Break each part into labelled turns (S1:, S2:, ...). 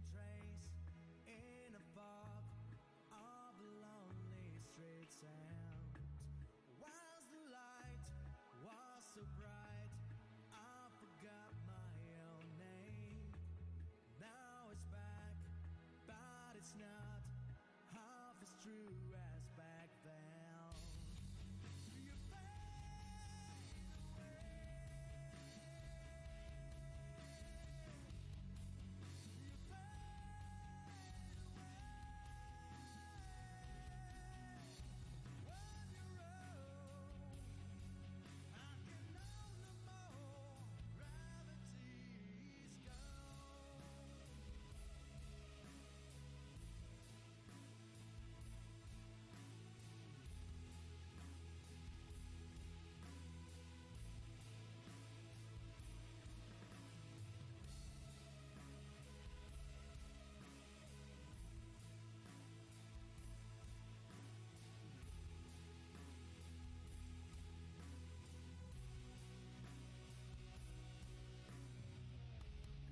S1: trace in a fog of the lonely street sound. Whilst the light was so bright, I forgot my own name. Now it's back, but it's not half as true as back then. You fade away. You fade away. When you roll, I can know no more. Gravity's gone.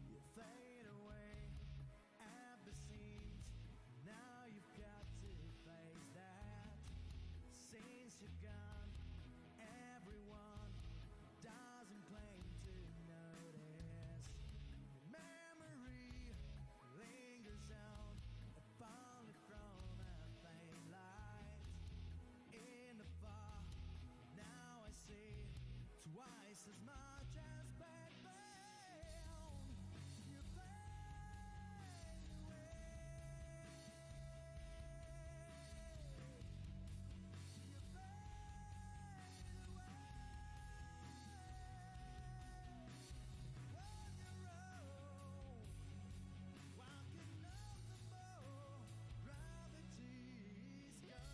S1: You fade away at the seams. Now you've got to face that. Since you're gone, everyone doesn't claim to notice. Memory lingers on, if only from a faint light. In the fog, now I see twice as much as back then. You fade away. You fade away. When you roll, walking on the boat, gravity's gone.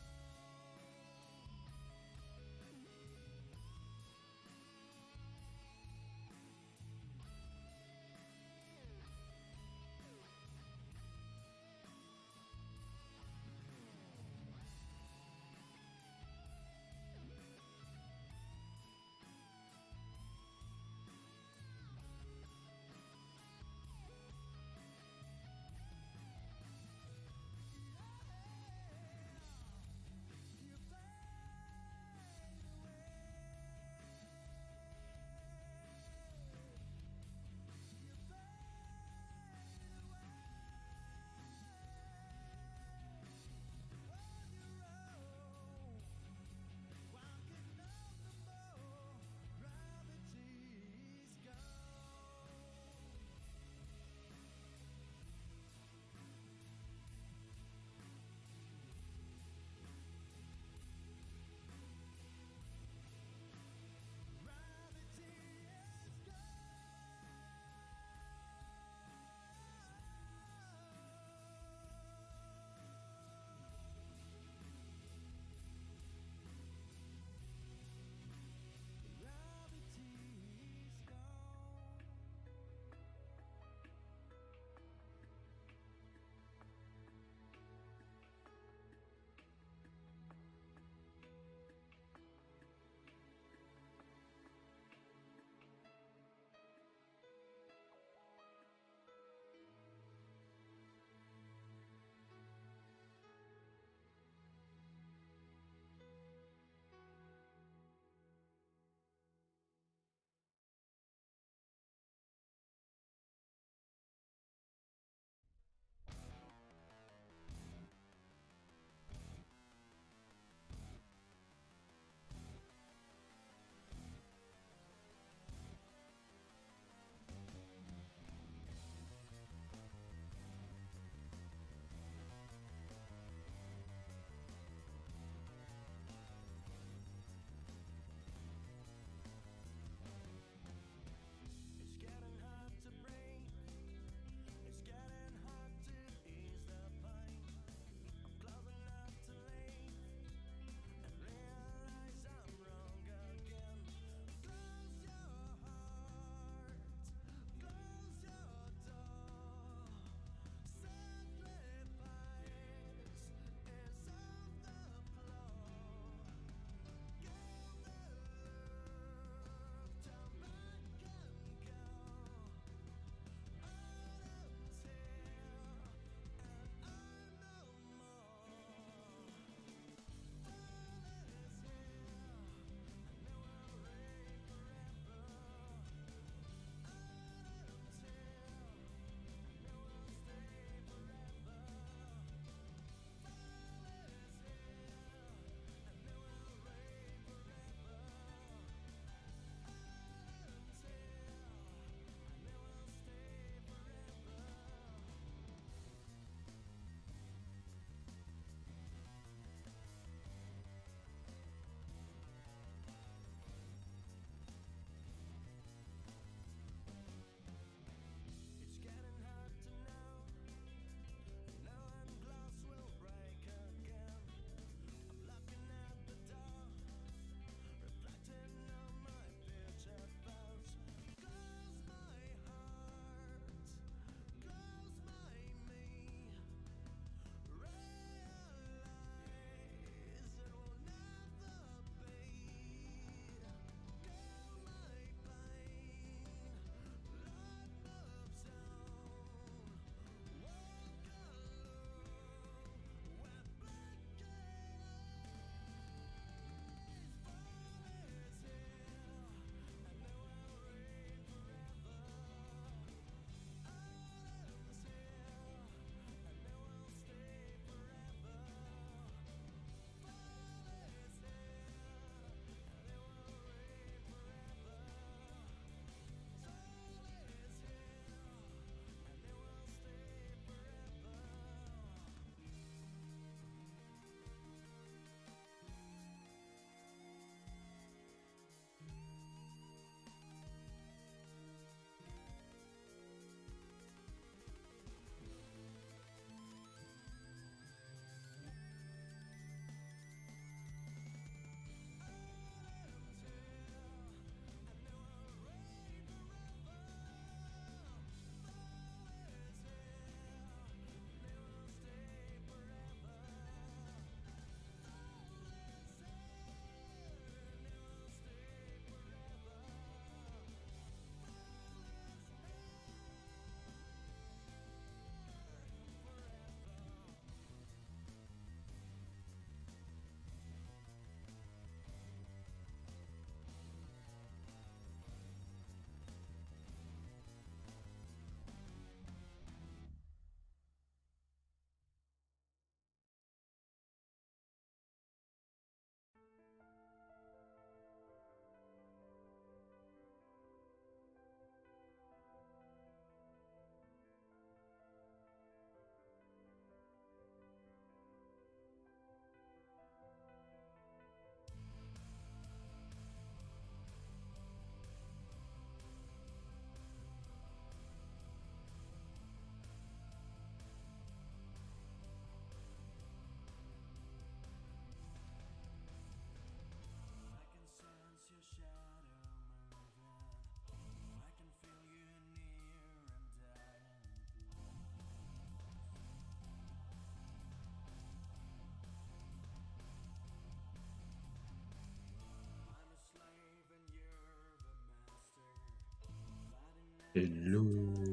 S2: Hello.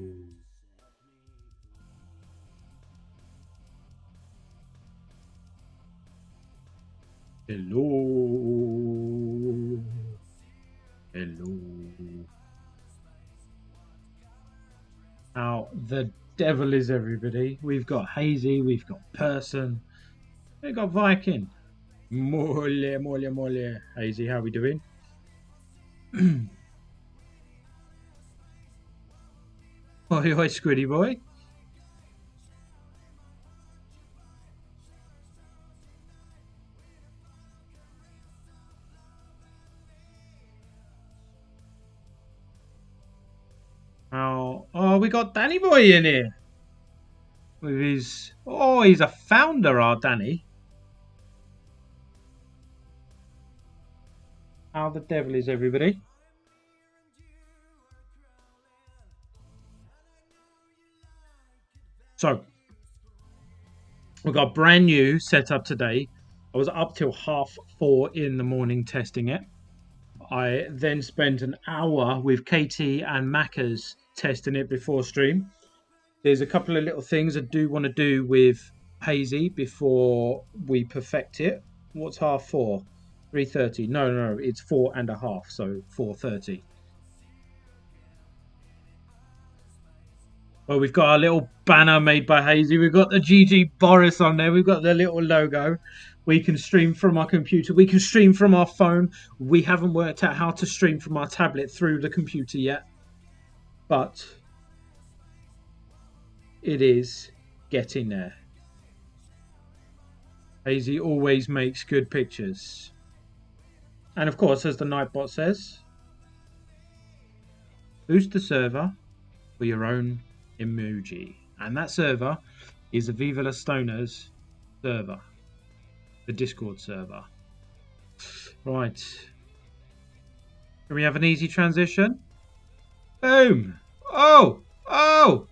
S2: Hello. Hello. How the devil is everybody? We've got Hazy, we've got Person, we've got Viking. Mole, mole, mole. Hazy, how we doing? Oi, oi, Squiddy boy. How? Oh, we got Danny boy in here with his. Oh, he's a founder, our Danny. How the devil is everybody? So, we've got a brand new setup today. I was up till 4:30 in the morning testing it. I then spent an hour with Katie and Macca's testing it before stream. There's a couple of little things I do want to do with Hazy before we perfect it. What's 4:30? 3:30? No, it's 4:30, so 4:30. Well, we've got our little banner made by Hazy. We've got the GG Boris on there. We've got the little logo. We can stream from our computer. We can stream from our phone. We haven't worked out how to stream from our tablet through the computer yet, but it is getting there. Hazy always makes good pictures. And of course, as the Nightbot says, boost the server for your own emoji. And that server is the Viva La Stoners server, the Discord server. Right. Can we have an easy transition? Boom! Oh! Oh!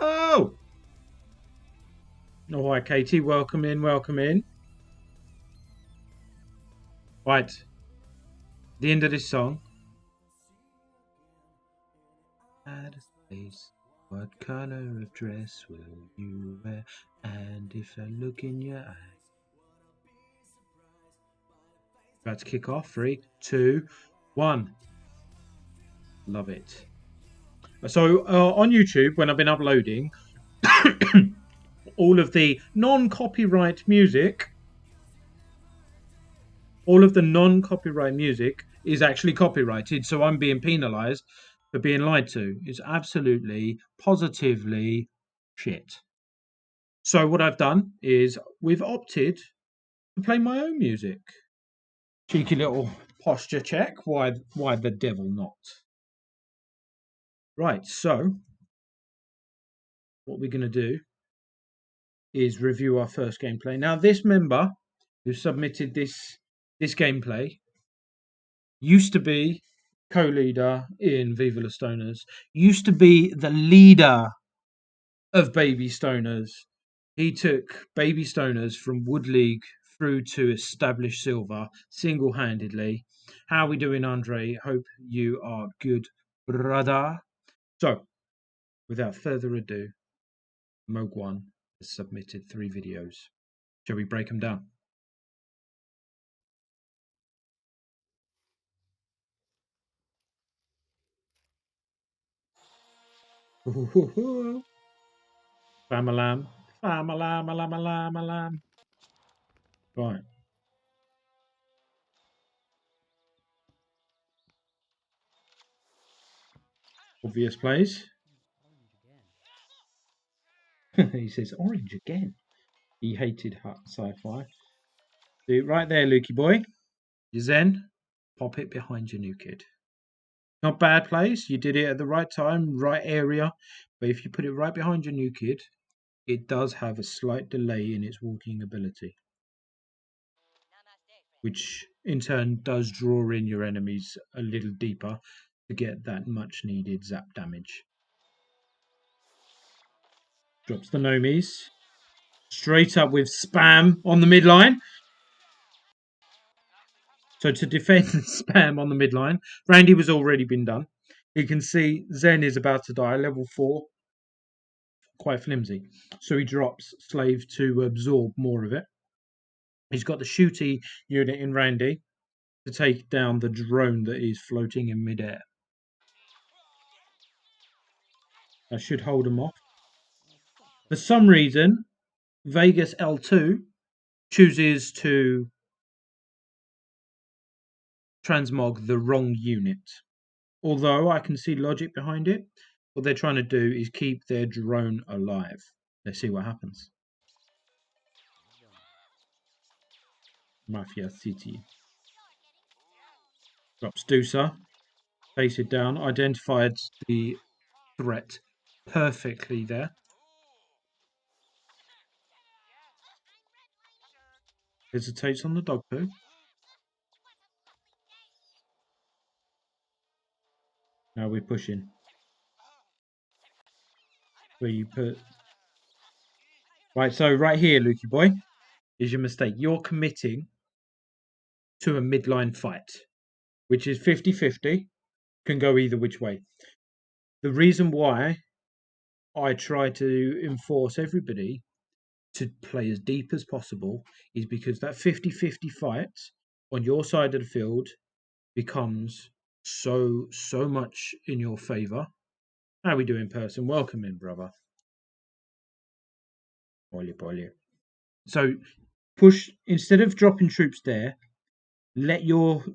S2: Oh! All right, Katie, welcome in, welcome in. Right. The end of this song. At a space. What color of dress will you wear? And if I look in your eye. About to kick off. 3, 2, 1. Love it. So on YouTube, when I've been uploading all of the non-copyright music, is actually copyrighted. So I'm being penalised for being lied to. It's absolutely, positively shit. So what I've done is we've opted to play my own music. Cheeky little posture check. Why the devil not? Right, so what we're going to do is review our first gameplay. Now, this member who submitted this gameplay used to be co-leader in Viva La Stoners, used to be the leader of Baby Stoners. He took Baby Stoners from Wood League through to established silver single-handedly. How are we doing, Andre? Hope you are good, brother. So, without further ado, Mogue1 has submitted 3 videos. Shall we break them down? Famalam. Famalam, alam, alam, alam. Right. Obvious plays. He says orange again. He hated hut sci-fi. Right there, Lukey boy. You zen. Pop it behind your new kid. Not bad place. You did it at the right time, right area. But if you put it right behind your new kid, it does have a slight delay in its walking ability, which in turn does draw in your enemies a little deeper to get that much needed zap damage. Drops the Nomies. Straight up with spam on the midline. So to defend spam on the midline, Randy was already been done. You can see Zen is about to die, level 4, quite flimsy. So he drops Slave to absorb more of it. He's got the shooty unit in Randy to take down the drone that is floating in midair. That should hold him off. For some reason, Vegas L2 chooses to transmog the wrong unit. Although I can see logic behind it, what they're trying to do is keep their drone alive. Let's see what happens. Mafia City. Drops Dusa. Face it down. Identified the threat perfectly there. Hesitates on the dog poo. Now we're pushing. Where you put... Right, so right here, Lukey boy, is your mistake. You're committing to a midline fight, which is 50-50, can go either which way. The reason why I try to enforce everybody to play as deep as possible is because that 50-50 fight on your side of the field becomes so much in your favor. How we do in person? Welcome in, brother. Boilie. So push, instead of dropping troops there, let yours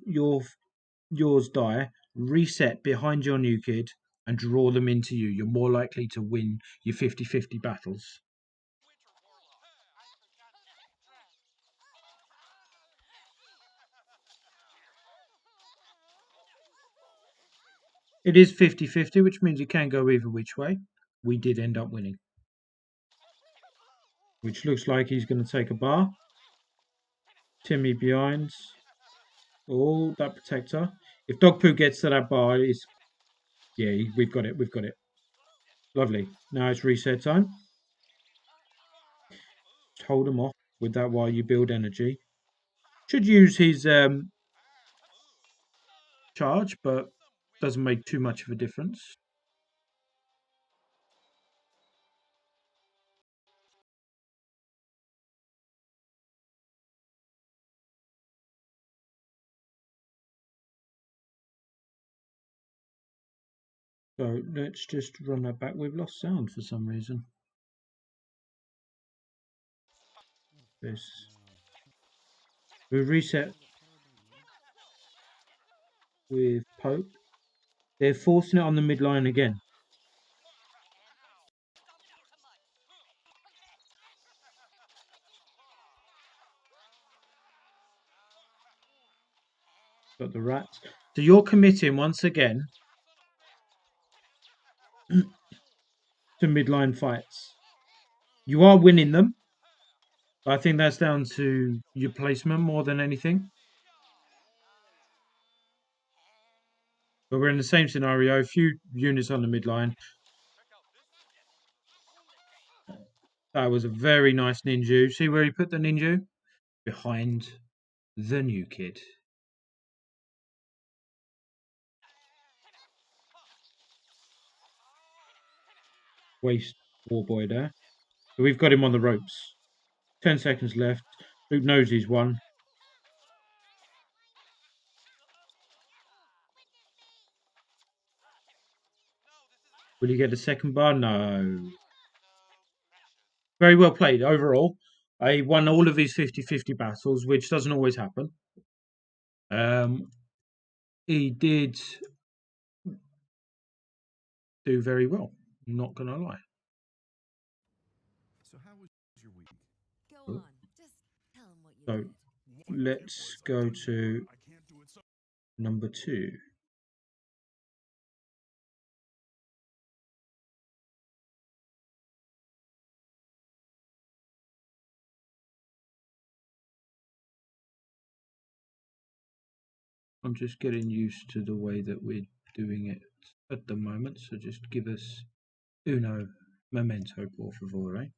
S2: die, reset behind your new kid, and draw them into you. You're more likely to win your 50-50 battles. It is 50-50, which means you can go either which way. We did end up winning. Which looks like he's going to take a bar. Timmy behind. Oh, that protector. If Dog Poo gets to that bar, is yeah, we've got it. Lovely. Now it's reset time. Just hold him off with that while you build energy. Should use his charge, but doesn't make too much of a difference. So let's just run that back. We've lost sound for some reason. This. We reset with Pope. They're forcing it on the midline again. Got the rats. So you're committing once again to midline fights. You are winning them. I think that's down to your placement more than anything. But we're in the same scenario. A few units on the midline. That was a very nice ninja. See where he put the ninja? Behind the new kid. Waste war boy there. So we've got him on the ropes. 10 seconds left. Luke knows he's won. Will he get the second bar? No. Very well played overall. He won all of his 50-50 battles, which doesn't always happen. He did do very well. Not gonna lie.
S1: So how was your week?
S3: Go on. Just tell him what you
S2: So
S3: did.
S2: let's go to number 2. I'm just getting used to the way that we're doing it at the moment, so just give us uno momento, por favor.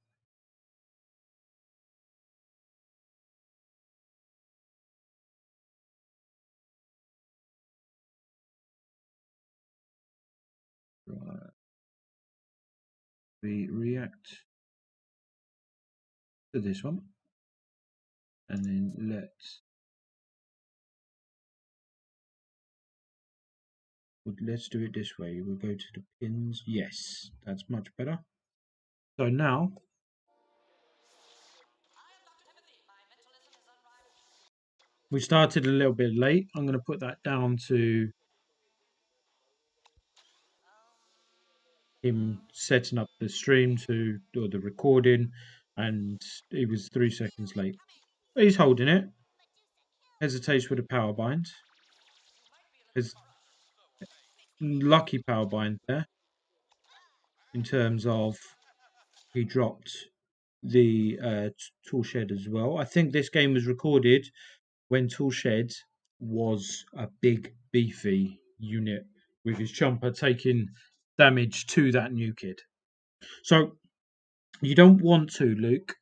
S2: Right. We react to this one, and then let's do it this way. We'll go to the pins. Yes, that's much better. So now we started a little bit late. I'm going to put that down to him setting up the stream or the recording, and he was 3 seconds late. But he's holding it. Hesitates with a power bind. His lucky power bind there in terms of he dropped the tool shed as well. I think this game was recorded when tool shed was a big beefy unit with his chomper taking damage to that new kid. So you don't want to, Luke.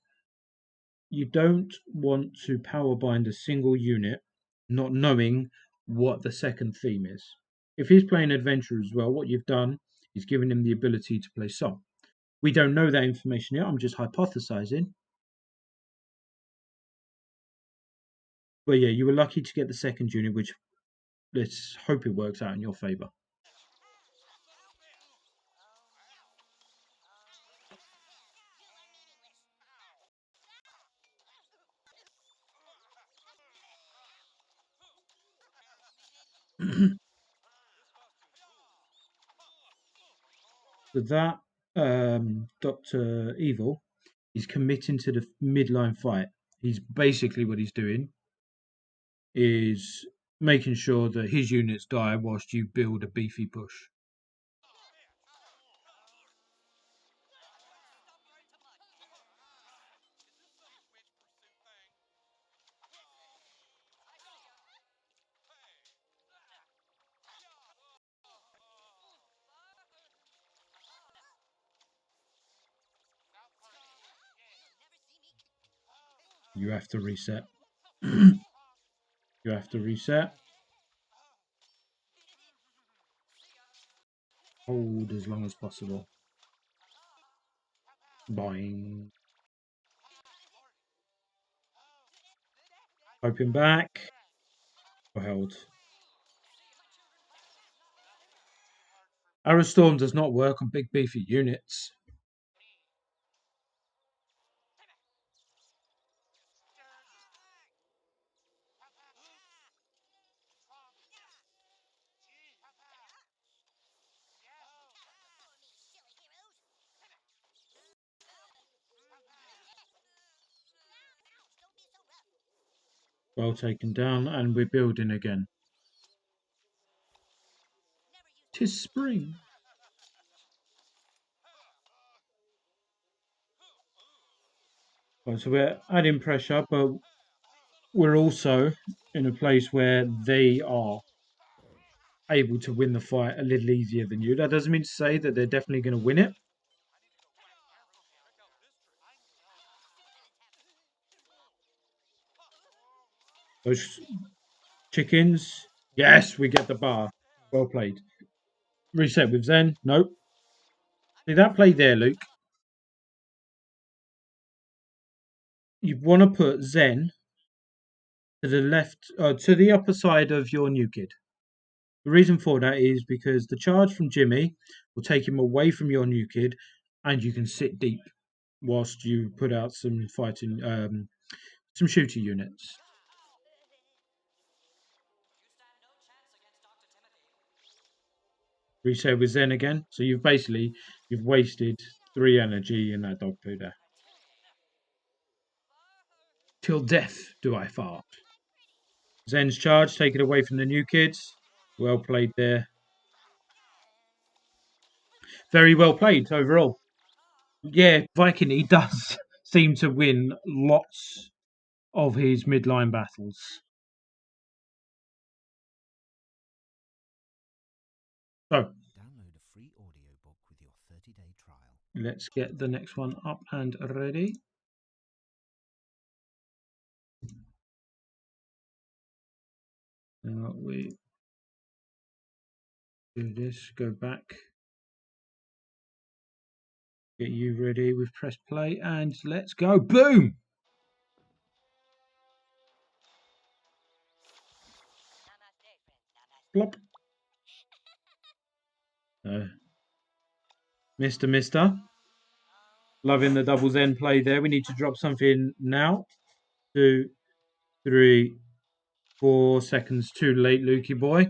S2: You don't want to power bind a single unit not knowing what the second theme is. If he's playing adventure as well, what you've done is given him the ability to play song. We don't know that information yet. I'm just hypothesizing. But yeah, you were lucky to get the second unit, which let's hope it works out in your favour. With that, Dr. Evil is committing to the midline fight. He's basically what he's doing is making sure that his units die whilst you build a beefy push. You have to reset. You have to reset. Hold as long as possible. Boing. Open back. Or held. Arrow Storm does not work on big beefy units. Well taken down, and we're building again. 'Tis spring. Right, so we're adding pressure, but we're also in a place where they are able to win the fight a little easier than you. That doesn't mean to say that they're definitely going to win it. Those chickens. Yes, we get the bar. Well played. Reset with Zen. Nope. See that play there, Luke? You want to put Zen to the left, to the upper side of your new kid. The reason for that is because the charge from Jimmy will take him away from your new kid, and you can sit deep whilst you put out some fighting, some shooter units. Reset with Zen again. So you've wasted 3 energy in that dog poo there. Till death do I fart. Zen's charge, take it away from the new kids. Well played there. Very well played overall. Yeah, Viking, he does seem to win lots of his midline battles. So
S1: Download a free audiobook with your 30-day trial.
S2: let's get the next one up and ready. Now we do this, go back Get you ready. We've pressed play and let's go. Boom! Plop. Mister. Loving the double Zen play there. We need to drop something now. 2, 3, 4 seconds too late, Lukey boy.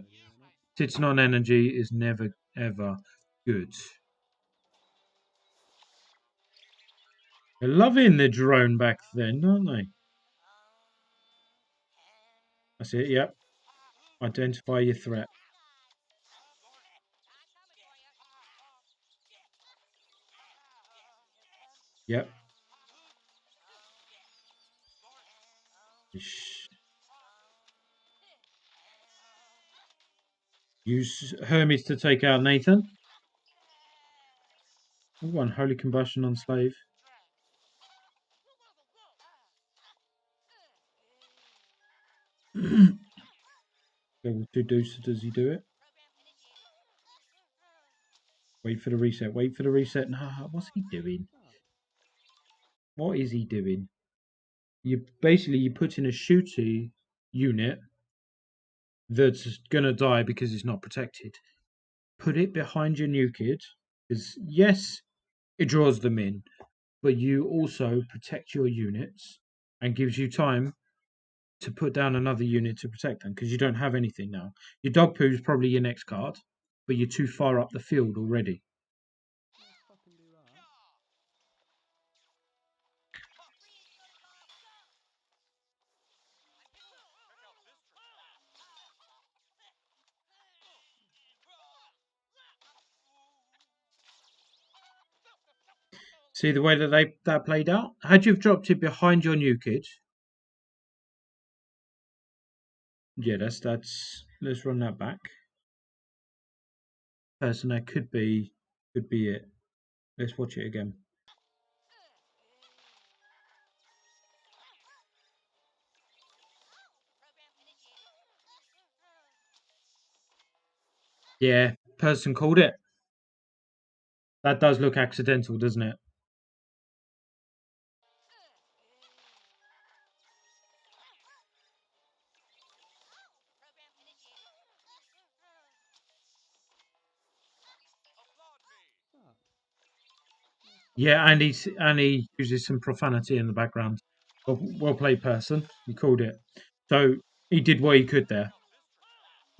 S2: Sitting on energy is never, ever good. They're loving the drone back then, aren't they? That's it, yep. Identify your threat. Yep. Use Hermes to take out Nathan. One holy combustion on slave. Level 2 deuce, does he do it? Wait for the reset. Wait for the reset. Nah, what's he doing? What is he doing? You put in a shooty unit that's gonna die because it's not protected. Put it behind your new kid, because yes, it draws them in, but you also protect your units and gives you time to put down another unit to protect them because you don't have anything now. Your dog poo is probably your next card, but you're too far up the field already. See the way that that played out? Had you dropped it behind your new kid, yeah, that's let's run that back. Person that could be it. Let's watch it again. Yeah, person called it. That does look accidental, doesn't it? Yeah, and he uses some profanity in the background. Well played, person. You called it. So he did what he could there.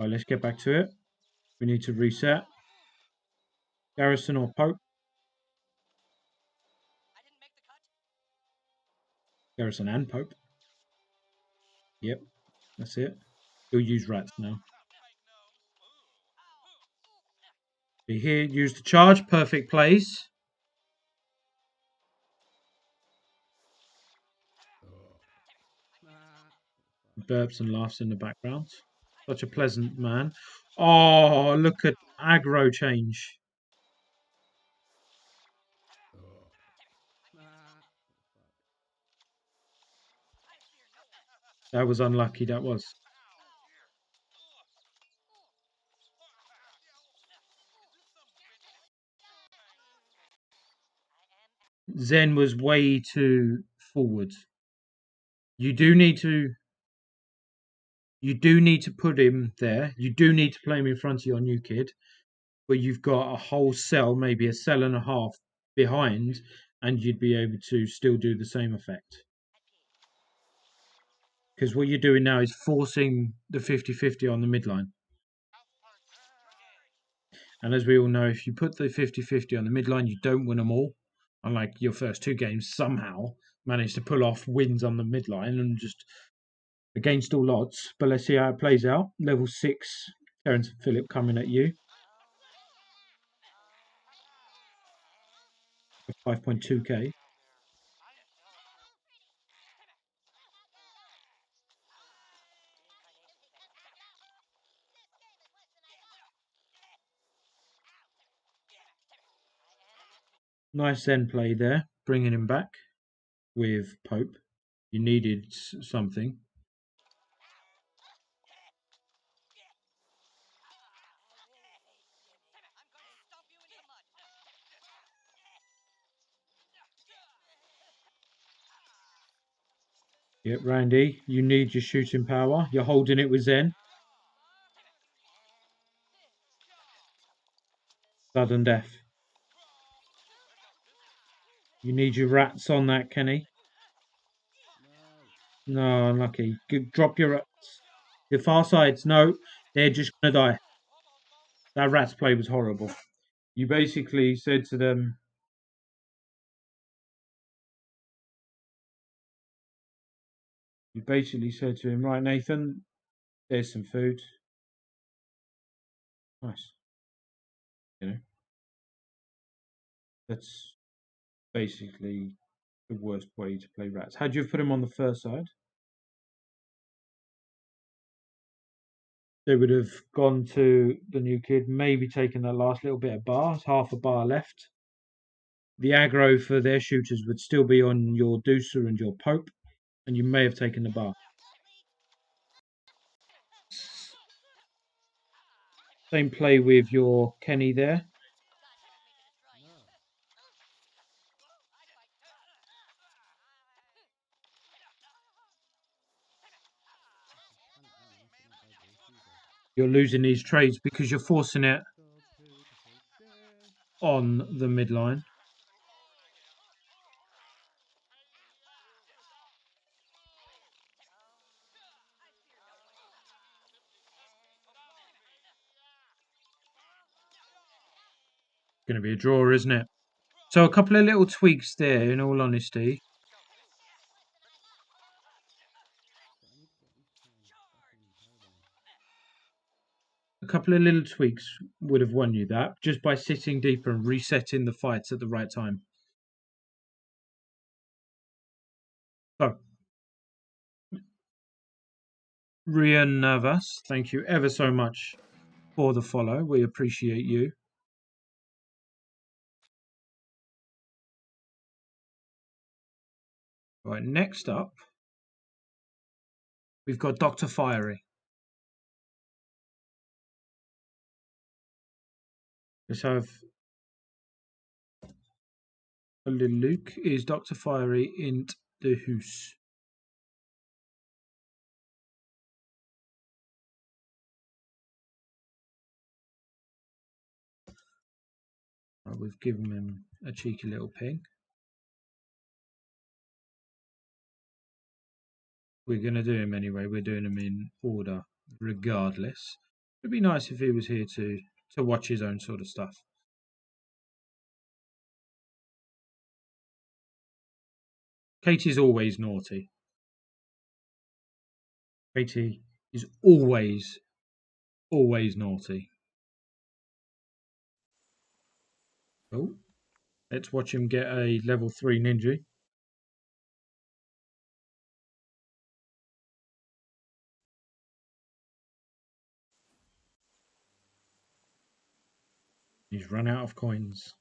S2: All right, let's get back to it. We need to reset. Garrison or Pope? Garrison and Pope. Yep, that's it. He'll use rats now. Be here, use the charge. Perfect plays. Burps and laughs in the background. Such a pleasant man. Oh, look at aggro change. That was unlucky, that was. Zen was way too forward. You do need to put him there. You do need to play him in front of your new kid, but you've got a whole cell, maybe a cell and a half behind, and you'd be able to still do the same effect. Because what you're doing now is forcing the 50-50 on the midline. And as we all know, if you put the 50-50 on the midline, you don't win them all. Unlike your first two games, somehow managed to pull off wins on the midline and just against all odds. But let's see how it plays out. Level 6, Terence and Phillip coming at you. 5.2k. Nice Zen play there, bringing him back with Pope. You needed something. Yep, Randy, you need your shooting power. You're holding it with Zen. Sudden death. You need your rats on that, Kenny. No, unlucky. Drop your rats. Your far sides. No, they're just going to die. That rats play was horrible. You basically said to them, you basically said to him, right, Nathan, there's some food. Nice. You know, that's basically the worst way to play rats. Had you have put him on the first side, they would have gone to the new kid, maybe taken the last little bit of bar, half a bar left. The aggro for their shooters would still be on your Deucer and your Pope, and you may have taken the bar. Same play with your Kenny there. You're losing these trades because you're forcing it on the midline. Going to be a draw, isn't it? So a couple of little tweaks there, in all honesty. A couple of little tweaks would have won you that just by sitting deeper and resetting the fights at the right time. So, Rian Navas, thank you ever so much for the follow. We appreciate you. Right, next up, we've got Dr. Fiery. Let's have a little look. Is Dr. Fiery in the house? Right, we've given him a cheeky little ping. We're going to do him anyway. We're doing him in order regardless. It'd be nice if he was here to watch his own sort of stuff. Katie's always naughty. Katie is always naughty. Oh, let's watch him get a level 3 ninja. He's run out of coins.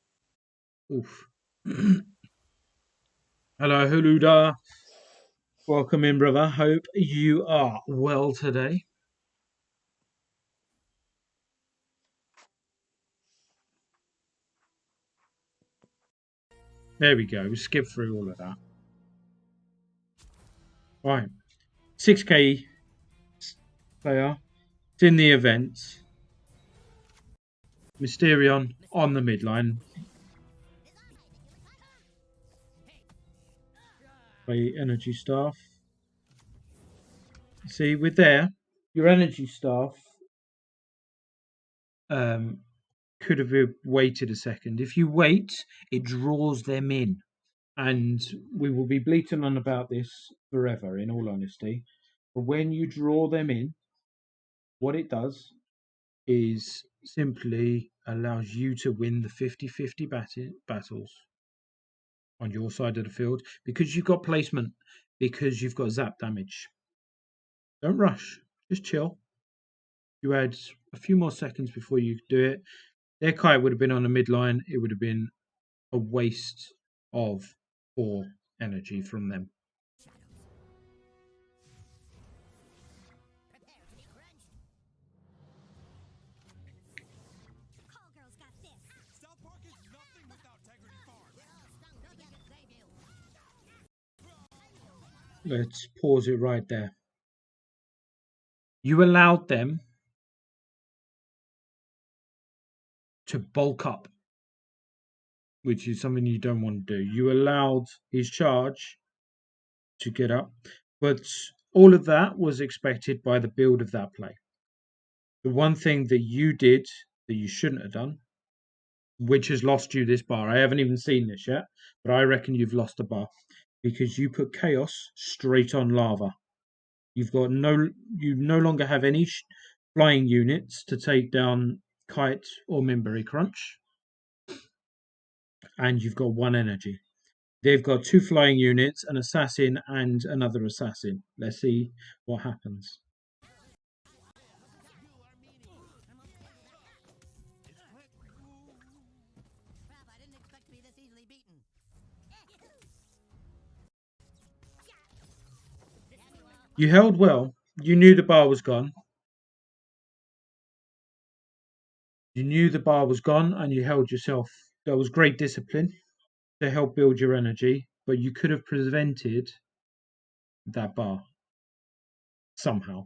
S2: Oof. Hello, Huluda. Welcome in, brother. Hope you are well today. There we go. We skipped through all of that. Right. 6K player. It's in the event. Mysterion on the midline. Play energy staff. See, with there, your energy staff could have waited a second. If you wait, it draws them in. And we will be bleating on about this forever, in all honesty. But when you draw them in, what it does is simply allows you to win the 50-50 battles on your side of the field because you've got placement, because you've got zap damage. Don't rush, just chill. You had a few more seconds before you do it. Their kite would have been on the midline. It would have been a waste of 4 energy from them. Let's pause it right there. You allowed them to bulk up, which is something you don't want to do. You allowed his charge to get up, but all of that was expected by the build of that play. The one thing that you did that you shouldn't have done, which has lost you this bar, I haven't even seen this yet, but I reckon you've lost a bar because you put chaos straight on lava. You no longer have any flying units to take down Kite or Mimberry Crunch, and you've got one energy. They've got 2 flying units, an assassin and another assassin. Let's see what happens. You held well. You knew the bar was gone. You knew the bar was gone and you held yourself. That was great discipline to help build your energy, but you could have prevented that bar somehow.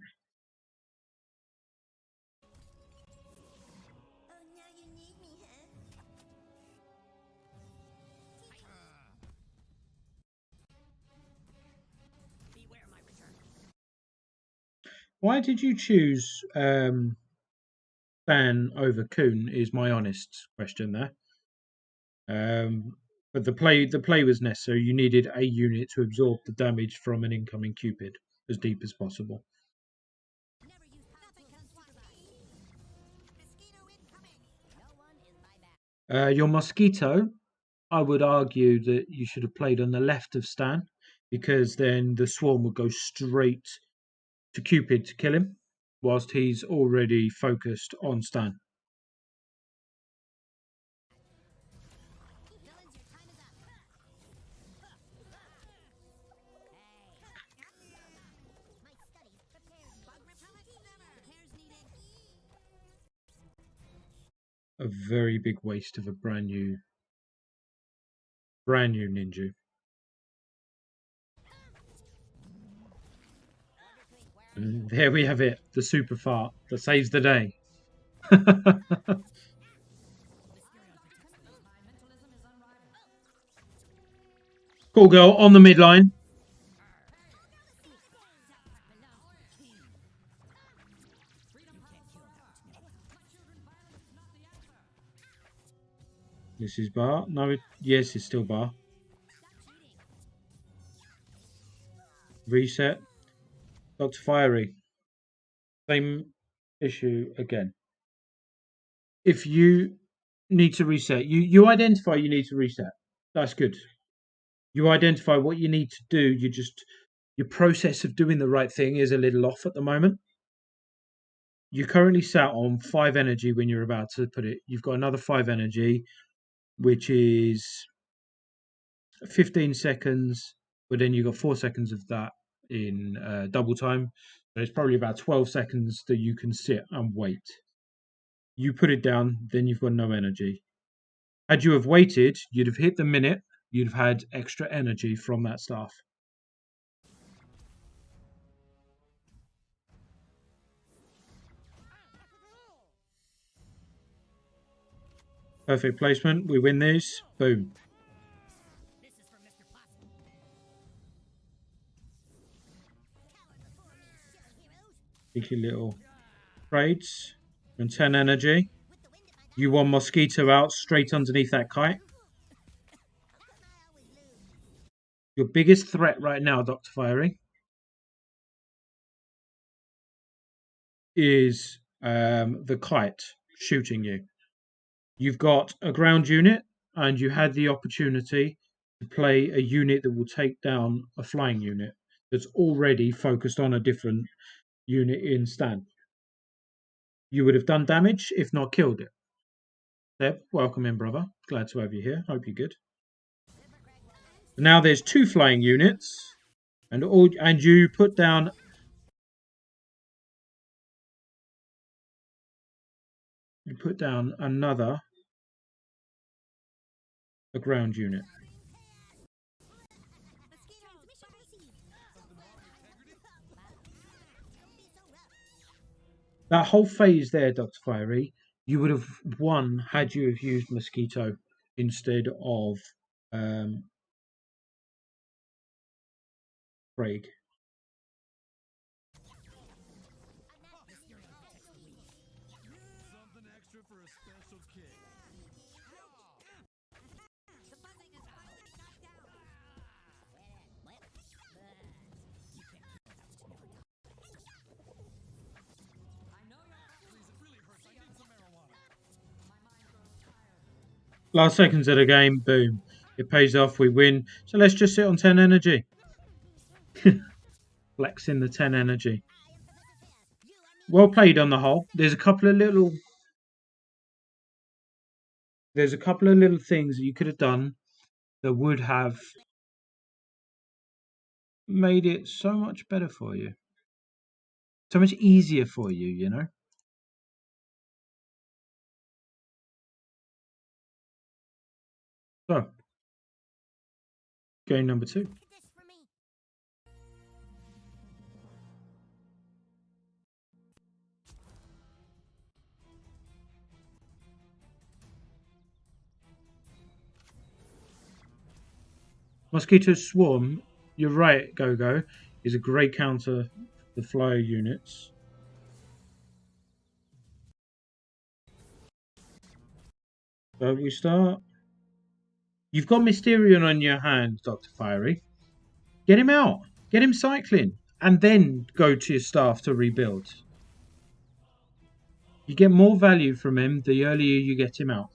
S2: Why did you choose Stan over Kuhn? Is my honest question there. But the play was necessary. You needed a unit to absorb the damage from an incoming Cupid as deep as possible. Your mosquito, I would argue that you should have played on the left of Stan, because then the swarm would go straight to Cupid to kill him, whilst he's already focused on Stan. A very big waste of a brand new ninja. And there we have it, the super fart that saves the day. Cool girl on the midline. This is bar. No, yes, it's still bar. Reset. Dr. Fiery. Same issue again. If you need to reset, you identify you need to reset. That's good. You identify what you need to do. Your process of doing the right thing is a little off at the moment. You currently sat on 5 energy when you're about to put it. You've got another 5 energy, which is 15 seconds, but then you've got 4 seconds of that in double time. So it's probably about 12 seconds that you can sit and wait. You put it down, then you've got no energy. Had you have waited, you'd have hit the minute, you'd have had extra energy from that staff. Perfect placement. We win these. Boom. Cheeky little trades. And 10 energy. You want Mosquito out straight underneath that kite. Your biggest threat right now, Dr. Fiery, is the kite shooting you. You've got a ground unit, and you had the opportunity to play a unit that will take down a flying unit that's already focused on a different unit in Stan. You would have done damage, if not killed it. Seb, welcome in, brother. Glad to have you here. Hope you're good. Now there's 2 flying units, and you put down. You put down a ground unit. That whole phase there, Dr. Fiery, you would have won had you have used Mosquito instead of Craig.
S4: Something extra for a special kick.
S3: The buzzing is finally knocked out. I know you're.
S4: Please, it really hurts. I need some marijuana.
S3: My mind grows tired.
S2: Last seconds of the game, boom. It pays off, we win. So let's just sit on 10 energy. Flexing the 10 energy. Well played on the whole. There's a couple of little things that you could have done that would have made it so much better for you. So much easier for you, you know? So, game number 2. Mosquito Swarm, you're right, Go-Go, is a great counter for the flyer units. So we start. You've got Mysterion on your hands, Dr. Fiery. Get him out. Get him cycling. And then go to your staff to rebuild. You get more value from him the earlier you get him out.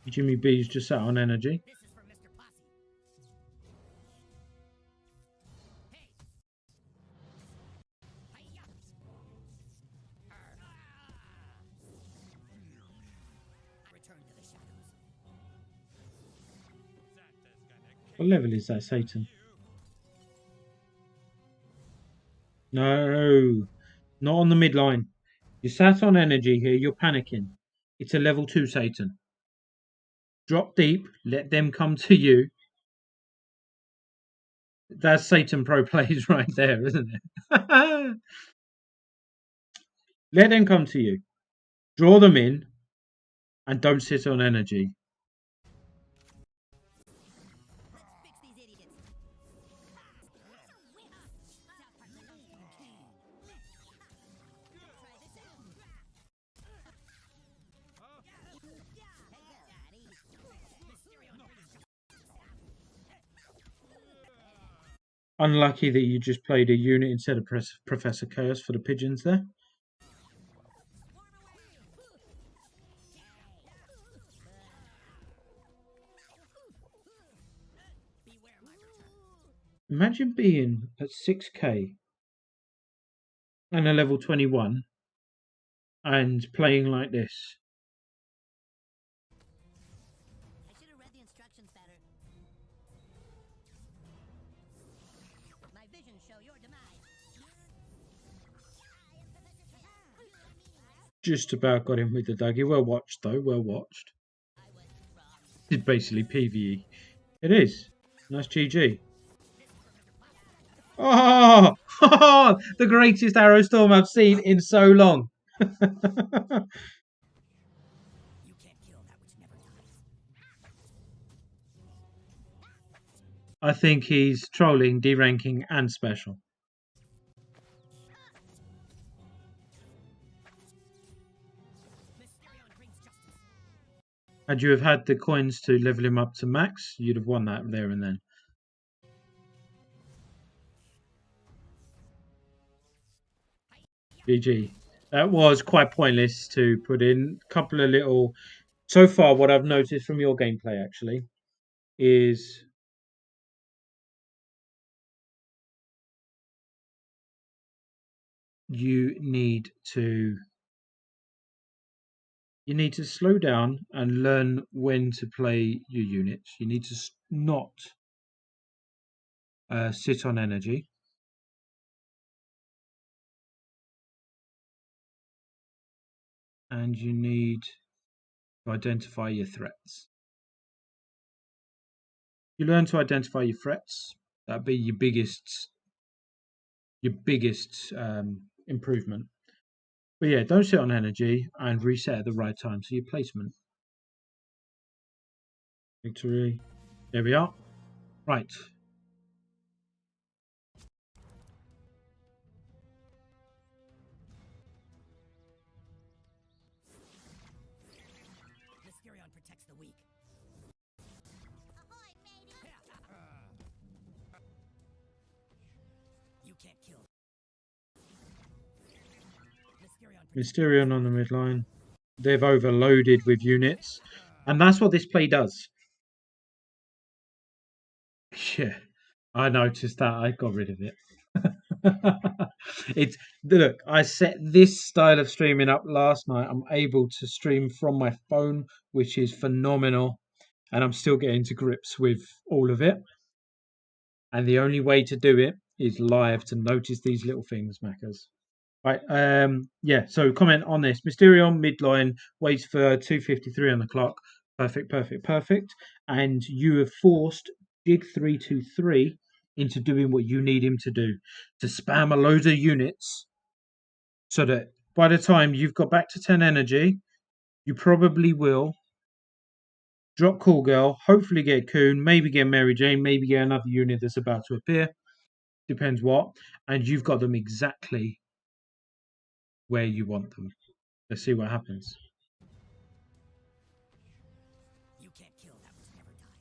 S2: Jimmy B's just sat on energy.
S3: This is for Mr. Posse. Hey. Hi-ya. Return to the shadows.
S2: What level is that, Satan? No, not on the midline. You sat on energy here, you're panicking. It's a level 2 Satan. Drop deep, let them come to you. That's Satan Pro plays right there, isn't it? Let them come to you. Draw them in and don't sit on energy.
S3: Let's fix these idiots. Try this out.
S2: Unlucky that you just played a unit instead of Professor Chaos for the pigeons there. Imagine being at 6k and a level 21 and playing like this.
S3: I should have read the instructions better. My visions show your demise.
S2: Just about got him with the Dougie. Well watched though, well watched. It's basically PvE. It is. Nice GG. Oh, the greatest arrow storm I've seen in so long.
S3: You can't kill that which never dies.
S2: I think he's trolling, deranking, and special. Had you have had the coins to level him up to max, you'd have won that there and then. GG. That was quite pointless to put in. A couple of little... So far, what I've noticed from your gameplay, actually, is... You need to slow down and learn when to play your units. You need to not sit on energy. And you need to identify your threats. You learn to identify your threats. That'd be your biggest your biggest improvement. But yeah, don't sit on energy and reset at the right time. So your placement. Victory. There we are. Right.
S3: Mysterion protects the weak. Ahoy, matey! You can't kill.
S2: Mysterion on the midline. They've overloaded with units. And that's what this play does. Yeah, I noticed that. I got rid of it. It's look, I set this style of streaming up last night. I'm able to stream from my phone, which is phenomenal, and I'm still getting to grips with all of it. And the only way to do it is live to notice these little things, Maccas. Right, yeah, so comment on this. Mysterion midline waits for 2:53 on the clock. Perfect, perfect, perfect. And you have forced Dig 323 into doing what you need him to do, to spam a load of units so that by the time you've got back to 10 energy, you probably will drop Cool Girl, hopefully get Coon, maybe get Mary Jane, maybe get another unit that's about to appear. Depends what. And you've got them exactly where you want them. Let's see what happens.
S3: You can't kill that which never dies.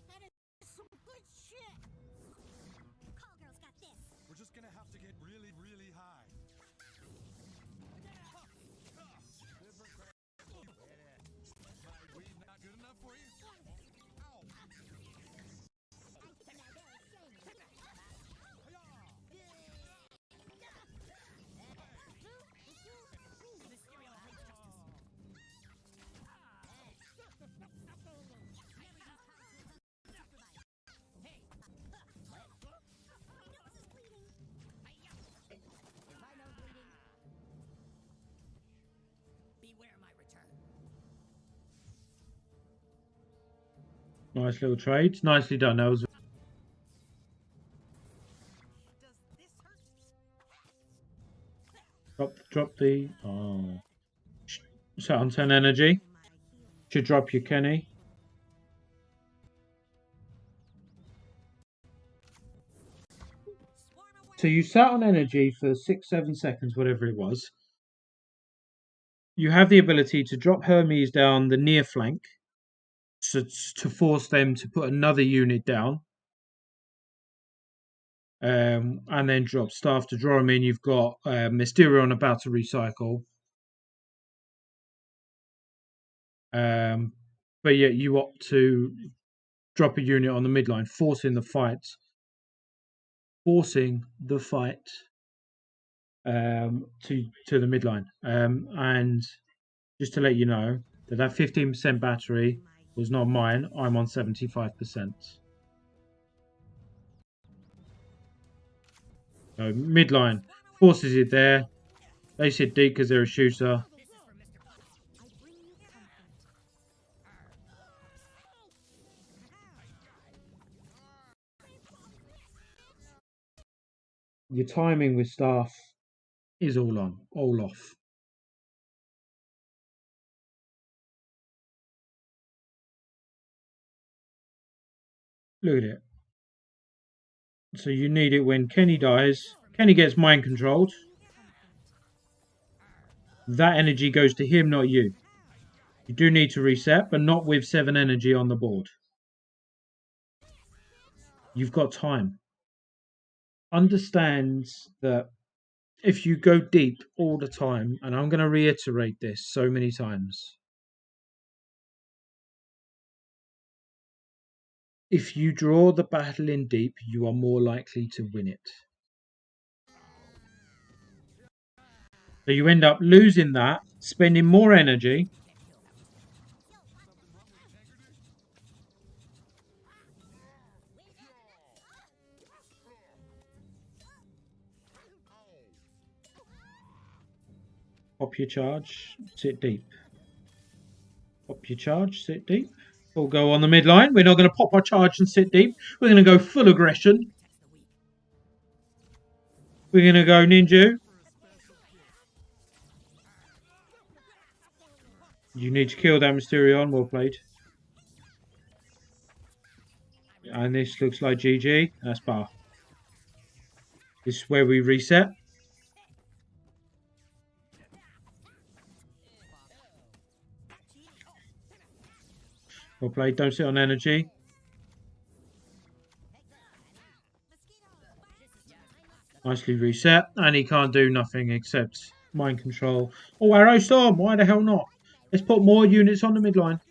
S3: That is some good shit. Call girl's got this.
S4: We're just gonna have to get really, really high. My weed not good enough for you? Ow!
S3: Beware my return.
S2: Nice little trade. Nicely done. That was
S3: Does this hurt?
S2: drop the set on 10 energy. Should drop your Kenny. So you sat on energy for 6-7 seconds, whatever it was. You have the ability to drop Hermes down the near flank to force them to put another unit down. And then drop staff to draw them in. You've got Mysterion about to recycle. But yet you opt to drop a unit on the midline, forcing the fight to the midline. And just to let you know that 15% battery was not mine. I'm on 75%. So midline forces it there. They sit deep because they're a shooter.
S3: This is for Mr. Pop. I bring you comfort.
S2: Your timing with staff is all on, all off. Look at it. So you need it when Kenny dies. Kenny gets mind controlled. That energy goes to him, not you. You do need to reset, but not with 7 energy on the board. You've got time. Understand that if you go deep all the time, and I'm going to reiterate this so many times, if you draw the battle in deep, you are more likely to win it. So you end up losing that, spending more energy. Pop your charge, sit deep. Pop your charge, sit deep. We'll go on the midline. We're not going to pop our charge and sit deep. We're going to go full aggression. We're going to go Ninja. You need to kill that Mysterion. Well played. And this looks like GG. That's bar. This is where we reset. Well played. Don't sit on energy. Nicely reset. And he can't do nothing except mind control. Oh, Arrow Storm. Why the hell not? Let's put more units on the midline.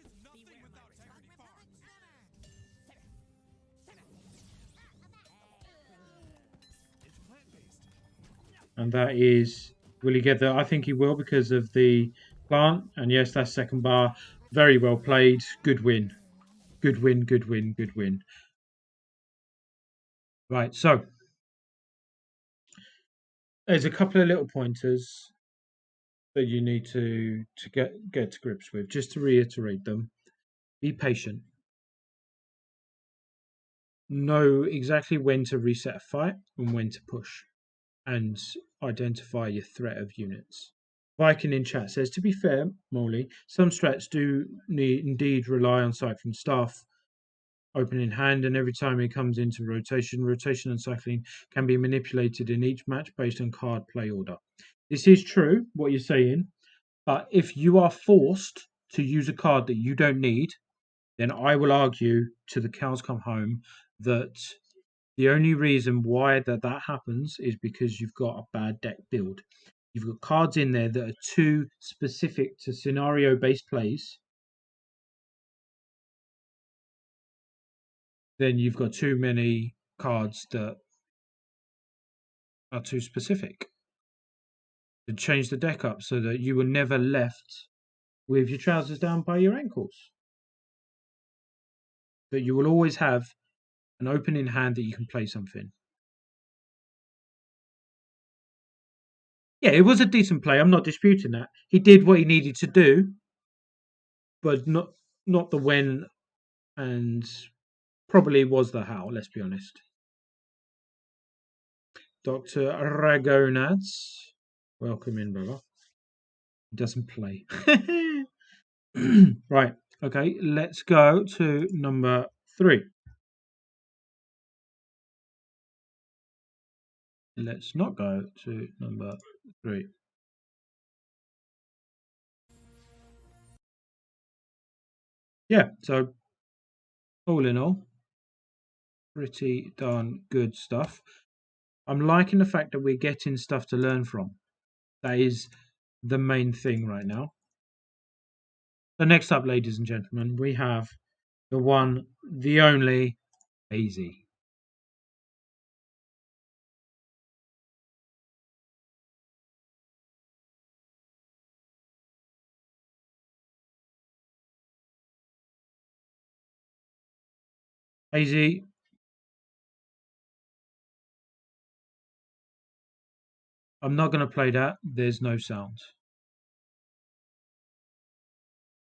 S2: And that is, will he get there? I think he will because of the plant. And yes, that's second bar. Very well played. Good win. Good win, good win, good win. Right, so there's a couple of little pointers that you need to get to grips with. Just to reiterate them, be patient. Know exactly when to reset a fight and when to push, and identify your threat of units. Viking in chat says, to be fair, Molly, some strats do indeed rely on cycling staff open in hand, and every time it comes into rotation and cycling can be manipulated in each match based on card play order. This is true, what you're saying, but if you are forced to use a card that you don't need, then I will argue to the cows come home that the only reason why that happens is because you've got a bad deck build. You've got cards in there that are too specific to scenario-based plays. Then you've got too many cards that are too specific. To change the deck up so that you were never left with your trousers down by your ankles. That you will always have an open in hand that you can play something. Yeah, it was a decent play. I'm not disputing that. He did what he needed to do, but not the when, and probably was the how, let's be honest. Dr. Ragonaz, welcome in, brother. He doesn't play. Right, okay, let's go to number 3. Let's not go to number 3. Yeah, so all in all, pretty darn good stuff. I'm liking the fact that we're getting stuff to learn from. That is the main thing right now. So next up, ladies and gentlemen, we have the one, the only, Hazy. Hazy, I'm not going to play that. There's no sound.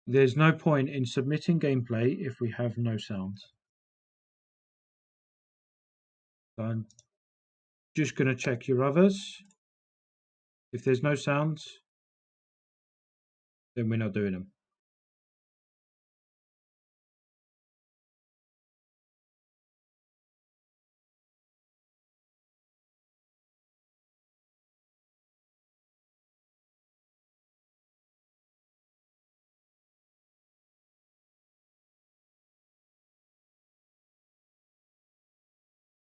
S2: There's no point in submitting gameplay if we have no sound. So I'm just going to check your others. If there's no sound, then we're not doing them.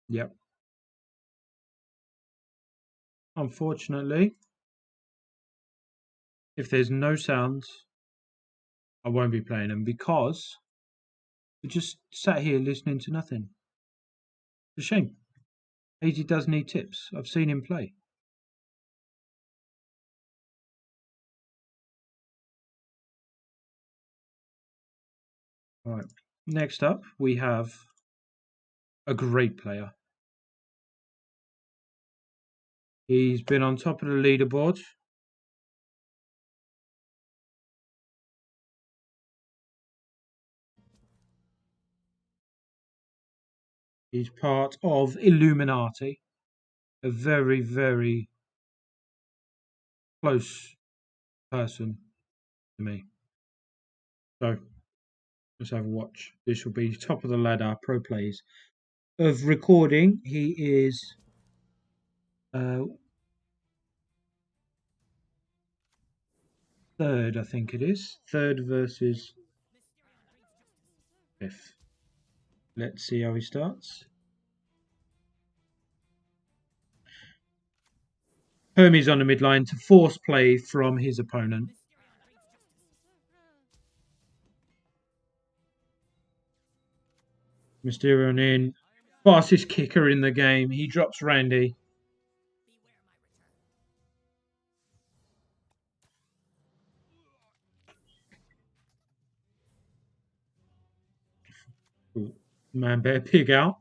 S2: Yep. Unfortunately, if there's no sound, I won't be playing them because we just sat here listening to nothing. It's a shame. Hazy does need tips. I've seen him play. All right. Next up, we have a great player. He's been on top of the leaderboard. He's part of Illuminati. a very, very close person to me. So let's have a watch. This will be top of the ladder pro plays. Of recording, he is third, I think it is. Third versus fifth. Let's see how he starts. Hermes on the midline to force play from his opponent. Mysterion in. Fastest kicker in the game. He drops Randy. Ooh, Man Bear Pig out.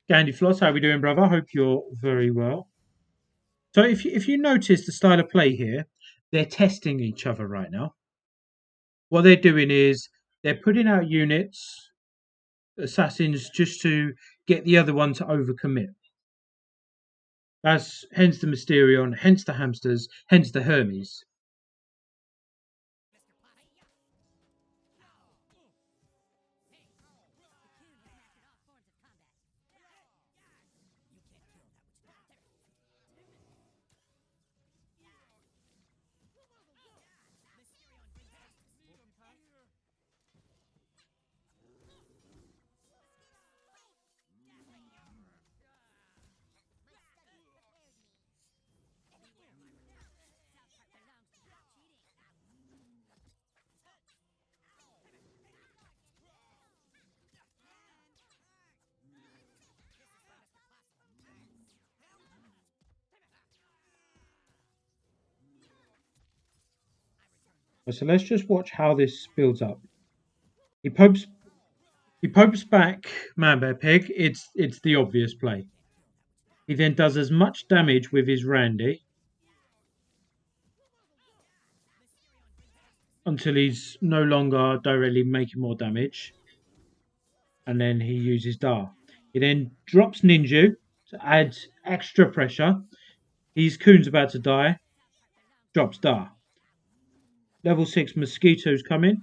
S2: Gandy Floss, how we doing, brother? Hope you're very well. So if you notice the style of play here, they're testing each other right now. What they're doing is they're putting out units, assassins, just to get the other one to overcommit. That's hence the Mysterion, hence the hamsters, hence the Hermes. So let's just watch how this builds up. He pokes back Man Bear Pig. It's the obvious play. He then does as much damage with his Randy until he's no longer directly making more damage. And then he uses Dar. He then drops Ninju to add extra pressure. His Coon's about to die. Drops Dar. Level 6 Mosquitoes come in.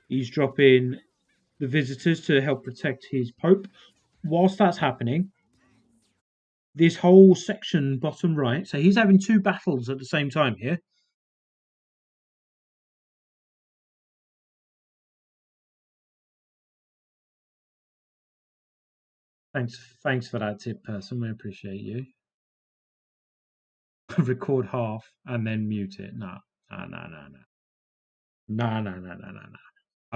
S2: He's dropping the visitors to help protect his Pope. Whilst that's happening, this whole section bottom right, so he's having two battles at the same time here. Thanks for that tip, person. We appreciate you. Record half and then mute it. No. I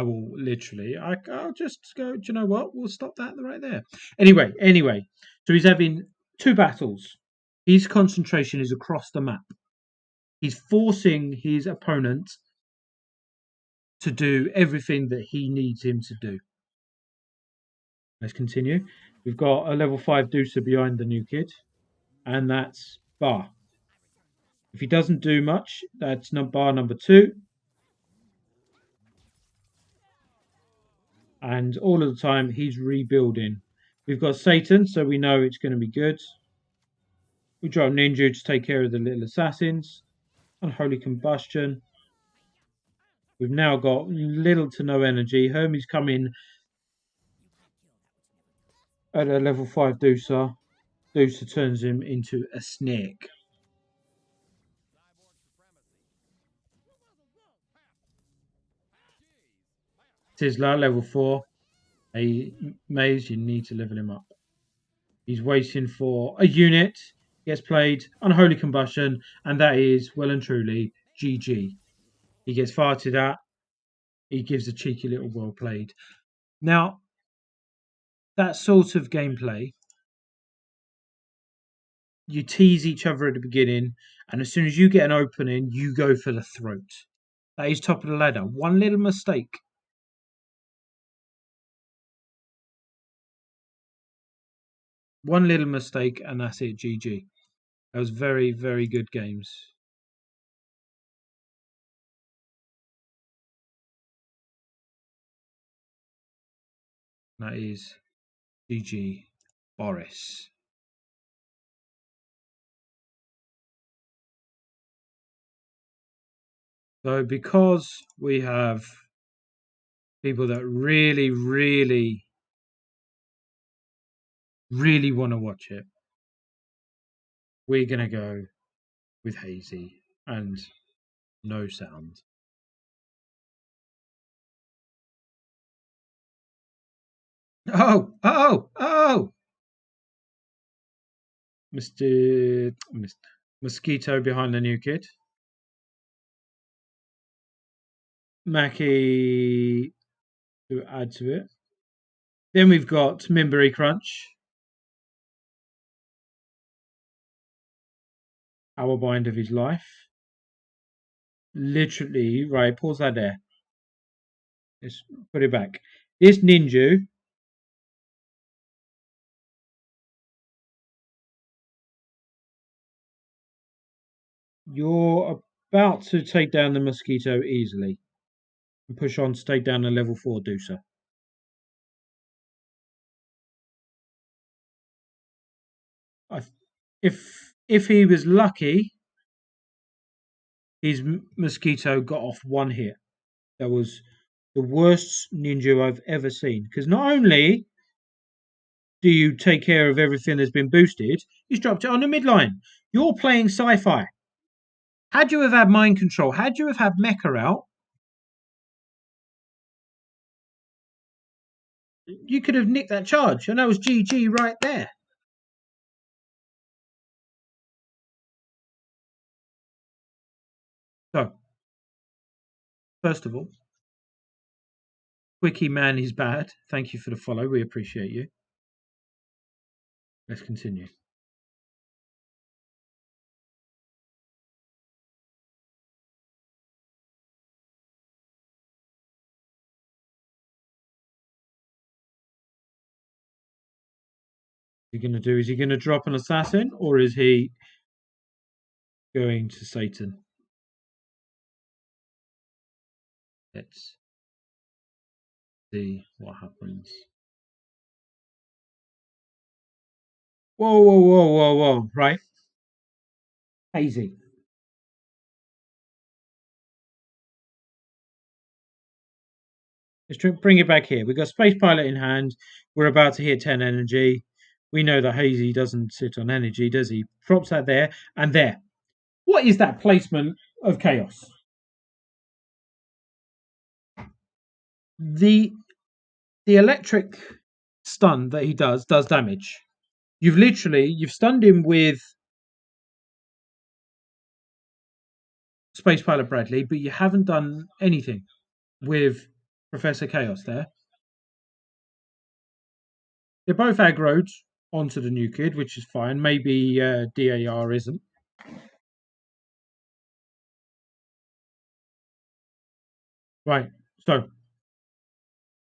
S2: will literally. I'll just go. Do you know what? We'll stop that right there. Anyway. So he's having two battles. His concentration is across the map. He's forcing his opponent to do everything that he needs him to do. Let's continue. We've got a level 5 Deucer behind the new kid, and that's Bar. If he doesn't do much, that's bar number 2. And all of the time, he's rebuilding. We've got Satan, so we know it's going to be good. We drop Ninja to take care of the little assassins. Unholy Combustion. We've now got little to no energy. Hermes coming at a level 5 Deucer. Deucer turns him into a snake. Sizzler, level 4. Hey, Maze, you need to level him up. He's waiting for a unit. Gets played. Unholy Combustion. And that is, well and truly, GG. He gets farted at. He gives a cheeky little well played. Now, that sort of gameplay, you tease each other at the beginning, and as soon as you get an opening, you go for the throat. That is top of the ladder. One little mistake. One little mistake, and that's it. GG. That was very, very good games. That is GG Boris. So because we have people that really, really, really want to watch it, we're going to go with Hazy and no sound. Oh! Mr. Mosquito behind the new kid. Mackie to add to it. Then we've got Mimbery Crunch. Our bind of his life. Literally, right, pause that there. Let's put it back. This ninja you're about to take down the mosquito easily and push on to take down the level 4 Deucer. If he was lucky, his mosquito got off one hit. That was the worst ninja I've ever seen. Because not only do you take care of everything that's been boosted, he's dropped it on the midline. You're playing sci-fi. Had you have had mind control, had you have had mecha out, you could have nicked that charge, and that was GG right there. So, first of all, Quickie Man is bad. Thank you for the follow. We appreciate you. Let's continue. Is he going to do? Is he going to drop an assassin, or is he going to Satan? Let's see what happens. Whoa. Right. Hazy. Let's bring it back here. We've got Space Pilot in hand. We're about to hit 10 energy. We know that Hazy doesn't sit on energy, does he? Drops that there and there. What is that placement of chaos? The electric stun that he does damage. You've stunned him with Space Pilot Bradley, but you haven't done anything with Professor Chaos there. They're both aggroed onto the new kid, which is fine. Maybe DAR isn't. Right, so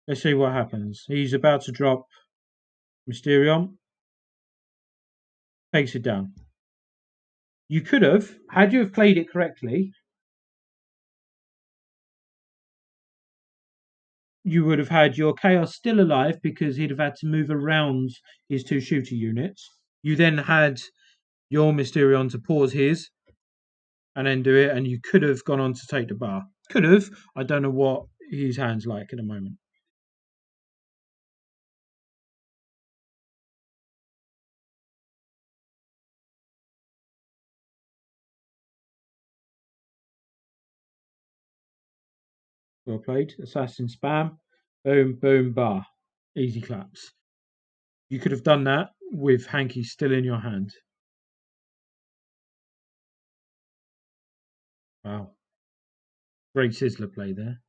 S2: let's see what happens. He's about to drop Mysterion. Takes it down. You could have, had you have played it correctly, you would have had your Chaos still alive because he'd have had to move around his 2 shooter units. You then had your Mysterion to pause his and then do it, and you could have gone on to take the bar. Could have. I don't know what his hand's like at the moment. Well played. Assassin spam. Boom, bar. Easy claps. You could have done that with Hanky still in your hand. Wow. Great Sizzler play there.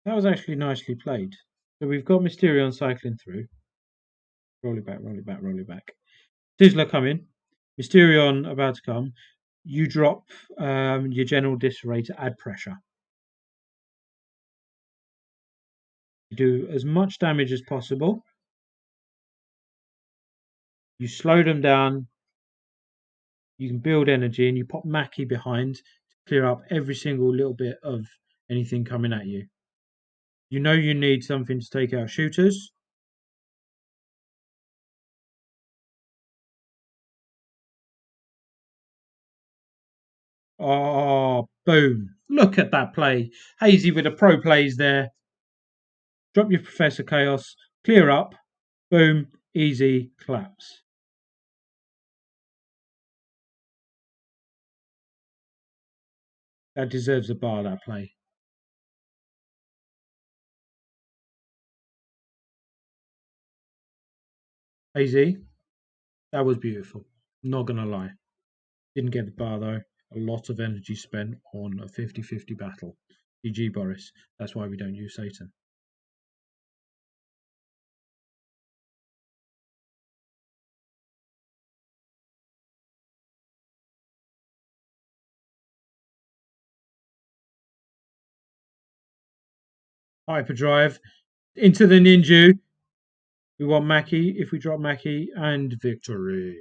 S2: That was actually nicely played. So we've got Mysterion cycling through. Roll it back. Sizzler coming. Mysterion about to come. You drop your general disarray to add pressure. You do as much damage as possible. You slow them down. You can build energy, and you pop Mackie behind to clear up every single little bit of anything coming at you. You know you need something to take out shooters. Oh, boom. Look at that play. Hazy with the pro plays there. Drop your Professor Chaos. Clear up. Boom. Easy claps. That deserves a bar, that play. Hazy, that was beautiful. Not going to lie. Didn't get the bar, though. A lot of energy spent on a 50-50 battle. GG, Boris. That's why we don't use Satan. Hyperdrive into the Ninja. We want Mackie. If we drop Mackie, and victory.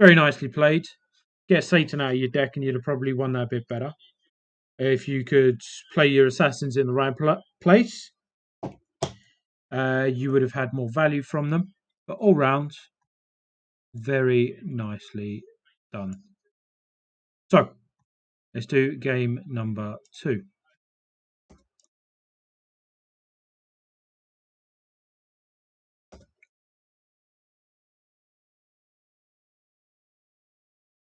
S2: Very nicely played. Get Satan out of your deck, and you'd have probably won that a bit better. If you could play your assassins in the right place, you would have had more value from them. But all round, very nicely done. So, let's do game number 2.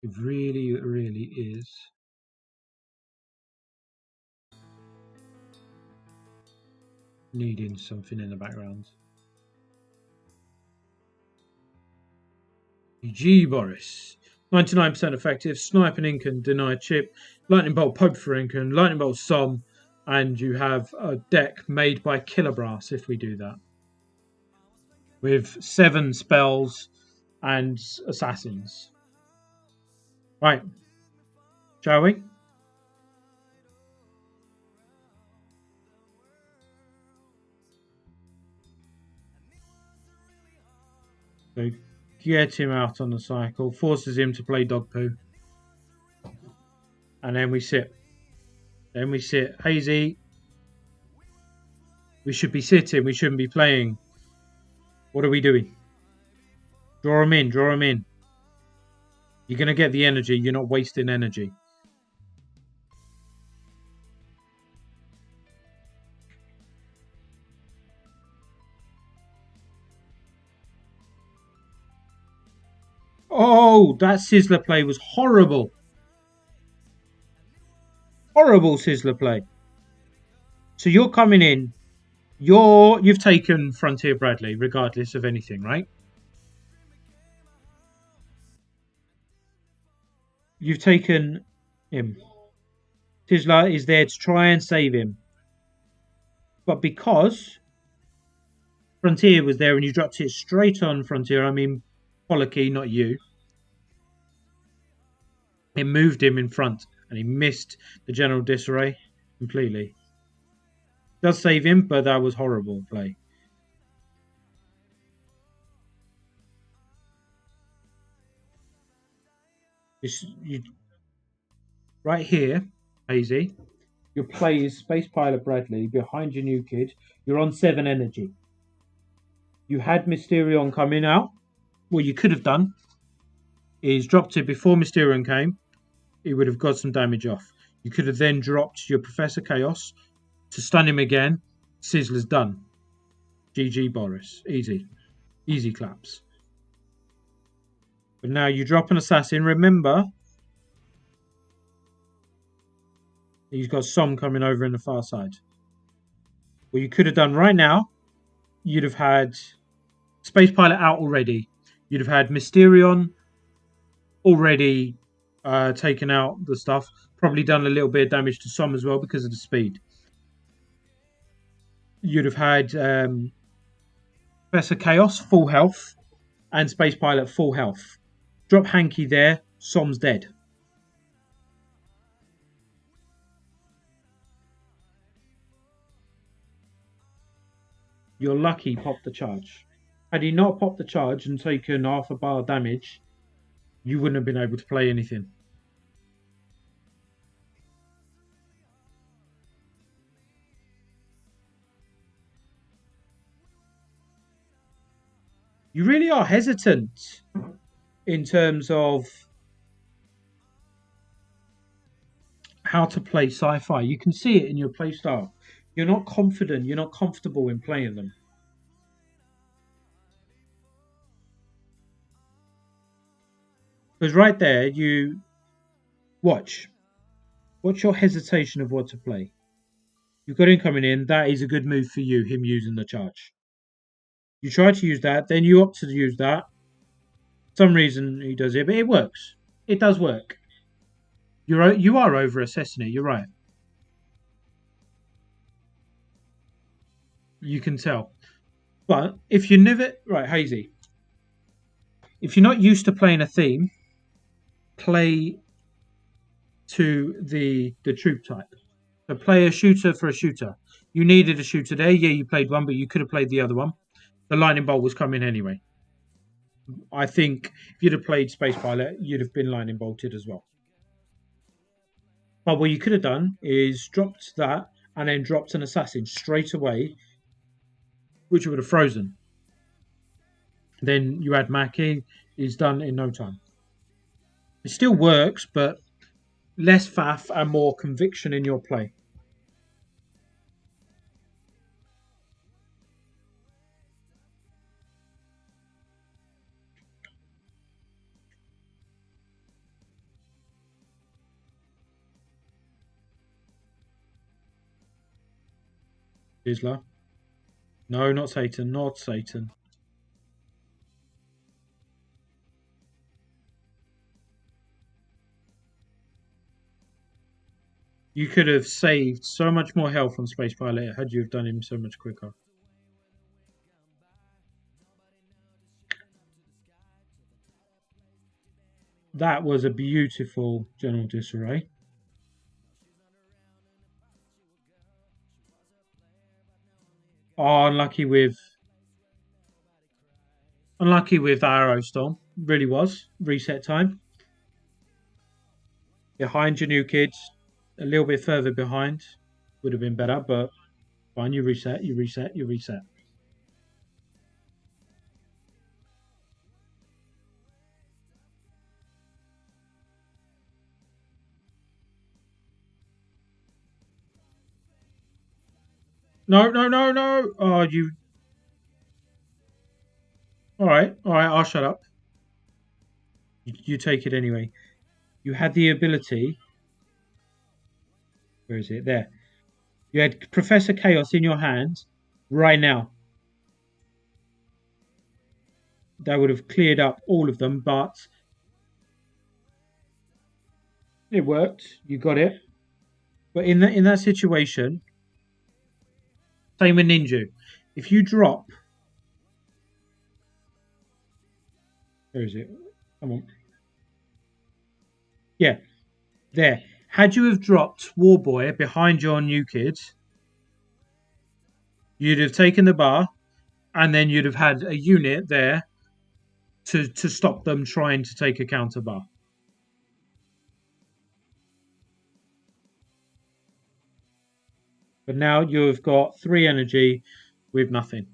S2: It really, really is. Needing something in the background. GG, Boris. 99% effective. Sniper Incan, denied chip. Lightning Bolt, Pope for Incan. Lightning Bolt, Som. And you have a deck made by Killer Brass if we do that. With 7 spells and assassins. Right. Shall we? So get him out on the cycle, forces him to play dog poo. And then we sit. Hazy. We should be sitting. We shouldn't be playing. What are we doing? Draw him in. You're going to get the energy. You're not wasting energy. Oh, that Sizzler play was horrible. Horrible Sizzler play. So you're coming in. You've taken Frontier Bradley, regardless of anything, right? You've taken him. Sizzler is there to try and save him. But because Frontier was there and you dropped it straight on Frontier, I mean Pollocky, not you. It moved him in front and he missed the general disarray completely. Does save him, but that was horrible play. Right here, Hazy, your play is Space Pilot Bradley behind your new kid. You're on 7 energy. You had Mysterion coming out. What you could have done is dropped it before Mysterion came. It would have got some damage off. You could have then dropped your Professor Chaos to stun him again. Sizzler's done. GG, Boris. Easy. Easy claps. But now you drop an assassin. Remember, he's got some coming over in the far side. What you could have done right now, you'd have had Space Pilot out already. You'd have had Mysterion already taken out the stuff. Probably done a little bit of damage to some as well because of the speed. You'd have had Professor Chaos full health and Space Pilot full health. Drop Hanky there. Som's dead. You're lucky he popped the charge. Had he not popped the charge and taken half a bar damage, you wouldn't have been able to play anything. You really are hesitant in terms of how to play sci-fi. You can see it in your play style. You're not confident. You're not comfortable in playing them. Because right there, you watch your hesitation of what to play. You've got him coming in. That is a good move for you, him using the charge. You try to use that, then you opt to use that. For some reason he does it, but it works. It does work. You are over assessing it. You're right. You can tell. But if you never right, Hazy, if you're not used to playing a theme, play to the troop type. So play a shooter for a shooter. You needed a shooter there. Yeah, you played one, but you could have played the other one. The lightning bolt was coming anyway. I think if you'd have played Space Pilot, you'd have been lightning bolted as well. But what you could have done is dropped that and then dropped an assassin straight away, which would have frozen. Then you add Mackie, he's done in no time. It still works, but less faff and more conviction in your play. Isla. No, not Satan. Not Satan. You could have saved so much more health on Space Pilot had you have done him so much quicker. That was a beautiful General Disarray. Oh, unlucky with the Arrow Storm. Really was. Reset time. Behind your new kids. A little bit further behind. Would have been better, but fine. You reset, you reset, you reset. No, no, no, no. Oh, you. All right, I'll shut up. You take it anyway. You had the ability. Where is it? There. You had Professor Chaos in your hand right now. That would have cleared up all of them, but it worked. You got it. But in that situation, same with Ninja. If you drop, where is it? Come on. Yeah, there. Had you have dropped Warboy behind your new kids, you'd have taken the bar, and then you'd have had a unit there to stop them trying to take a counter bar. But now you've got 3 energy with nothing.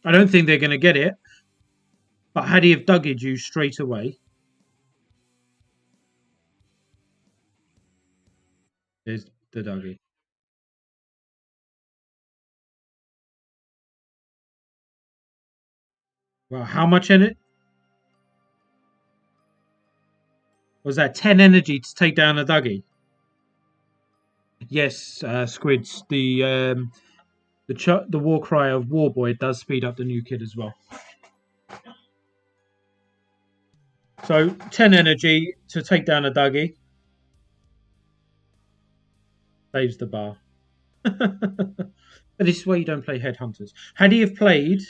S2: I don't think they're going to get it. But had he have dugged you straight away, there's the Dougie. Well, how much in it? Was that 10 energy to take down a Dougie? Yes, Squids. The war cry of Warboy does speed up the new kid as well. So 10 energy to take down a Dougie. Saves the bar. But this is why you don't play Headhunters. Had he have played,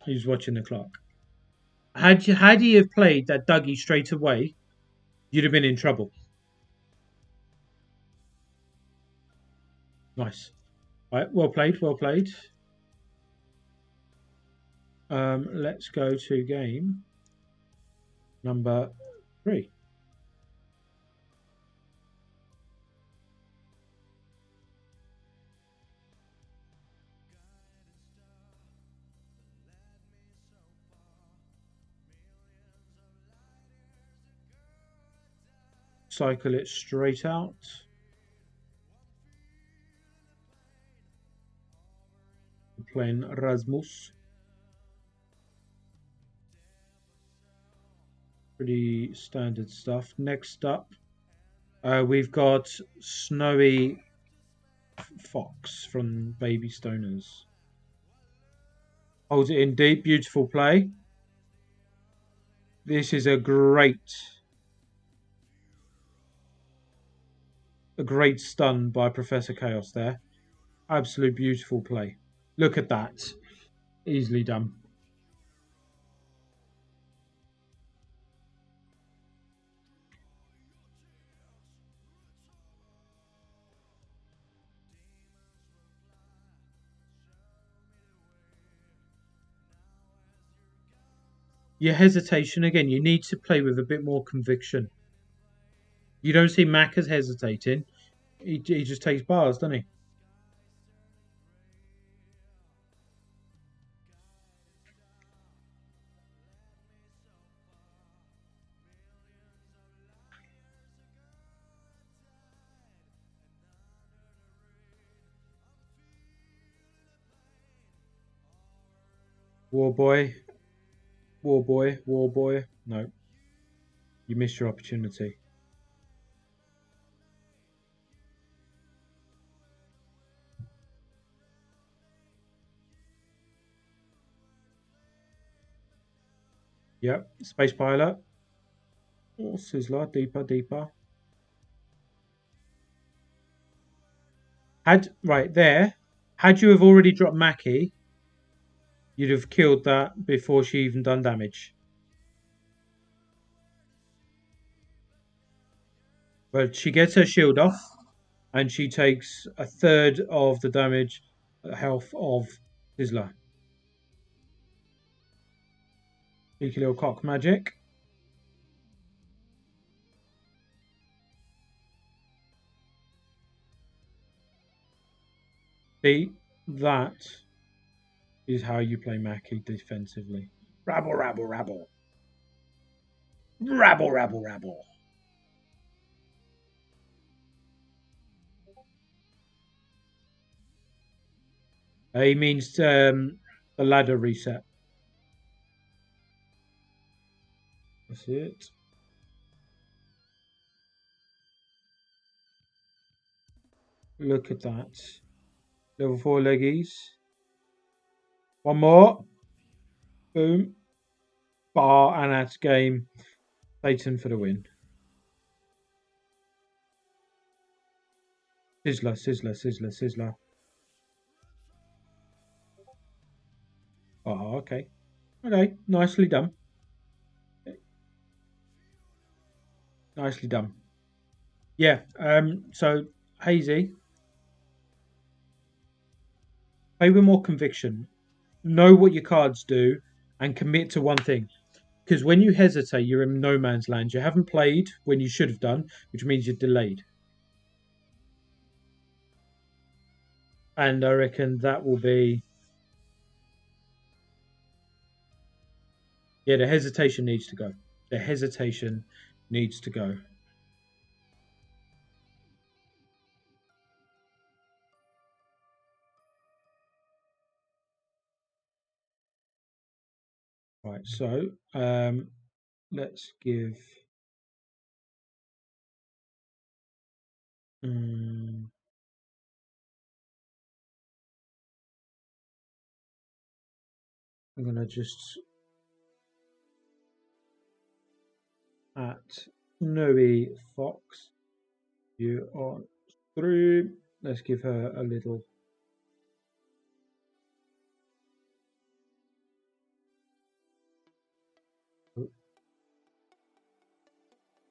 S2: he's watching the clock. Had he have played that Dougie straight away, you'd have been in trouble. Nice. Right, well played, well played. Let's go to game number 3. Cycle it straight out. Playing Rasmus. Pretty standard stuff. Next up, we've got Snowy Fox from Baby Stoners. Holds it in deep, beautiful play. This is a great stun by Professor Chaos there. Absolute beautiful play. Look at that. Easily done. Your hesitation, again, you need to play with a bit more conviction. You don't see Mac as hesitating. He just takes bars, doesn't he? War boy. War boy. War boy. No. You missed your opportunity. Yep. Space pilot. Oh, Sizzler. Deeper, deeper. Right there. Had you have already dropped Mackie, you'd have killed that before she even done damage. But she gets her shield off, and she takes a third of the damage health of Sizzler. Cheeky little cock magic. See, that is how you play Mackie defensively. Rabble, rabble, rabble. Rabble, rabble, rabble. He means the ladder reset. That's it. Look at that. Level 4 leggies. One more. Boom. Bar and that's game. Satan for the win. Sizzler, Sizzler, Sizzler, Sizzler. Oh, okay. Okay, nicely done. Nicely done. Yeah, so Hazy, play with more conviction. Know what your cards do and commit to one thing. Because when you hesitate, you're in no man's land. You haven't played when you should have done, which means you're delayed. And I reckon that will be... Yeah, the hesitation needs to go. The hesitation needs to go. Right, so let's give... I'm going to just... At Snowy Fox, you are through. Let's give her a little...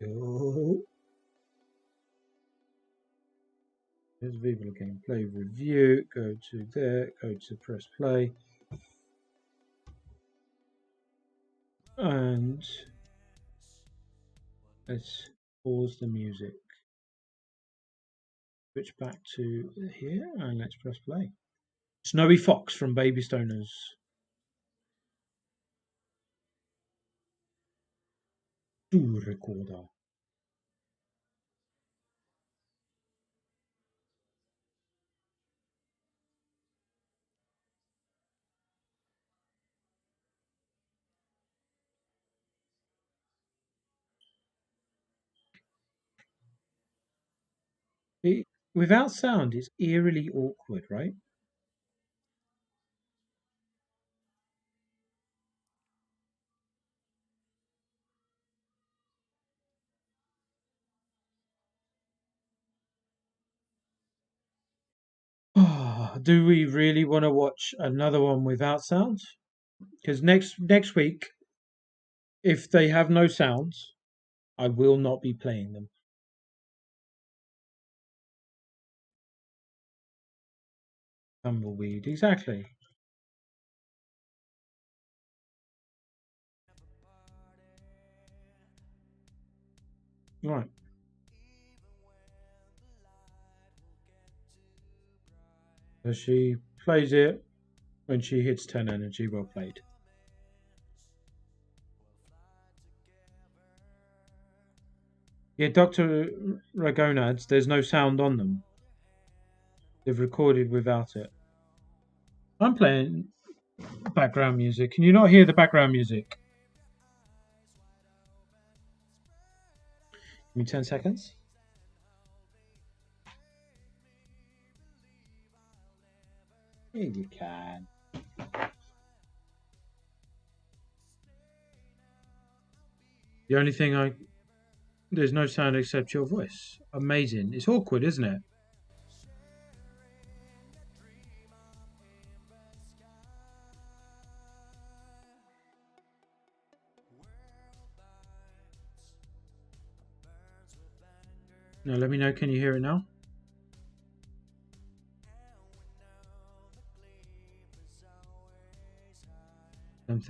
S2: Oh. There's Viva again. Play review. Go to there. Go to press play. And let's pause the music. Switch back to here and let's press play. Snowy Fox from Baby Stoners. Do recorder. Without sound, it's eerily awkward, right? Do we really want to watch another one without sound? Because next week, if they have no sounds, I will not be playing them. Tumbleweed, exactly. Right. So she plays it when she hits 10 energy. Well played. Yeah, Dr. Ragonads, there's no sound on them. They've recorded without it. I'm playing background music. Can you not hear the background music? Give me 10 seconds. Yeah, you can. The only thing there's no sound except your voice. Amazing. It's awkward, isn't it? Now let me know. Can you hear it now?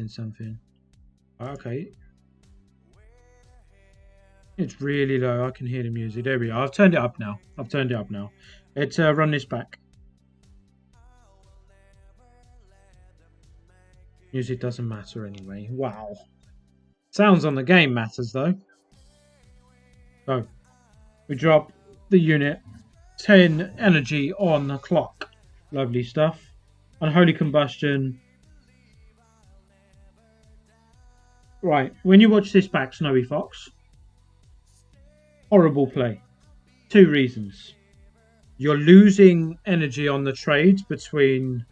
S2: Something. Okay. It's really low. I can hear the music. There we are. I've turned it up now. Let's run this back. Music doesn't matter anyway. Wow. Sounds on the game matters though. So we drop the unit. 10 energy on the clock. Lovely stuff. Unholy combustion. Right. When you watch this back, Snowy Fox, horrible play. 2 reasons. You're losing energy on the trades between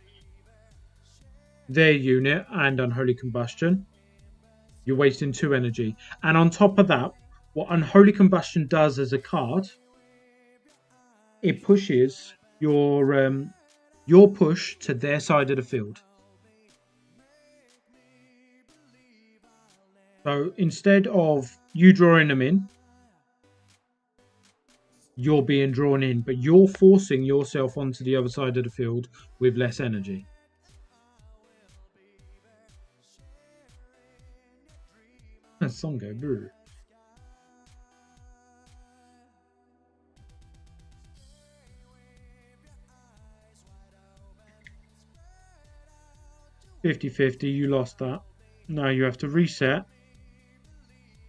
S2: their unit and Unholy Combustion. You're wasting 2 energy. And on top of that, what Unholy Combustion does as a card, it pushes your push to their side of the field. So instead of you drawing them in, you're being drawn in, but you're forcing yourself onto the other side of the field with less energy. That song go brr. $50-50, you lost that. Now you have to reset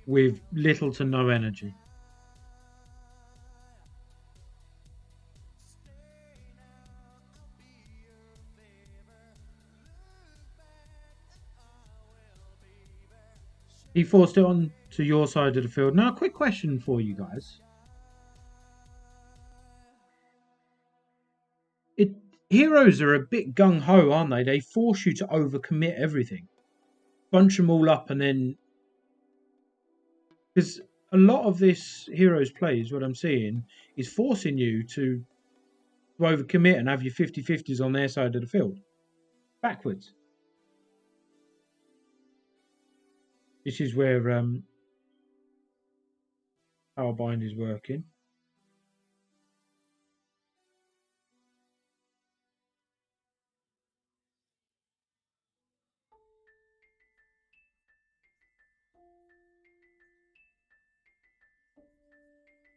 S2: with little to no energy. He forced it on to your side of the field. Now, a quick question for you guys. Heroes are a bit gung-ho, aren't they? They force you to overcommit everything. Bunch them all up and then... Because a lot of this Heroes plays, what I'm seeing, is forcing you to overcommit and have your 50-50s on their side of the field. Backwards. This is where Power bind is working.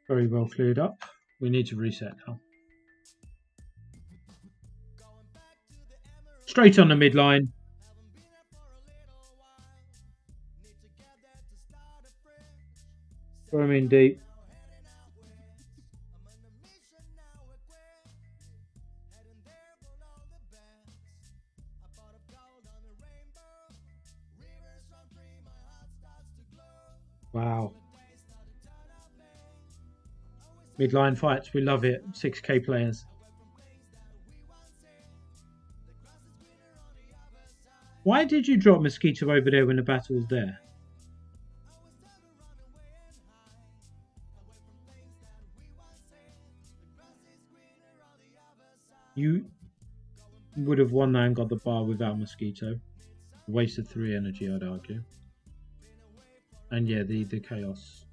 S2: Very well cleared up. We need to reset now. Straight on the midline. Throw him in deep. Wow. Midline fights, we love it. 6K players. Why did you drop Mosquito over there when the battle was there? You would have won that and got the bar without Mosquito. Wasted 3 energy, I'd argue. And yeah, the chaos.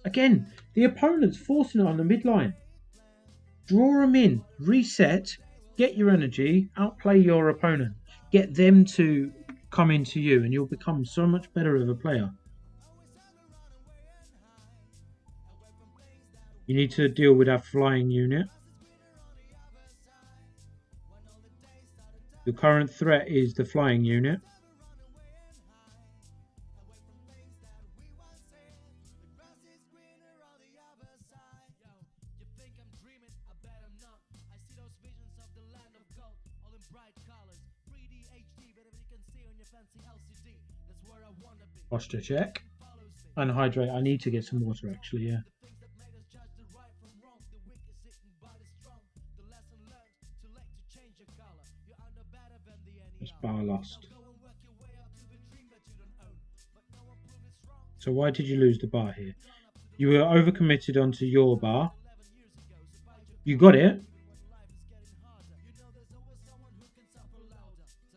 S2: Again, the opponent's forcing it on the midline. Draw them in, reset, get your energy, outplay your opponent. Get them to come into you and you'll become so much better of a player. You need to deal with that flying unit. The current threat is the flying unit. Posture check. And hydrate. I need to get some water actually, yeah. It's bar lost. So why did you lose the bar here? You were overcommitted onto your bar. You got it.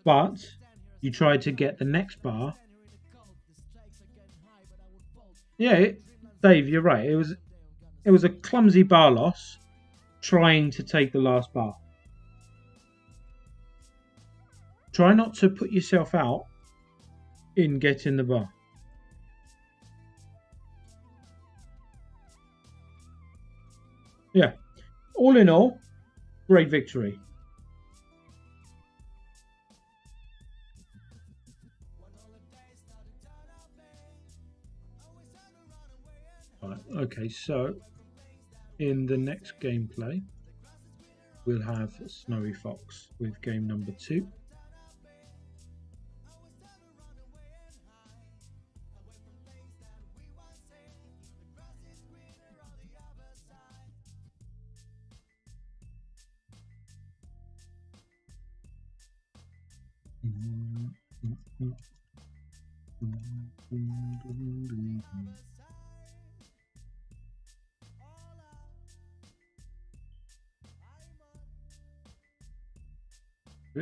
S2: But you tried to get the next bar. Yeah, Dave, you're right. It was a clumsy bar loss trying to take the last bar. Try not to put yourself out in getting the bar. Yeah. All in all, great victory. Right, okay, so in the next gameplay, we'll have Snowy Fox with game number 2.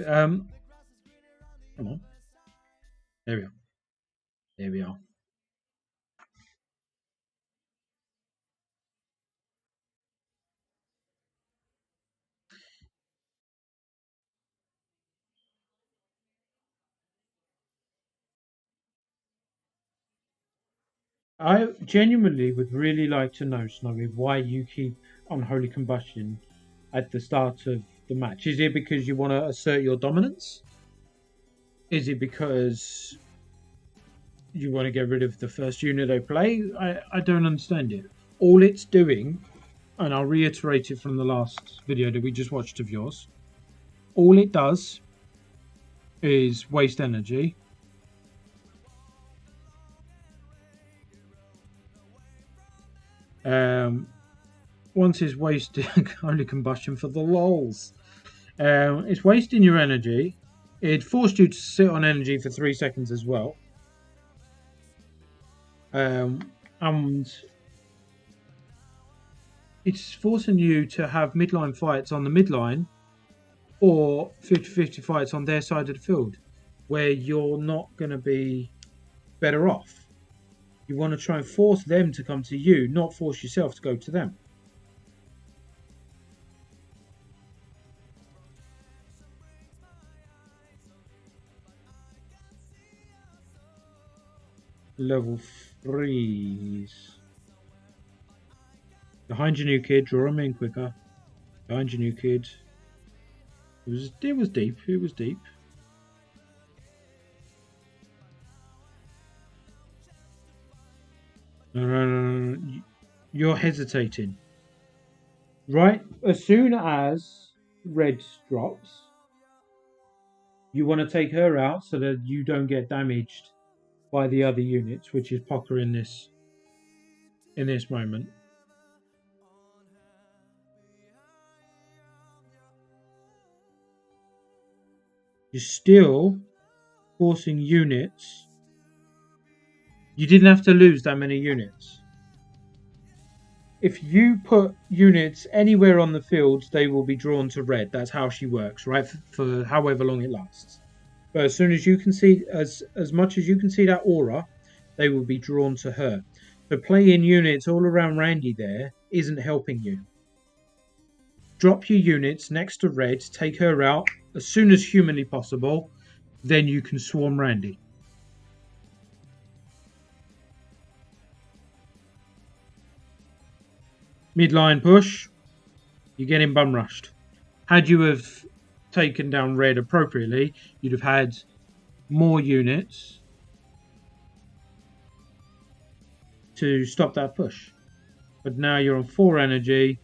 S2: Come on. There we are. There we are. I genuinely would really like to know, Snowy, why you keep Unholy Combustion at the start of the match. Is it because you want to assert your dominance? Is it because you want to get rid of the first unit they play? I don't understand it. All it's doing, and I'll reiterate it from the last video that we just watched of yours, all it does is waste energy. Once it's wasted only combustion for the lols. It's wasting your energy. It forced you to sit on energy for 3 seconds as well. And it's forcing you to have midline fights on the midline or 50-50 fights on their side of the field where you're not going to be better off. You want to try and force them to come to you, not force yourself to go to them. Level 3s. Behind your new kid, draw him in quicker. Behind your new kid. It was deep. It was deep. No. You're hesitating. Right? As soon as red drops, you want to take her out so that you don't get damaged by the other units, which is Pocker in this moment. You're still forcing units. You didn't have to lose that many units. If you put units anywhere on the field, they will be drawn to red. That's how she works, right? For however long it lasts. But as soon as you can see, as much as you can see that aura, they will be drawn to her. So playing units all around Randy there isn't helping you. Drop your units next to red, take her out as soon as humanly possible, then you can swarm Randy. Midline push, you're getting bum rushed. Had you have taken down red appropriately, you'd have had more units to stop that push. But now you're on 4 energy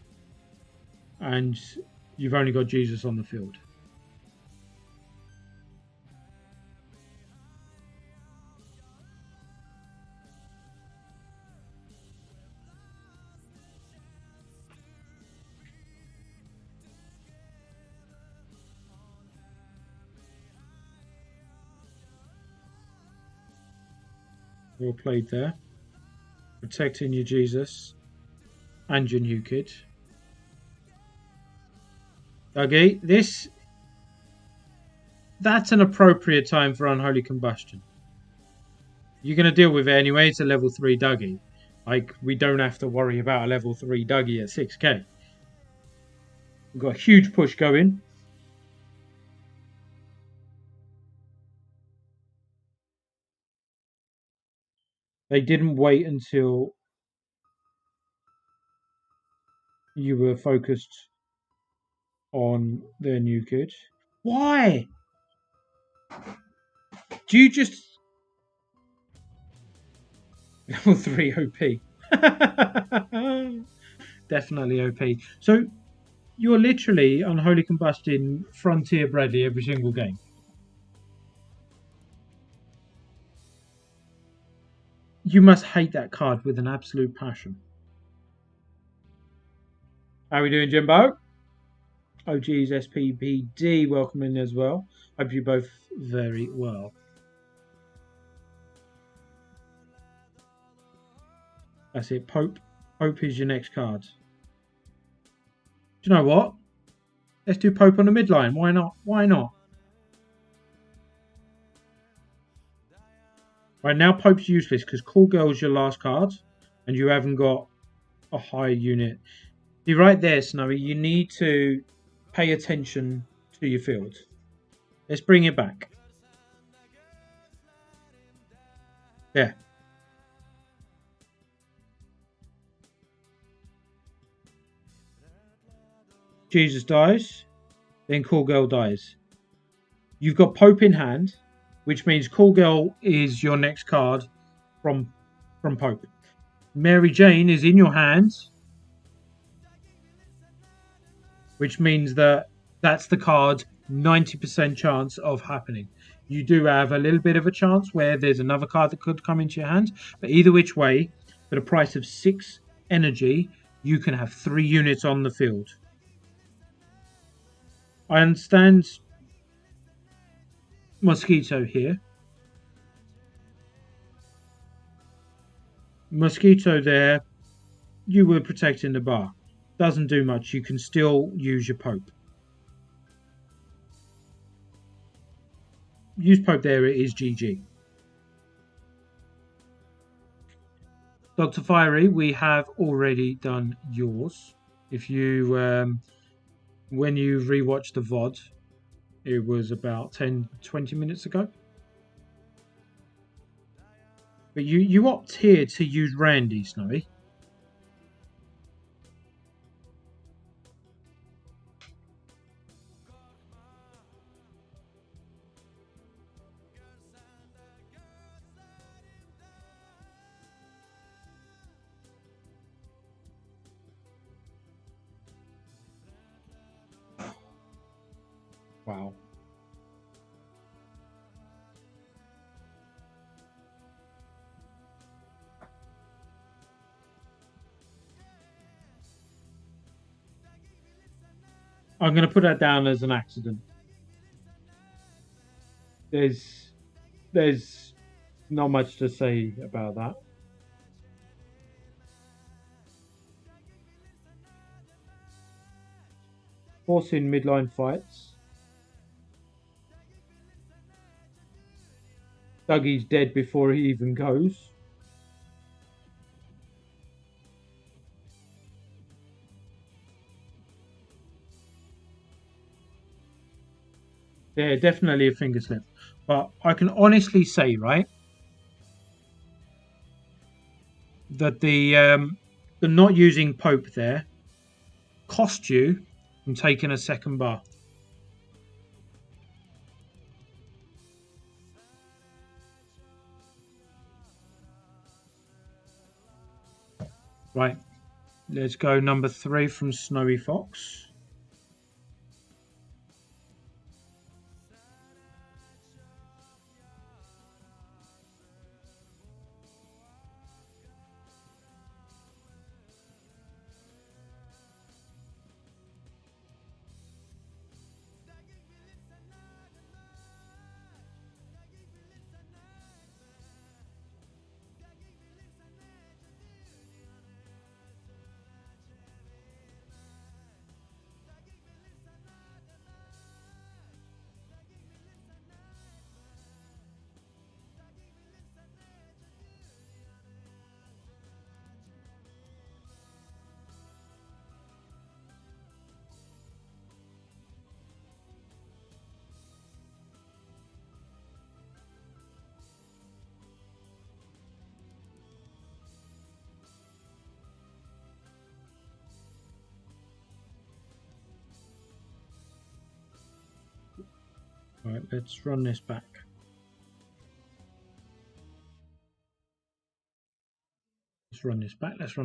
S2: and you've only got Jesus on the field. Well played there. Protecting your Jesus and your new kid. Dougie, that's an appropriate time for Unholy Combustion. You're going to deal with it anyway. It's a level 3 Dougie. Like, we don't have to worry about a level 3 Dougie at 6k. We've got a huge push going. They didn't wait until you were focused on their new kid. Why? Do you just... Level 3 OP. Definitely OP. So, you're literally Unholy Combusting Frontier Bradley every single game. You must hate that card with an absolute passion. How are we doing, Jimbo? OG's SPPD, welcome in as well. Hope you're both very well. That's it. Pope. Pope is your next card. Do you know what? Let's do Pope on the midline. Why not? Why not? Right, now Pope's useless because Cool Girl's your last card and you haven't got a high unit. You're right there, Snowy. You need to pay attention to your field. Let's bring it back. There. Jesus dies. Then Cool Girl dies. You've got Pope in hand, which means Cool Girl is your next card from Pope. Mary Jane is in your hands, which means that that's the card 90% chance of happening. You do have a little bit of a chance where there's another card that could come into your hand, but either which way, for the price of 6 energy, you can have 3 units on the field. I understand Mosquito here. Mosquito there, you were protecting the bar. Doesn't do much. You can still use your Pope. Use Pope there, it is GG. Dr. Fiery, we have already done yours. If you, when you rewatched the VOD, it was about 10, 20 minutes ago. But you opt here to use Randy, Snowy. Wow. I'm going to put that down as an accident. There's not much to say about that. Forcing midline fights. Dougie's dead before he even goes. Yeah, definitely a finger slip. But I can honestly say, right, that the not using Pope there cost you from taking a second bar. Right, let's go number 3 from Snowy Fox. Right, let's run this back. Let's run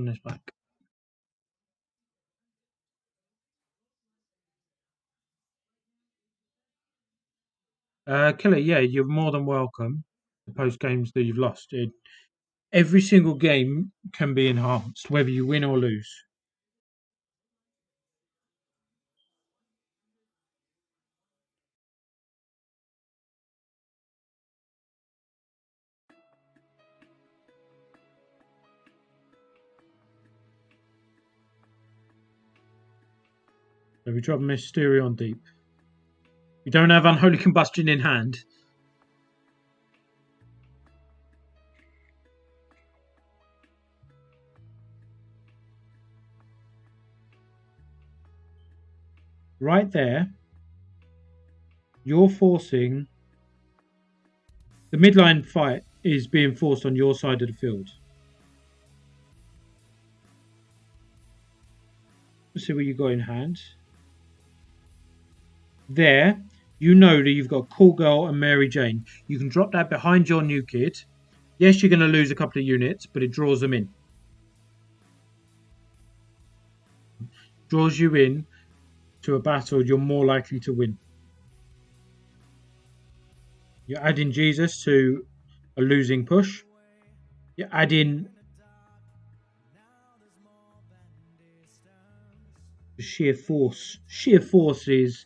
S2: this back. Killer, yeah, you're more than welcome to post games that you've lost. Every single game can be enhanced, whether you win or lose. So we drop Mysterion deep. We don't have Unholy Combustion in hand. Right there, you're forcing... The midline fight is being forced on your side of the field. Let's see what you got in hand. There, you know that you've got Cool Girl and Mary Jane. You can drop that behind your new kid. Yes, you're going to lose a couple of units, but it draws them in. Draws you in to a battle you're more likely to win. You're adding Jesus to a losing push. You're adding sheer force. Sheer force is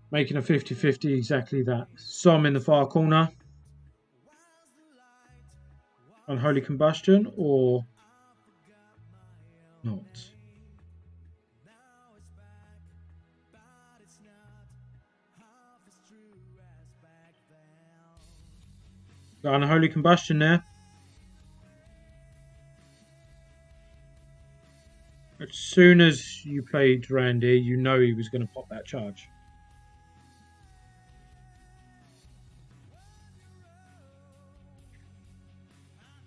S2: making a 50-50 exactly that. Some in the far corner. Unholy Combustion or not. Got Unholy Combustion there. soon as you played Randy, you know he was going to pop that charge.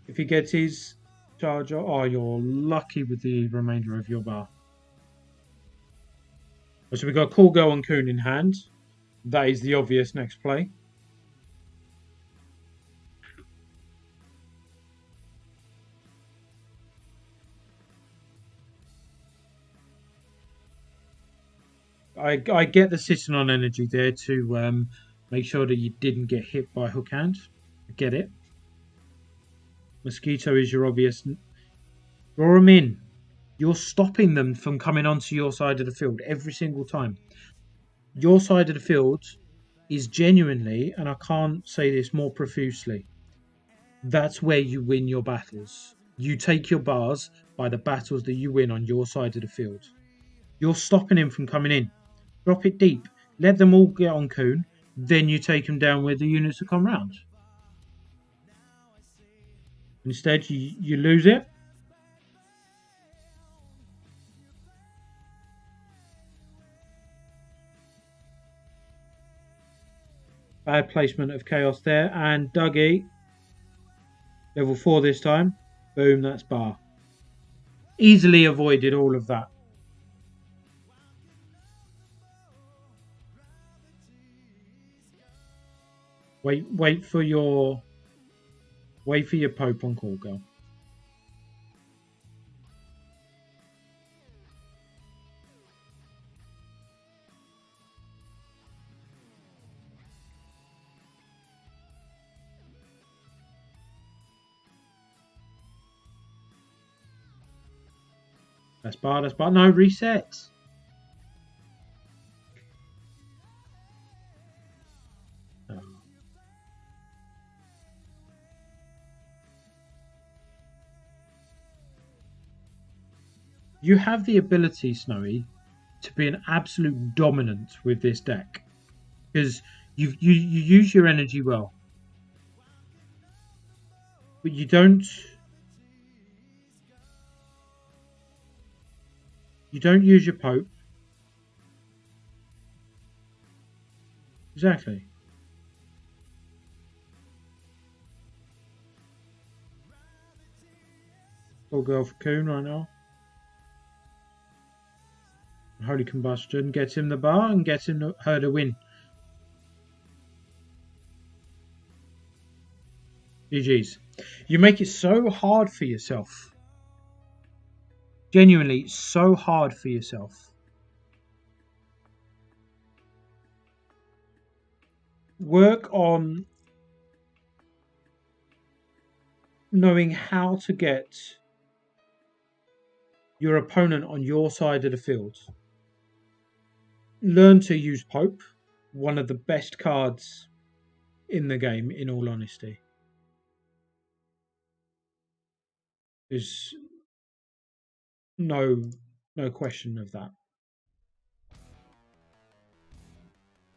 S2: If he gets his charge, oh, you're lucky with the remainder of your bar. So we've got Cool Girl and Coon in hand. That is the obvious next play. I get the sitting on energy there to make sure that you didn't get hit by hook hand. I get it. Mosquito is your obvious. Draw them in. You're stopping them from coming onto your side of the field every single time. Your side of the field is genuinely, and I can't say this more profusely, that's where you win your battles. You take your bars by the battles that you win on your side of the field. You're stopping him from coming in. Drop it deep. Let them all get on Coon. Then you take them down with the units that come round. Instead, you lose it. Bad placement of Chaos there. And Dougie, level 4 this time. Boom, that's bar. Easily avoided all of that. Wait for your Pope on Call Girl. That's bar. No, reset. Oh. You have the ability, Snowy, to be an absolute dominant with this deck. Because you use your energy well. But you don't use your Pope. Exactly. Full girl for Coon right now. Holy Combustion gets him the bar and gets her to win. GG's. You make it so hard for yourself. Genuinely, so hard for yourself. Work on knowing how to get your opponent on your side of the field. Learn to use Pope, one of the best cards in the game, in all honesty. There's no question of that.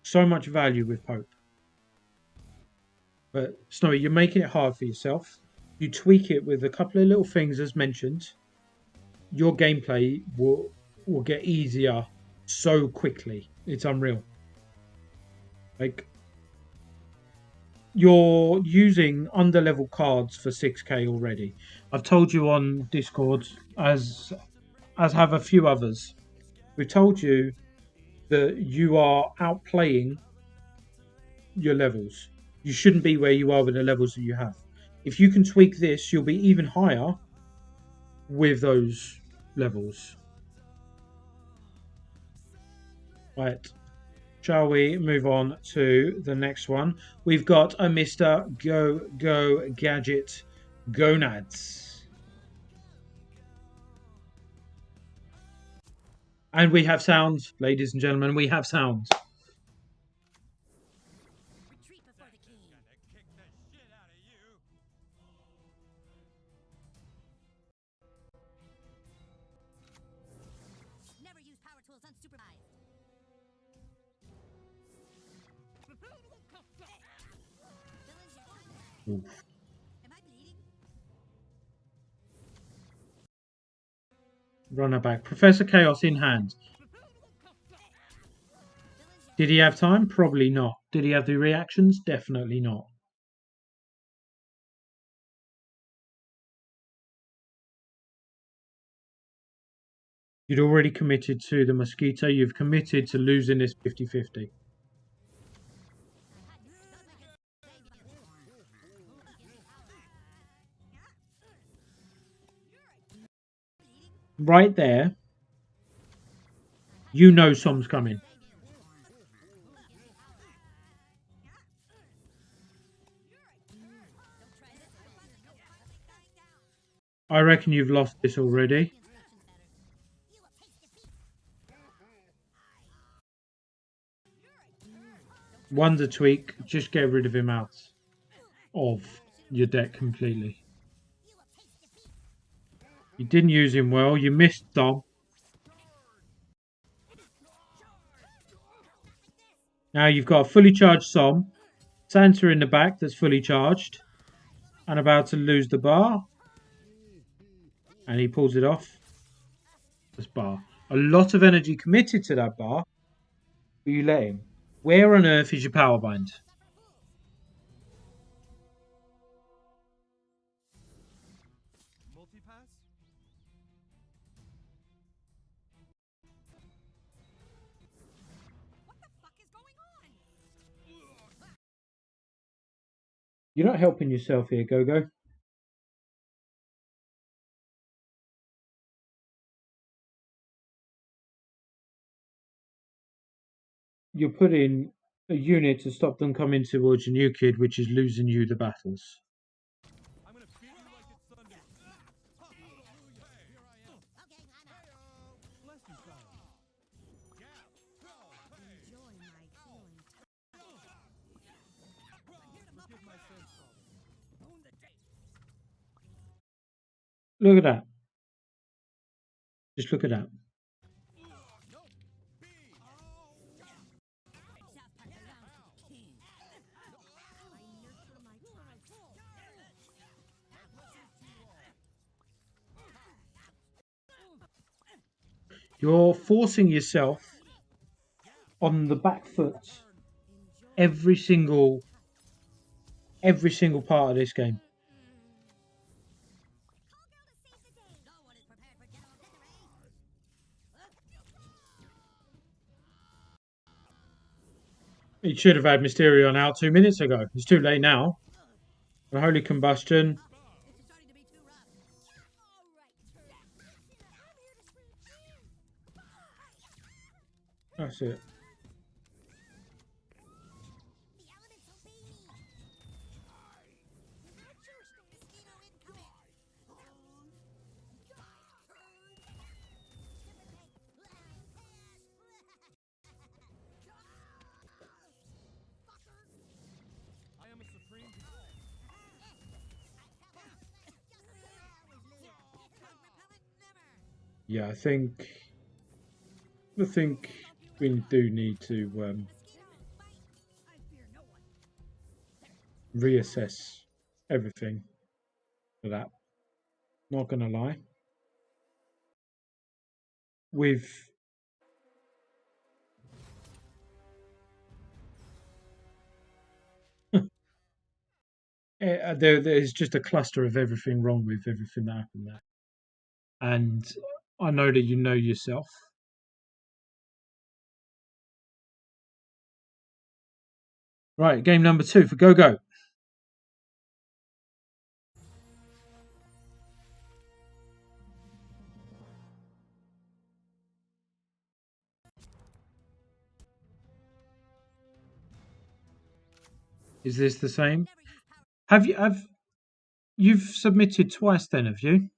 S2: So much value with Pope. But Snowy, you're making it hard for yourself. You tweak it with a couple of little things as mentioned. Your gameplay will get easier so quickly. It's unreal. Like, you're using under-level cards for 6k already. I've told you on Discord, as have a few others. We've told you that you are outplaying your levels. You shouldn't be where you are with the levels that you have. If you can tweak this, you'll be even higher with those levels. Right. Shall we move on to the next one? We've got a Mr. Go Gadget Gonads. And we have sound, ladies and gentlemen, we have sound.
S3: Retreat before the king.
S4: Gonna kick the shit out of you.
S3: Never use power tools unsupervised. Villains,
S2: Oof.
S3: am I bleeding?
S2: Runner back. Professor Chaos in hand. Did he have time? Probably not. Did he have the reactions? Definitely not. You'd already committed to the Mosquito. You've committed to losing this 50-50. Right there, you know Som's coming. I reckon you've lost this already. Wonder Tweak, just get rid of him out of your deck completely. You didn't use him well. You missed Dom. Now you've got a fully charged Som. Santa in the back that's fully charged. And about to lose the bar. And he pulls it off. This bar. A lot of energy committed to that bar. But you let him. Where on earth is your power bind?
S4: Multipass?
S3: What the fuck is going on?
S2: You're not helping yourself here, Go-Go. You're putting a unit to stop them coming towards your new kid, which is losing you the battles.
S4: I'm gonna beat you like it's Sunday. Hallelujah! Here I am.
S3: Okay, I'm out.
S4: Bless you, child. Yeah.
S3: Enjoy my healing
S4: Forgive my sins, Father.
S3: Own the date.
S2: Look at that. Just look at that.
S4: Nope. B.
S3: South Park belongs to the king. I nurture my tribe.
S2: You're forcing yourself on the back foot every single part of this game.
S3: Call girl to save the day. No one is prepared for general victory.
S2: It should have had Mysterion out 2 minutes ago. It's too late now. The Holy Combustion.
S3: This is starting to be too rough. All right. I'm here to sweep you.
S2: That's it.
S3: The elements obey me. Mosquito incoming.
S4: I am a supreme.
S2: Yeah, I think we do need to reassess everything for that. Not gonna lie. With there's just a cluster of everything wrong with everything that happened there. And I know that you know yourself. Right, game number 2 for Go-Go. Is this the same? You've submitted twice then, have you?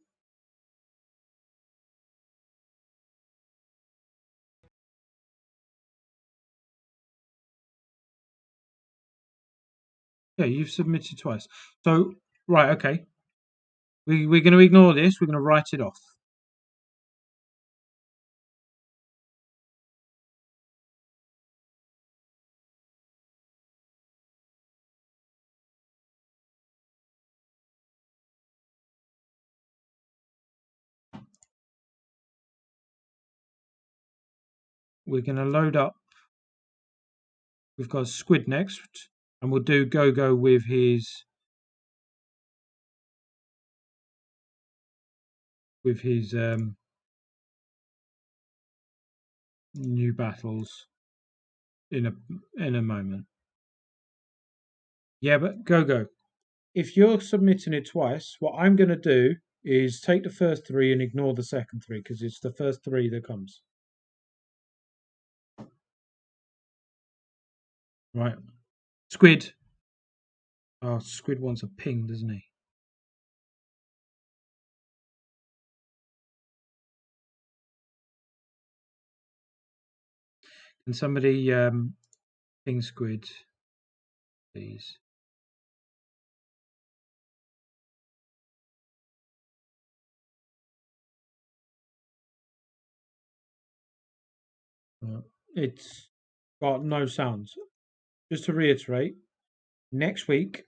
S2: Yeah, you've submitted twice. So, right, okay. We're going to ignore this. We're going to write it off. we're going to load up. We've got Squid next, and we'll do Go-Go with his new battles in a moment. Yeah, but Go-Go, if you're submitting it twice, what I'm going to do is take the first 3 and ignore the second 3 because it's the first 3 that comes. Right. Squid. Oh, Squid wants a ping, doesn't he? Can somebody ping Squid, please? It's got no sounds. Just to reiterate, next week,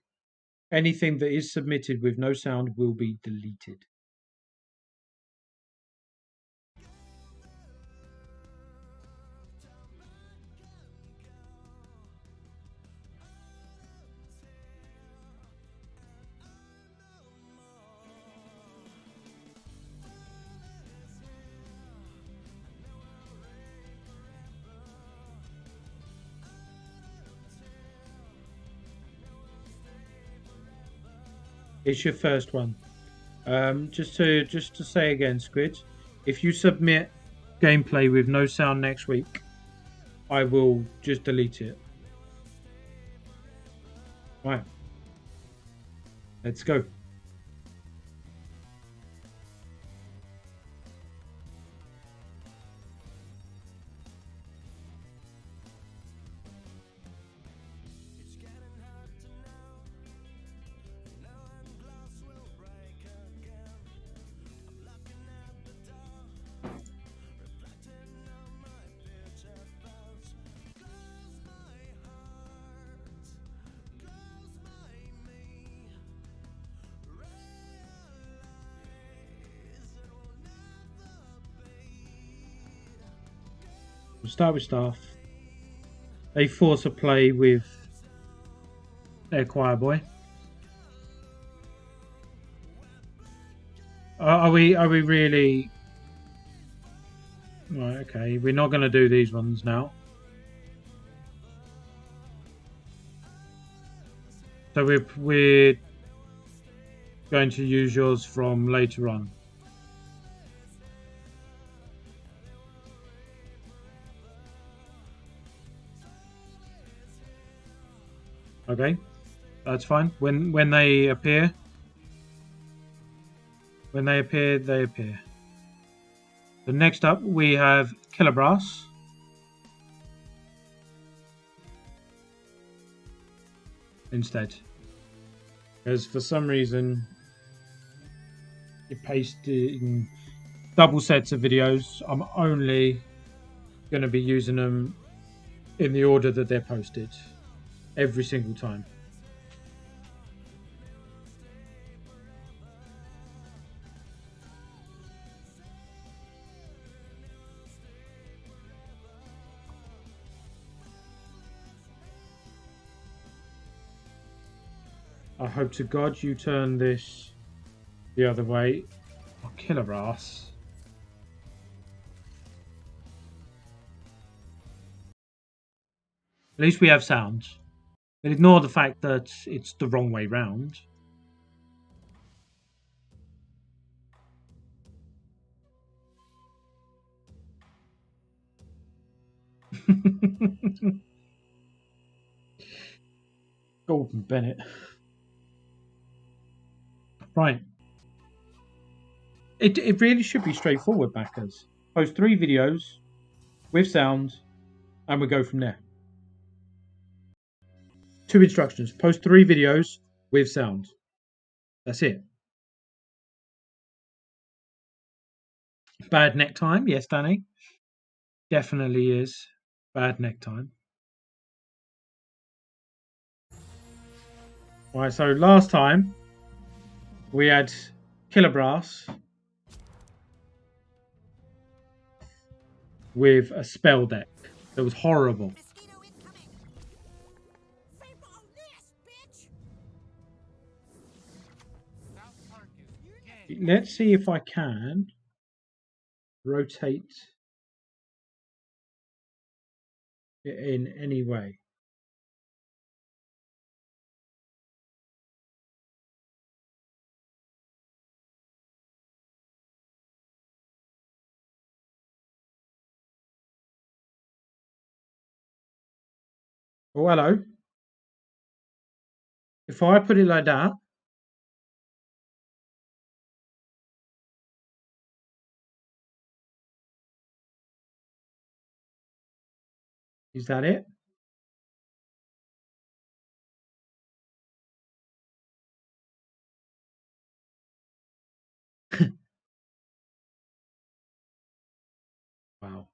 S2: anything that is submitted with no sound will be deleted. It's your first one. Just to say again, Squid, if you submit gameplay with no sound next week, I will just delete it. Right. Let's go. We'll start with staff. They force a play with their choir boy. Are we really? Right, okay. We're not going to do these ones now. So we're going to use yours from later on. Okay, that's fine. When they appear, they appear. So next up we have Killer Brass. Instead, because for some reason you're pasting double sets of videos. I'm only going to be using them in the order that they're posted every single time. I hope to God you turn this the other way. Oh, Killer Ass. At least we have sounds. But ignore the fact that it's the wrong way round. Golden Bennett. Right. It really should be straightforward, backers. Post 3 videos with sound, and we go from there. 2 instructions. Post 3 videos with sound. That's it. Bad neck time. Yes, Danny. Definitely is. Bad neck time. Right, so last time we had Killer Brass with a spell deck. It was horrible.
S3: Mosquito incoming. Viva on this, bitch.
S4: South Park is gay.
S2: Let's see if I can rotate it in any way. Oh, hello. If I put it like that, is that it? Wow.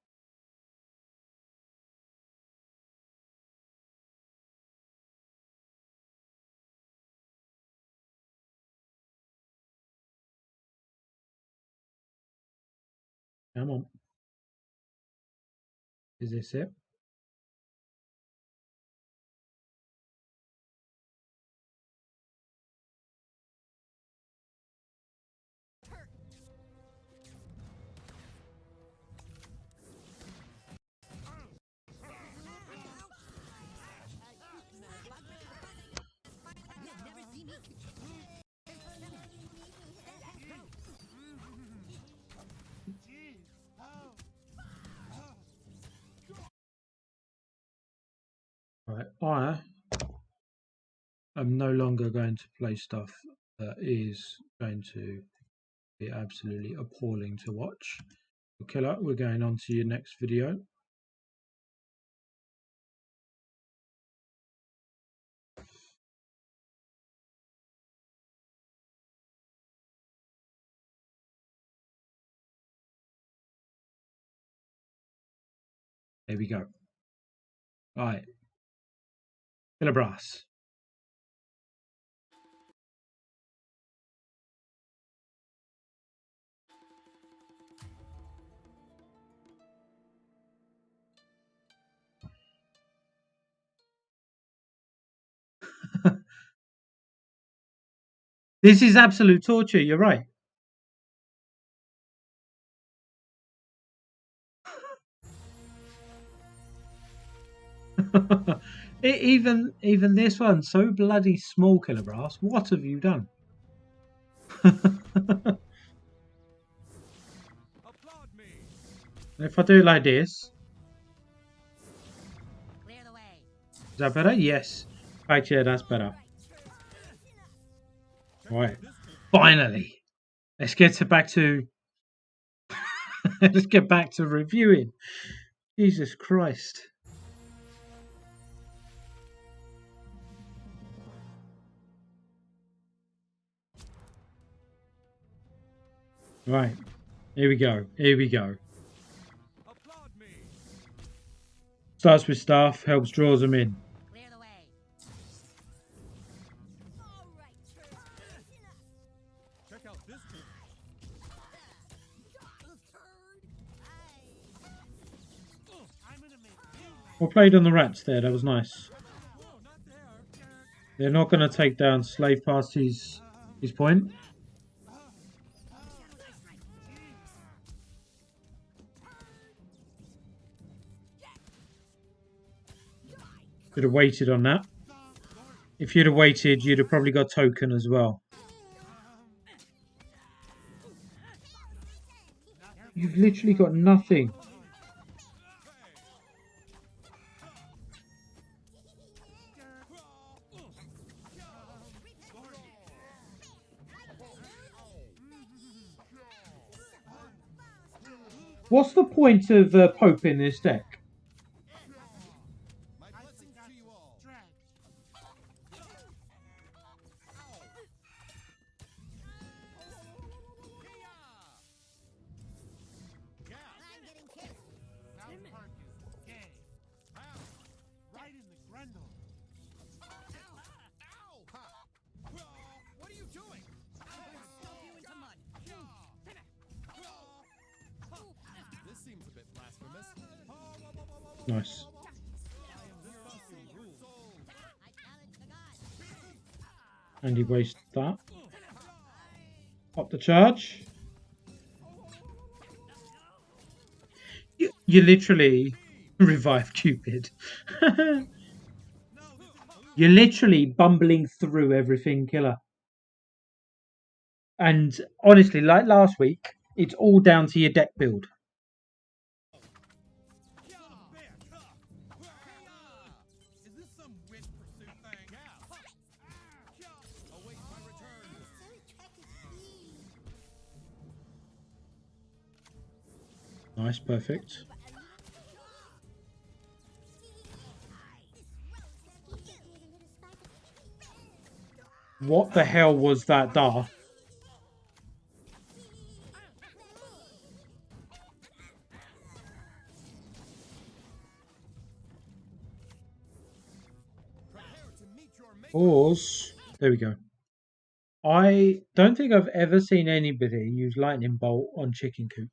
S2: Come on. Is this it? Right. I am no longer going to play stuff that is going to be absolutely appalling to watch. Killer, we're going on to your next video. There we go. Right. Killer Brass. This is absolute torture, you're right. even this one, so bloody small, Killer Brass. What have you done?
S4: Applaud me.
S2: If I do it like this,
S3: Clear the way.
S2: is that better? Yes. Actually, yeah, that's better. Right. Finally. Let's get back to let's get back to reviewing. Jesus Christ. Right. Here we go. Here we go.
S4: Applaud me.
S2: Starts with staff, helps draws them in.
S3: Clear the way. All right,
S4: Check out this one. I'm gonna make you.
S2: Well played on the rats there, that was nice.
S4: Whoa, not there.
S2: They're not going to take down Slave past his point. Should have waited on that. If you'd have waited, you'd have probably got token as well. You've literally got nothing. What's the point of Pope in this deck?
S4: My blessings to you all. Yeah.
S3: I'm getting kissed.
S4: South Park is gay. Wow. Right in the grundle. Ow! What are you doing? I'm gonna stuff you into mud. This seems a bit blasphemous.
S2: Nice. And he wastes that. Up the charge. You literally revive Cupid. You're literally bumbling through everything, killer. And honestly, like last week, it's all down to your deck build.
S4: Is this some witch pursuit thing? Await my return.
S2: Nice, perfect. What the hell was that, Dar? Pause. There we go. I don't think I've ever seen anybody use lightning bolt on chicken coop.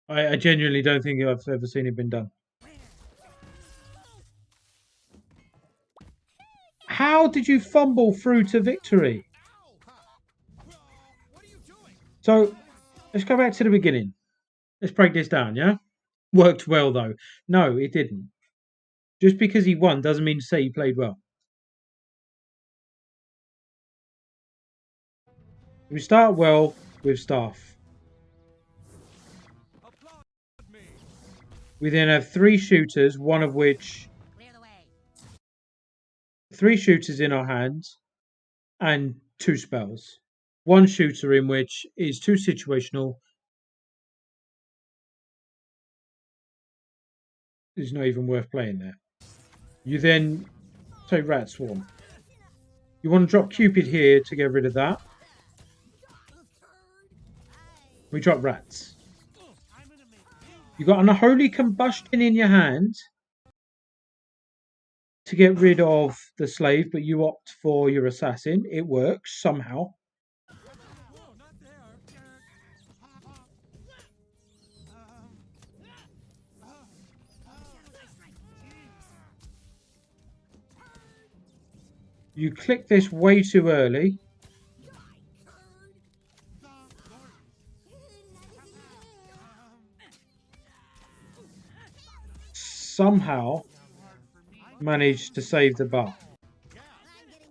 S2: I genuinely don't think I've ever seen it been done. How did you fumble through to victory? So let's go back to the beginning. Let's break this down, yeah? Worked well though. No, it didn't. Just because he won doesn't mean to say he played well. We start well with staff. We then have 3 shooters, one of which...
S3: Clear the way.
S2: 3 shooters in our hands and 2 spells. 1 shooter in which is too situational. Is not even worth playing there. You then take Rat Swarm. You want to drop Cupid here to get rid of that. We drop Rats. You got an Unholy Combustion in your hand to get rid of the slave, but you opt for your assassin. It works somehow. You click this way too early. Somehow managed to save the bar.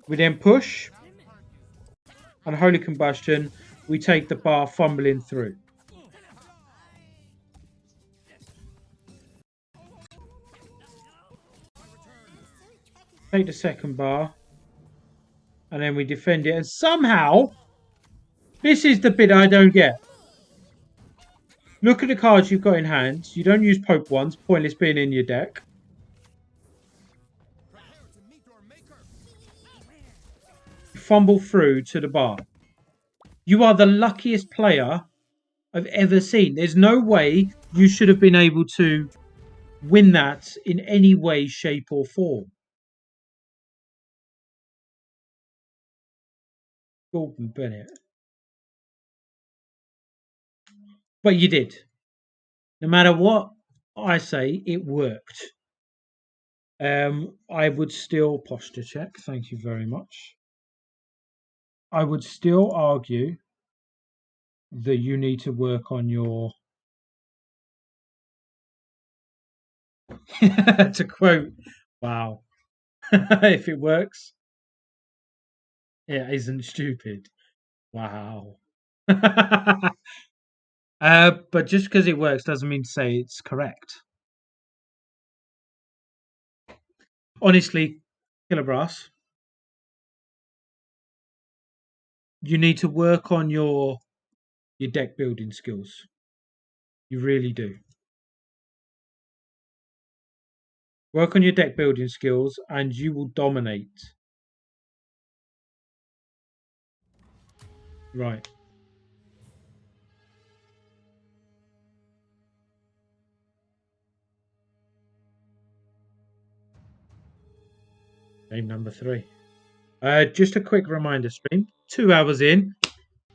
S2: We then push. Unholy Combustion. We take the bar fumbling through. Take the second bar. And then we defend it. And somehow, this is the bit I don't get. Look at the cards you've got in hand. You don't use Pope ones. Pointless being in your deck. You fumble through to the bar. You are the luckiest player I've ever seen. There's no way you should have been able to win that in any way, shape or form. Gordon Bennett. But you did. No matter what I say, it worked. I would still posture check. Thank you very much. I would still argue that you need to work on your to quote, wow. If it works, it isn't stupid. Wow. But just because it works doesn't mean to say it's correct. Honestly, Killer Brass, you need to work on your deck building skills. You really do. Work on your deck building skills and you will dominate. Right. Game number 3. Just a quick reminder stream. 2 hours in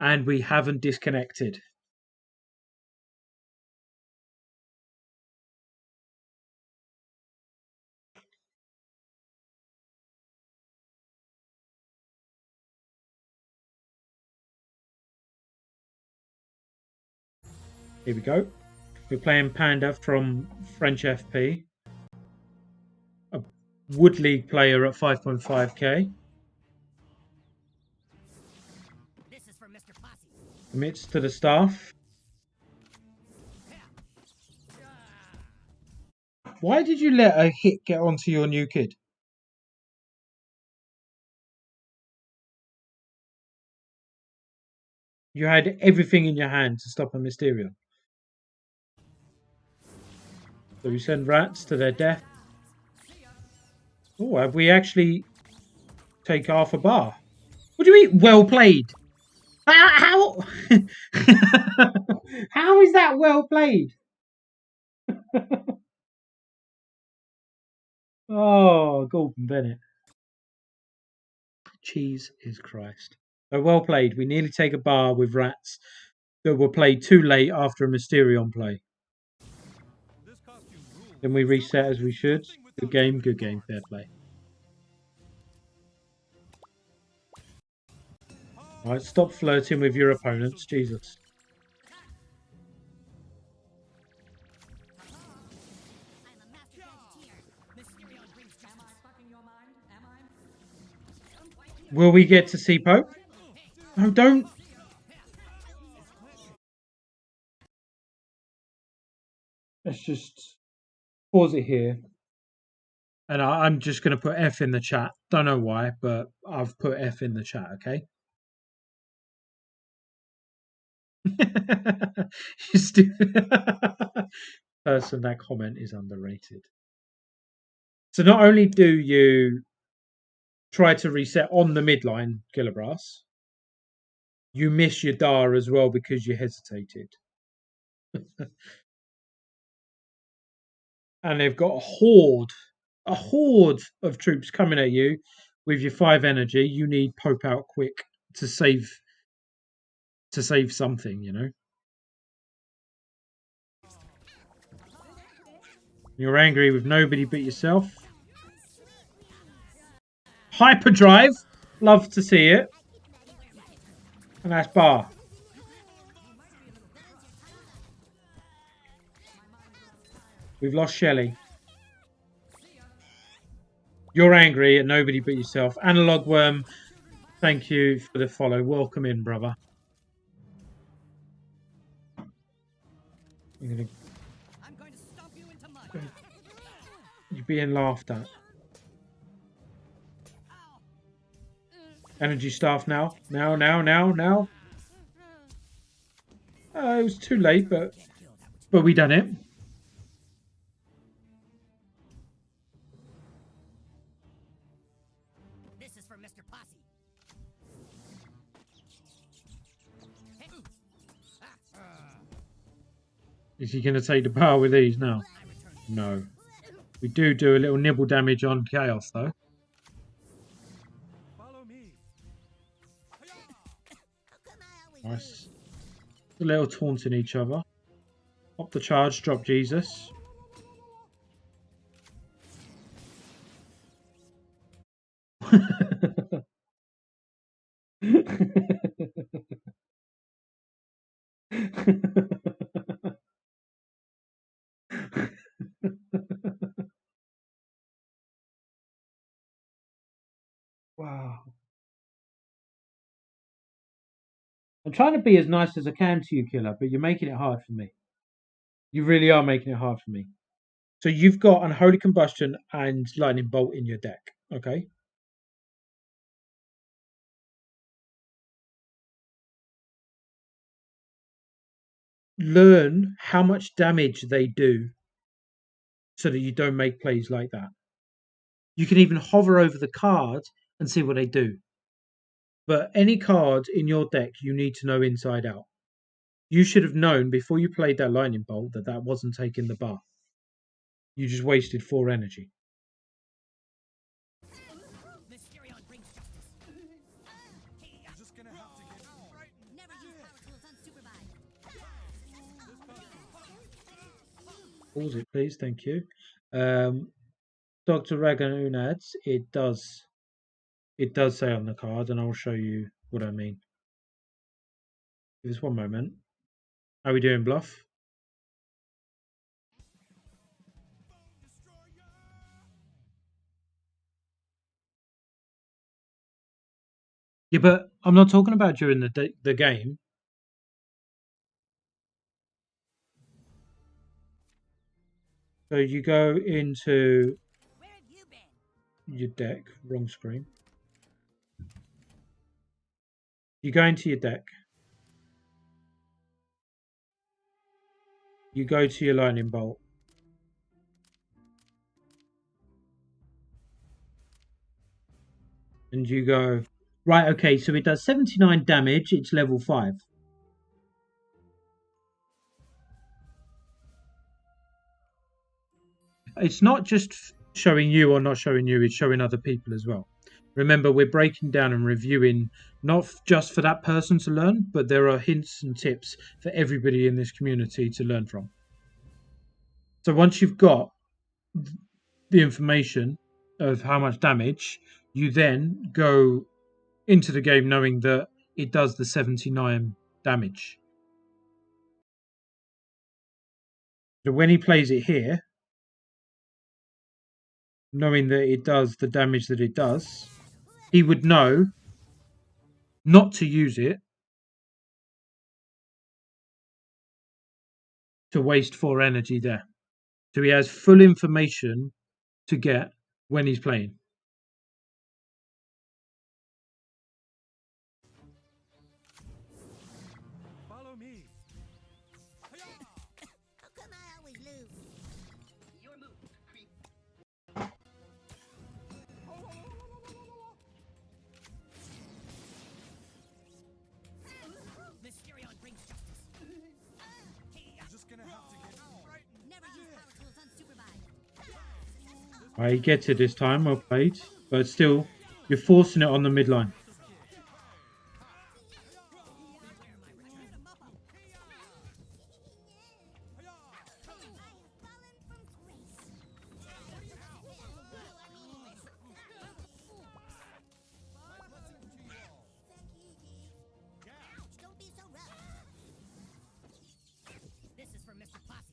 S2: and we haven't disconnected. Here we go. We're playing Panda from French FP. A Wood League player at 5.5k.
S3: This is for Mr. Posse.
S2: Commits to the staff. Why did you let a hit get onto your new kid? You had everything in your hand to stop a Mysterion. So we send rats to their death. Oh, have we actually take half a bar? What do you mean? Well played. How? How is that well played? Oh, Gordon Bennett. Cheese is Christ. So well played. We nearly take a bar with rats that were played too late after a Mysterion play.
S4: This costume rules.
S2: Then we reset as we should. Good game, fair play. Alright, stop flirting with your opponents, Jesus.
S3: I'm a master gadgeteer. Mysterion brings justice. Am I fucking your mind? Am I?
S2: Will we get to see Pope? No, don't. Let's just pause it here. And I'm just going to put F in the chat. Don't know why, but I've put F in the chat, okay? You stupid person, that comment is underrated. So not only do you try to reset on the midline, Kilobrass, you miss your Dar as well because you hesitated. And they've got a horde of troops coming at you with your 5 energy. You need Pope out quick to save something, you know. You're angry with nobody but yourself. Hyperdrive, love to see it. And that's bar. We've lost Shelley. You're angry at nobody but yourself. Analog Worm, thank you for the follow. Welcome in, brother. I'm
S3: going to stomp you into mud.
S2: You're being laughed at. Energy staff now. Now. It was too late, but we done it.
S3: This is for Mr. Posse.
S2: Is he going to take the power with these now? No. We do a little nibble damage on Chaos, though.
S4: Follow me.
S2: Nice. A little taunting each other. Pop the charge, drop Jesus. Wow. I'm trying to be as nice as I can to you, Killer, but you're making it hard for me. You really are making it hard for me. So you've got Unholy Combustion and Lightning Bolt in your deck, okay? Learn how much damage they do so that you don't make plays like that. You can even hover over the card and see what they do. But any card in your deck, you need to know inside out. You should have known before you played that Lightning Bolt that wasn't taking the bar. You just wasted 4 energy.
S3: Mysterion brings justice.
S4: You're just gonna have to get frightened.
S3: Never use power tools unsupervised.
S2: Pause it, please. Thank you. Dr. Raganunad's, it does say on the card, and I'll show you what I mean. Give us one moment. How are we doing, Bluff? Yeah, but I'm not talking about during the game. So you go into
S3: Where have you been?
S2: your deck, wrong screen. You go into your deck. You go to your lightning bolt. And you go, right, okay, so it does 79 damage, it's level 5. It's not just showing you or not showing you, it's showing other people as well. Remember, we're breaking down and reviewing not just for that person to learn, but there are hints and tips for everybody in this community to learn from. So once you've got the information of how much damage, you then go into the game knowing that it does the 79 damage. So when he plays it here, knowing that it does the damage that it does, he would know not to use it to waste 4 energy there. So he has full information to get when he's playing.
S4: Follow me. Hi-ya!
S3: How come I always lose? Your move, creep. Mysterion brings justice.
S4: You're just gonna have to get frightened.
S3: Never use power tools unsupervised.
S2: He gets it this time, well played. But still, you're forcing it on the midline.
S3: Don't be so rough. This is for Mr. Posse.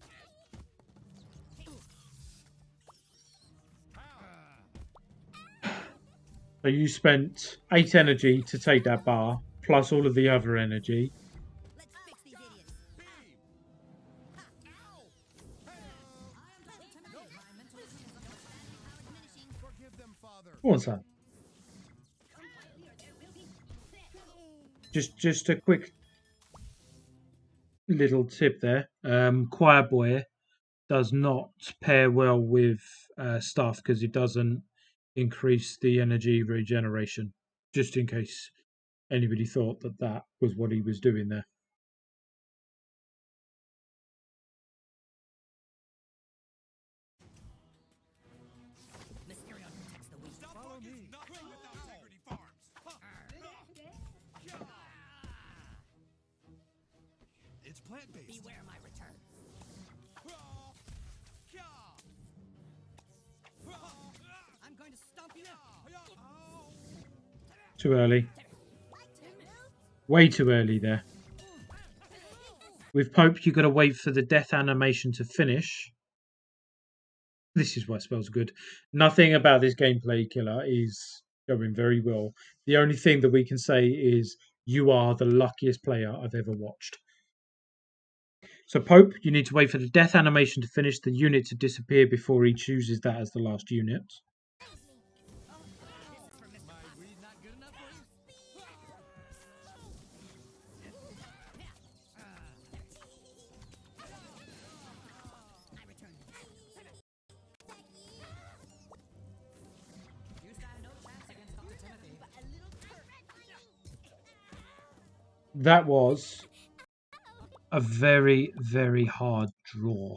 S2: So you spent 8 energy to take that bar, plus all of the other energy.
S3: Let's fix these idiots.
S4: Forgive them, Father.
S2: Go on, son. Just a quick little tip there. Choir Boy does not pair well with staff because it doesn't increase the energy regeneration. Just in case anybody thought that that was what he was doing there.
S3: Mysterion protects the weak.
S4: Follow me. Nothing without Integrity Farms. It's plant-based.
S3: Beware my return. I'm going to stomp you now.
S2: Too early. Way too early there. With Pope, you've got to wait for the death animation to finish. This is why spells are good. Nothing about this gameplay killer is going very well. The only thing that we can say is you are the luckiest player I've ever watched. So Pope, you need to wait for the death animation to finish, the unit to disappear before he chooses that as the last unit.
S4: My weed not good enough for you?
S3: I return.
S5: You stand no chance against Dr. Timothy.
S2: That was a very, very hard draw.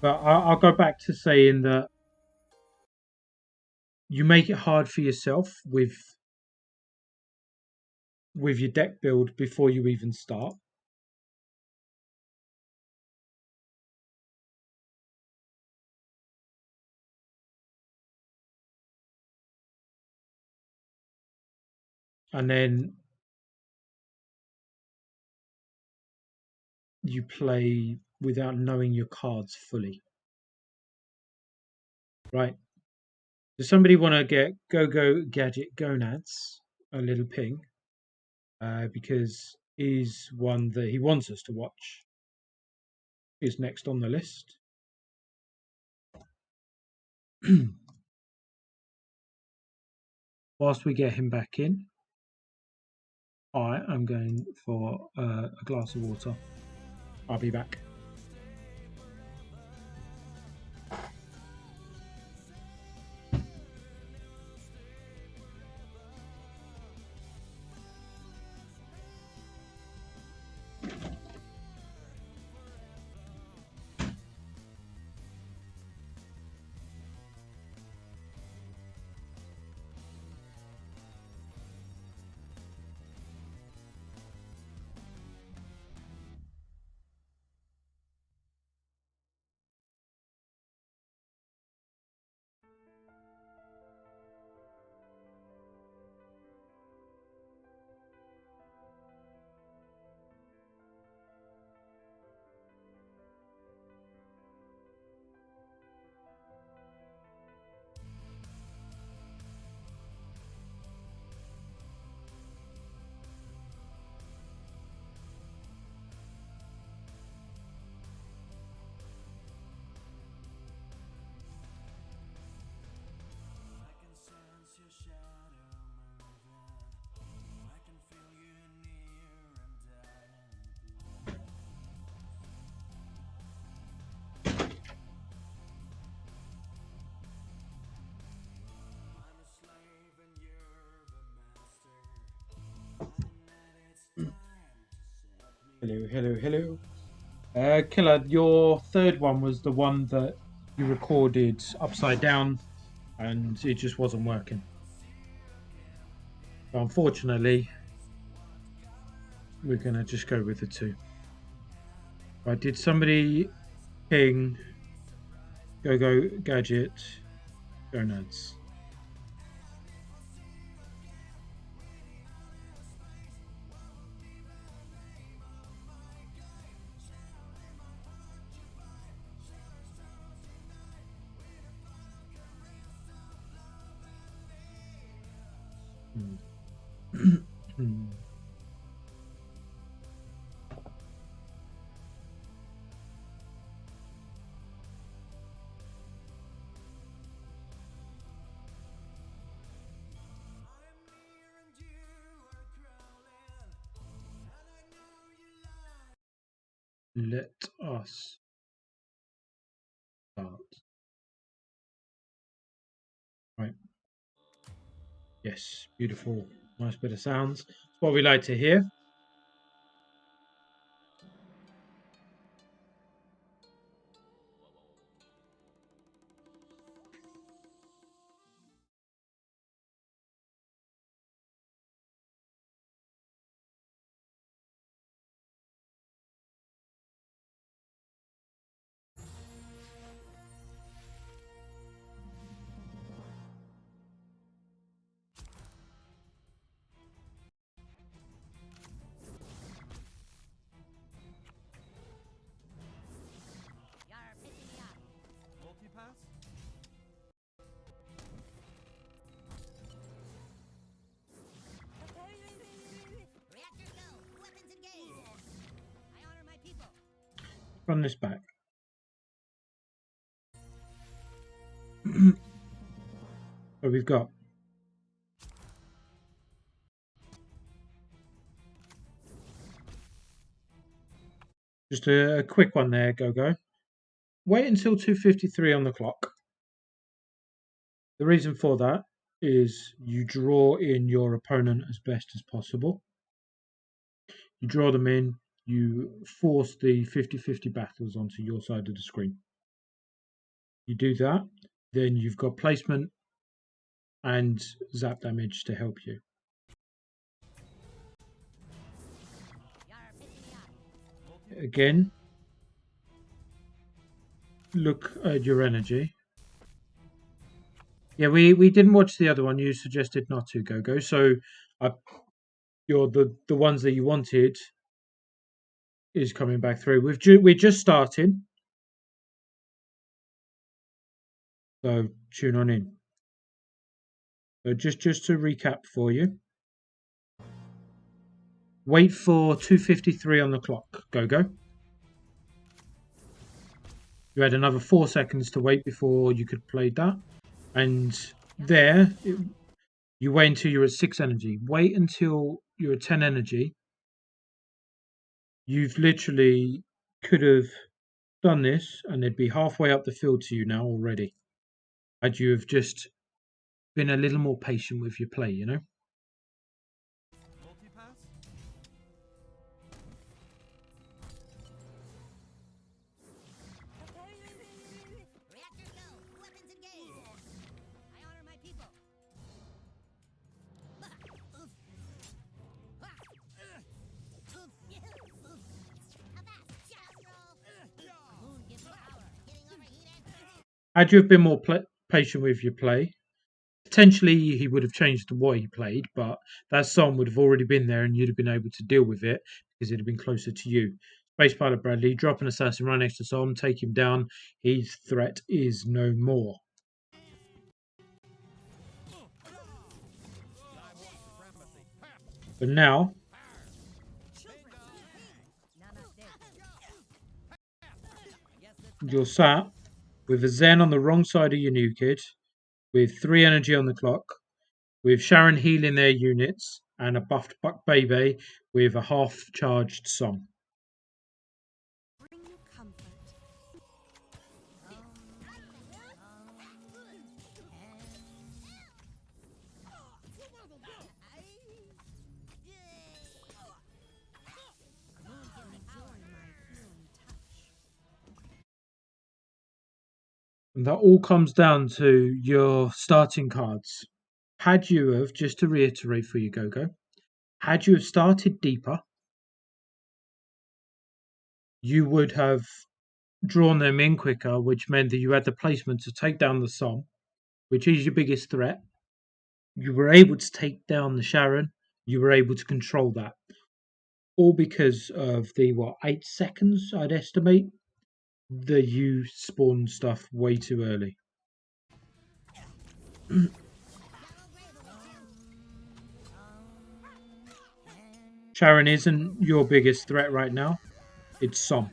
S2: But I'll go back to saying that you make it hard for yourself with your deck build before you even start. And then you play without knowing your cards fully. Right? Does somebody want to get Go Gadget Gonads a little ping? Because he's one that he wants us to watch. Is next on the list. Whilst we get him back in, I am going for a glass of water. I'll be back. Hello. Killer, your third one was the one that you recorded upside down and it just wasn't working. So unfortunately, we're going to just go with the two. Right, did somebody ping Go Gadget Gonads? Let us start. Right. Yes, beautiful. Nice bit of sounds. It's what we like to hear.
S3: You're pissing me off.
S4: Multipass?
S3: Reactors go. Weapons engaged. I honor my people.
S2: Run this back. What we've got. Just a quick one there, Go. Wait until 2:53 on the clock. The reason for that is you draw in your opponent as best as possible. You draw them in, you force the 50-50 battles onto your side of the screen. You do that, then you've got placement and zap damage to help you.
S3: You're pissing me off.
S2: Again, look at your energy. Yeah, we didn't watch the other one. You suggested not to, Go. So, you're the ones that you wanted is coming back through. We're just starting, so tune on in. So just to recap for you. Wait for 2:53 on the clock. Go. You had another 4 seconds to wait before you could play that. And you wait until you're at 6 energy. Wait until you're at 10 energy. You've literally could have done this and they'd be halfway up the field to you now already. Had you have just been a little more patient with your play, you know?
S4: Multi-pass?
S3: Reactors go. Weapons engaged. I honor my people.
S2: Had you have been more patient with your play, potentially he would have changed the way he played, but that song would have already been there and you'd have been able to deal with it because it'd have been closer to you. Space Pilot Bradley, drop an assassin right next to Som, take him down. His threat is no more. But now, you're sat with a Zen on the wrong side of your new kid, with 3 energy on the clock, with Sharon healing their units, and a buffed Buck Baby with a half-charged Som.
S3: Bring you comfort.
S2: And that all comes down to your starting cards. Had you have, just to reiterate for you, Gogo, had you have started deeper, you would have drawn them in quicker, which meant that you had the placement to take down the Som, which is your biggest threat. You were able to take down the Sharon. You were able to control that. All because of the, 8 seconds, I'd estimate, that you spawned stuff way too early. Sharon isn't your biggest threat right now. It's Som.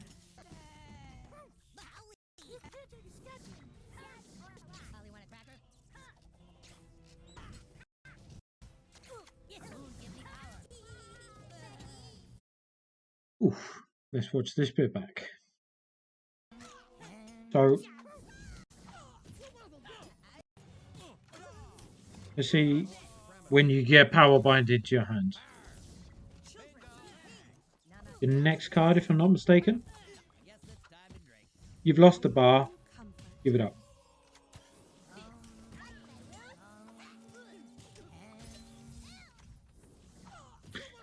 S2: Oof. Let's watch this bit back. So, let's see when you get Power Bind into your hand. The next card, if I'm not mistaken. You've lost the bar. Give it up.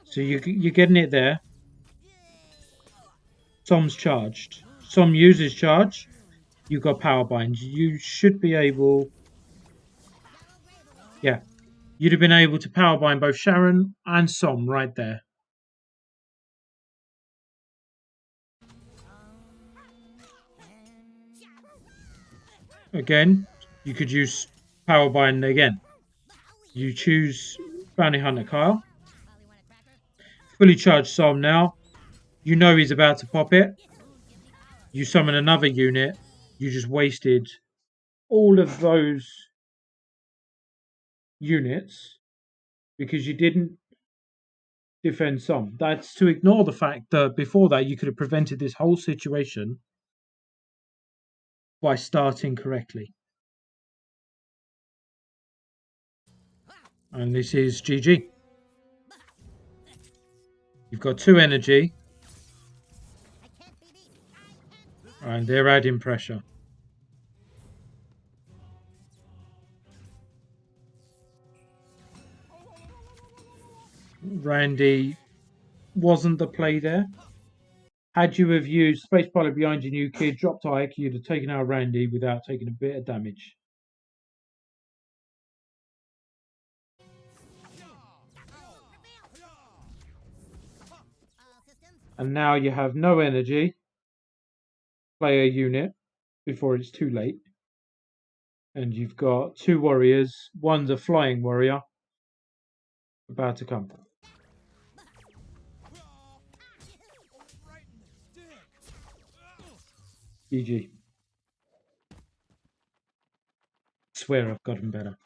S2: So you're getting it there. Som's charged. Som uses charge. You've got Power Bind. You should be able... Yeah. You'd have been able to Power Bind both Sharon and Som right there. Again, you could use Power Bind again. You choose Bounty Hunter Kyle. Fully charged Som now. You know he's about to pop it. You summon another unit. You just wasted all of those units because you didn't defend Som. That's to ignore the fact that before that you could have prevented this whole situation by starting correctly. And this is GG. You've got 2 energy. And they're adding pressure. Randy wasn't the play there. Had you have used Space Pilot behind your new kid, dropped Ike, you'd have taken out Randy without taking a bit of damage. And now you have no energy. Play a unit before it's too late. And you've got 2 warriors. One's a flying warrior about to come.
S4: Right in the dick.
S2: GG. Swear I've gotten better.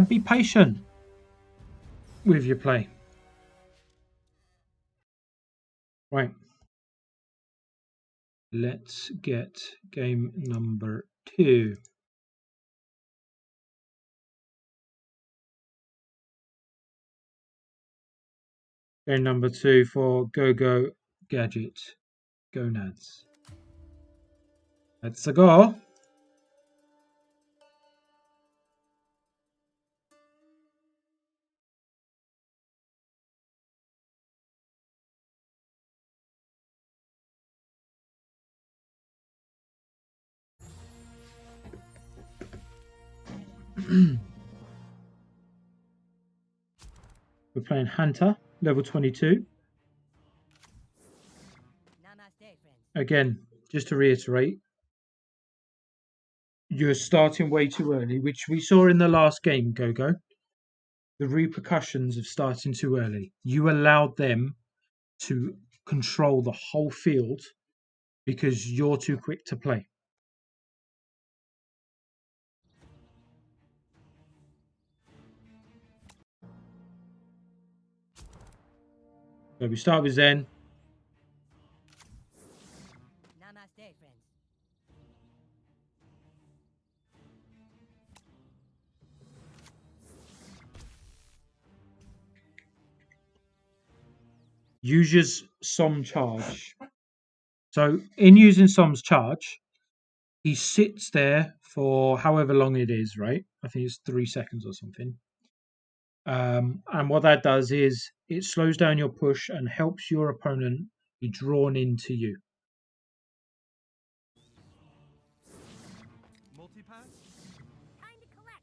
S2: Be patient with your play. Right. Let's get game number 2. Game number 2 for Go Gadget Gonads. Let's go. We're playing Hunter, level 22.
S3: Namaste, friends.
S2: Again, just to reiterate, you're starting way too early, which we saw in the last game, Go. The repercussions of starting too early. You allowed them to control the whole field because you're too quick to play. So we start with Zen.
S3: Namaste, friends.
S2: Uses Som charge. So in using Som's charge, he sits there for however long it is, right? I think it's 3 seconds or something. And what that does is it slows down your push and helps your opponent be drawn into you.
S4: Multipass?
S3: Time to collect.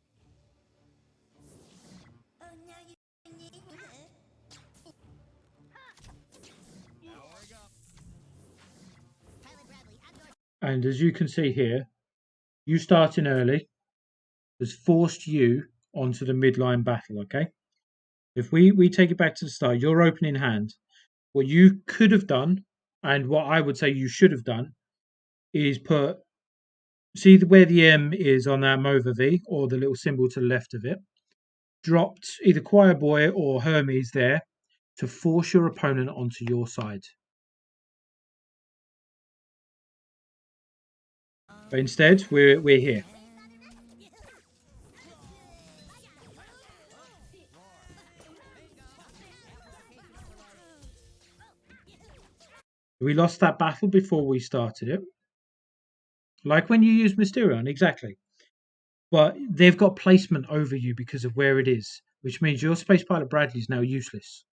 S3: Oh, now you need
S4: Powering up.
S3: Pilot Bradley, at your
S2: And as you can see here, you starting early has forced you onto the midline battle, okay? If we take it back to the start, your opening hand, what you could have done, and what I would say you should have done, is see where the M is on that Mova V, or the little symbol to the left of it, dropped either Choir Boy or Hermes there to force your opponent onto your side. But instead, we're here. We lost that battle before we started it. Like when you use Mysterion, exactly. But they've got placement over you because of where it is, which means your Space Pilot Bradley is now useless.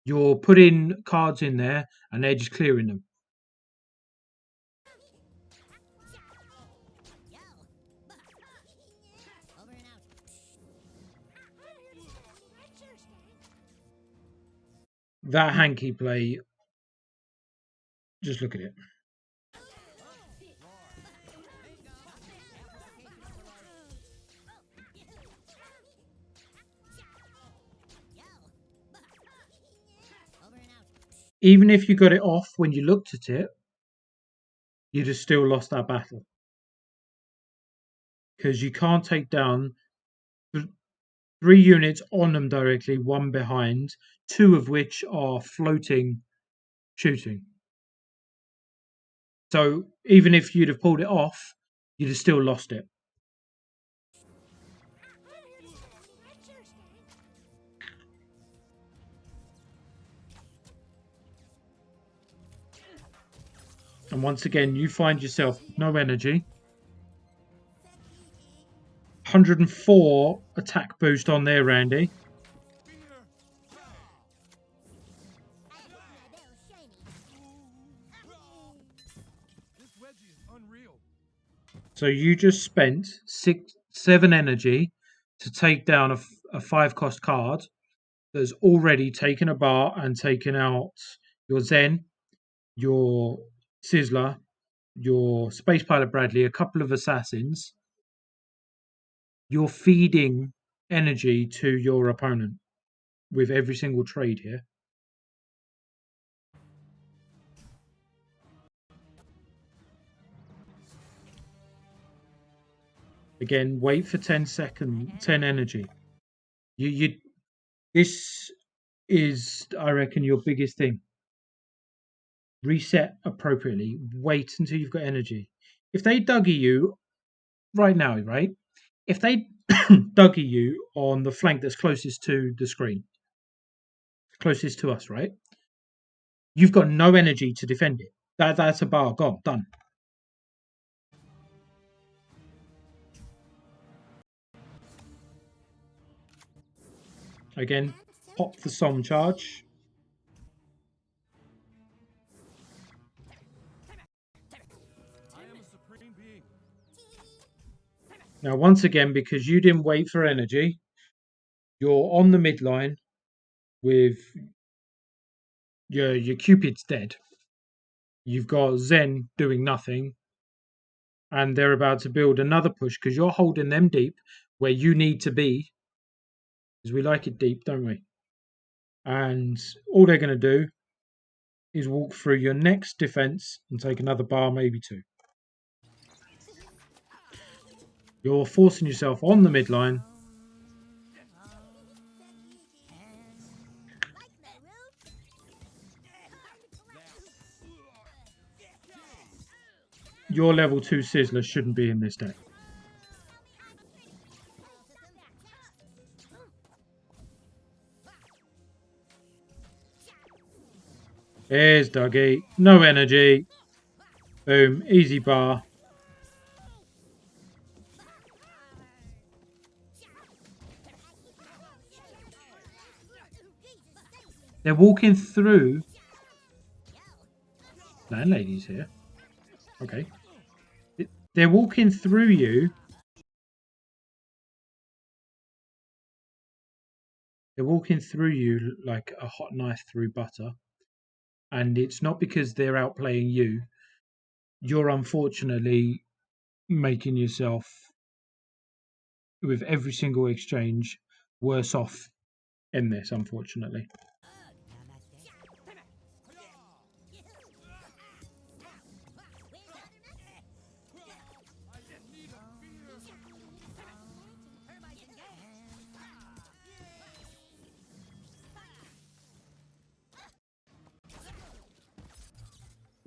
S2: You're putting cards in there and they're just clearing them.
S3: Yo. Over and out.
S2: That hanky play, just look at it.
S3: Over and out.
S2: Even if you got it off when you looked at it, you'd have still lost that battle. Because you can't take down 3 units on them directly, 1 behind, 2 of which are floating shooting. So even if you'd have pulled it off, you'd have still lost it. And once again, you find yourself no energy. 104 attack boost on there, Randy.
S4: Fear.
S3: I got my bell shiny.
S4: This wedgie is unreal.
S2: So you just spent 7 energy to take down a 5-cost card that's already taken a bar and taken out your Zen, your Sizzler, your Space Pilot Bradley, a couple of assassins, you're feeding energy to your opponent with every single trade here. Again, wait for 10 seconds, 10 energy. This is, I reckon, your biggest thing. Reset appropriately. Wait until you've got energy. If they Dougie you right now, right? If they Dougie you on the flank that's closest to the screen, closest to us, right? You've got no energy to defend it. That's a bar gone, done. Again, pop the Som charge.
S4: I am a supreme being.
S2: Now, once again, because you didn't wait for energy, you're on the midline with your Cupid's dead. You've got Zen doing nothing, and they're about to build another push because you're holding them deep where you need to be, because we like it deep, don't we? And all they're going to do is walk through your next defense and take another bar, maybe two. You're forcing yourself on the midline. Your level 2 Sizzler shouldn't be in this deck. Here's Dougie. No energy. Boom. Easy bar. They're walking through. Landlady's here. Okay. They're walking through you. They're walking through you like a hot knife through butter. And it's not because they're outplaying you. You're unfortunately making yourself, with every single exchange, worse off in this, unfortunately.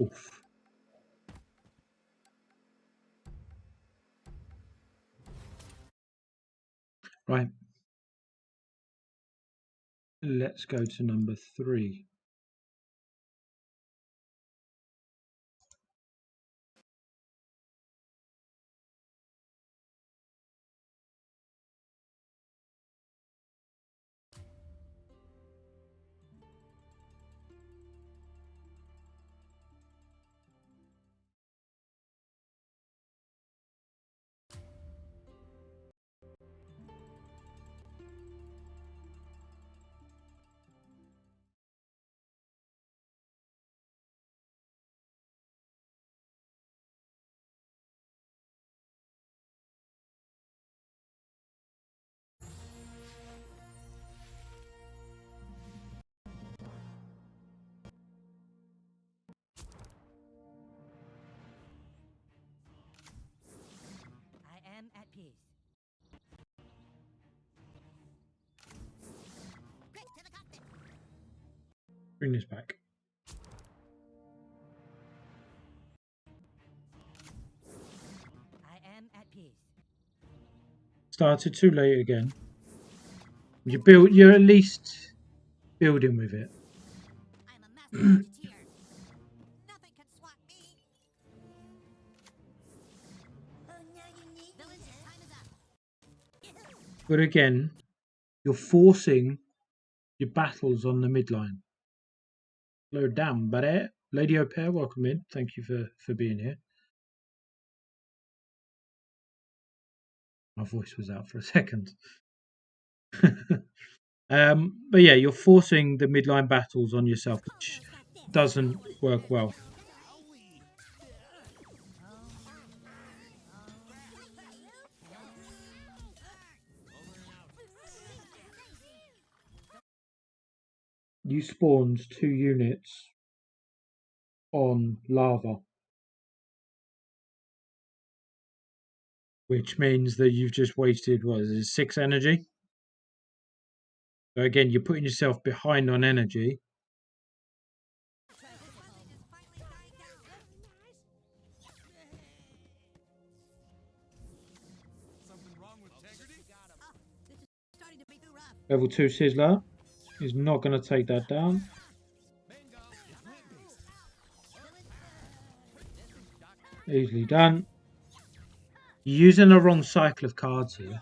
S2: Oof. Right. Let's go to number 3.
S3: I am at peace. Quick to the cockpit.
S2: Bring this back.
S3: I am at peace.
S2: Started too late again. You're at least building with it.
S3: I'm a master musketeer. Nothing can swat me. Oh, now you need villains. Time is up.
S2: But again, you're forcing your battles on the midline. Slow down, buddy. Lady Au Pair, welcome in. Thank you for being here. My voice was out for a second. But yeah, you're forcing the midline battles on yourself, which doesn't work well. you spawned 2 units on lava, which means that you've just wasted, what is it, 6 energy? So again, you're putting yourself behind on energy.
S4: Something wrong with integrity?
S3: This is starting to be too rough.
S2: Level 2 Sizzler is not going to take that down.
S4: Bingo. It's plant-based.
S2: Easily done. You're using the wrong cycle of cards here.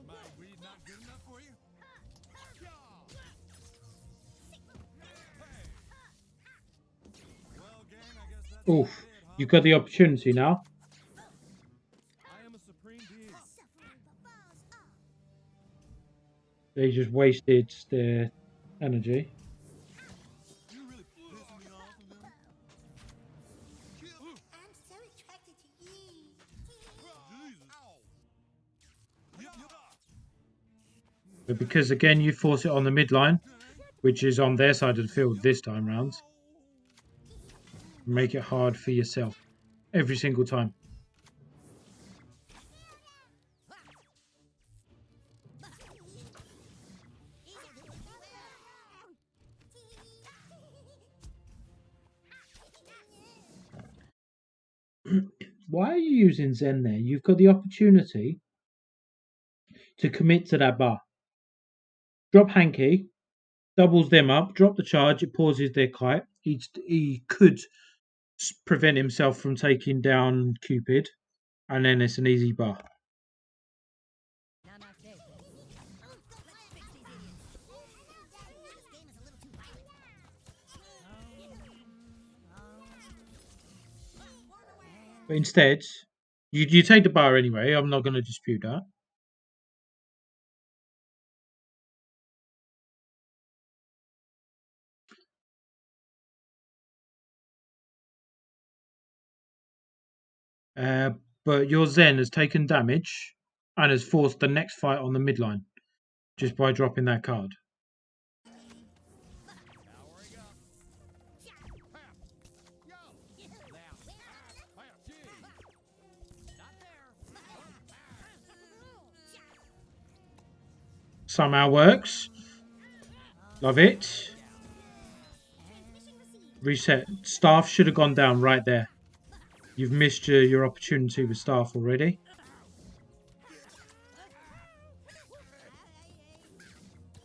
S4: My weed not good enough for you? Well, gang, I guess that's
S2: Oof.
S4: it, huh?
S2: You've got the opportunity now.
S4: I am a supreme being.
S2: They just wasted their energy.
S4: You really pissing me off with them.
S3: I'm so attracted to you.
S4: Jesus. Ow.
S2: But because again you force it on the midline, which is on their side of the field this time round, make it hard for yourself every single time. Why are you using Zen there? You've got the opportunity to commit to that bar. Drop Hanky, doubles them up, drop the charge, it pauses their kite. He could prevent himself from taking down Cupid, and then it's an easy bar.
S3: Let's fix these idiots. This game is a little too violent.
S2: But instead, you take the bar anyway. I'm not going to dispute that. But your Zen has taken damage and has forced the next fight on the midline just by dropping that card.
S4: Powering up. Pap. Yo. Now. Pap. Gee. Not there.
S2: Somehow works. Love it. Reset. Staff should have gone down right there. You've missed your opportunity with staff already.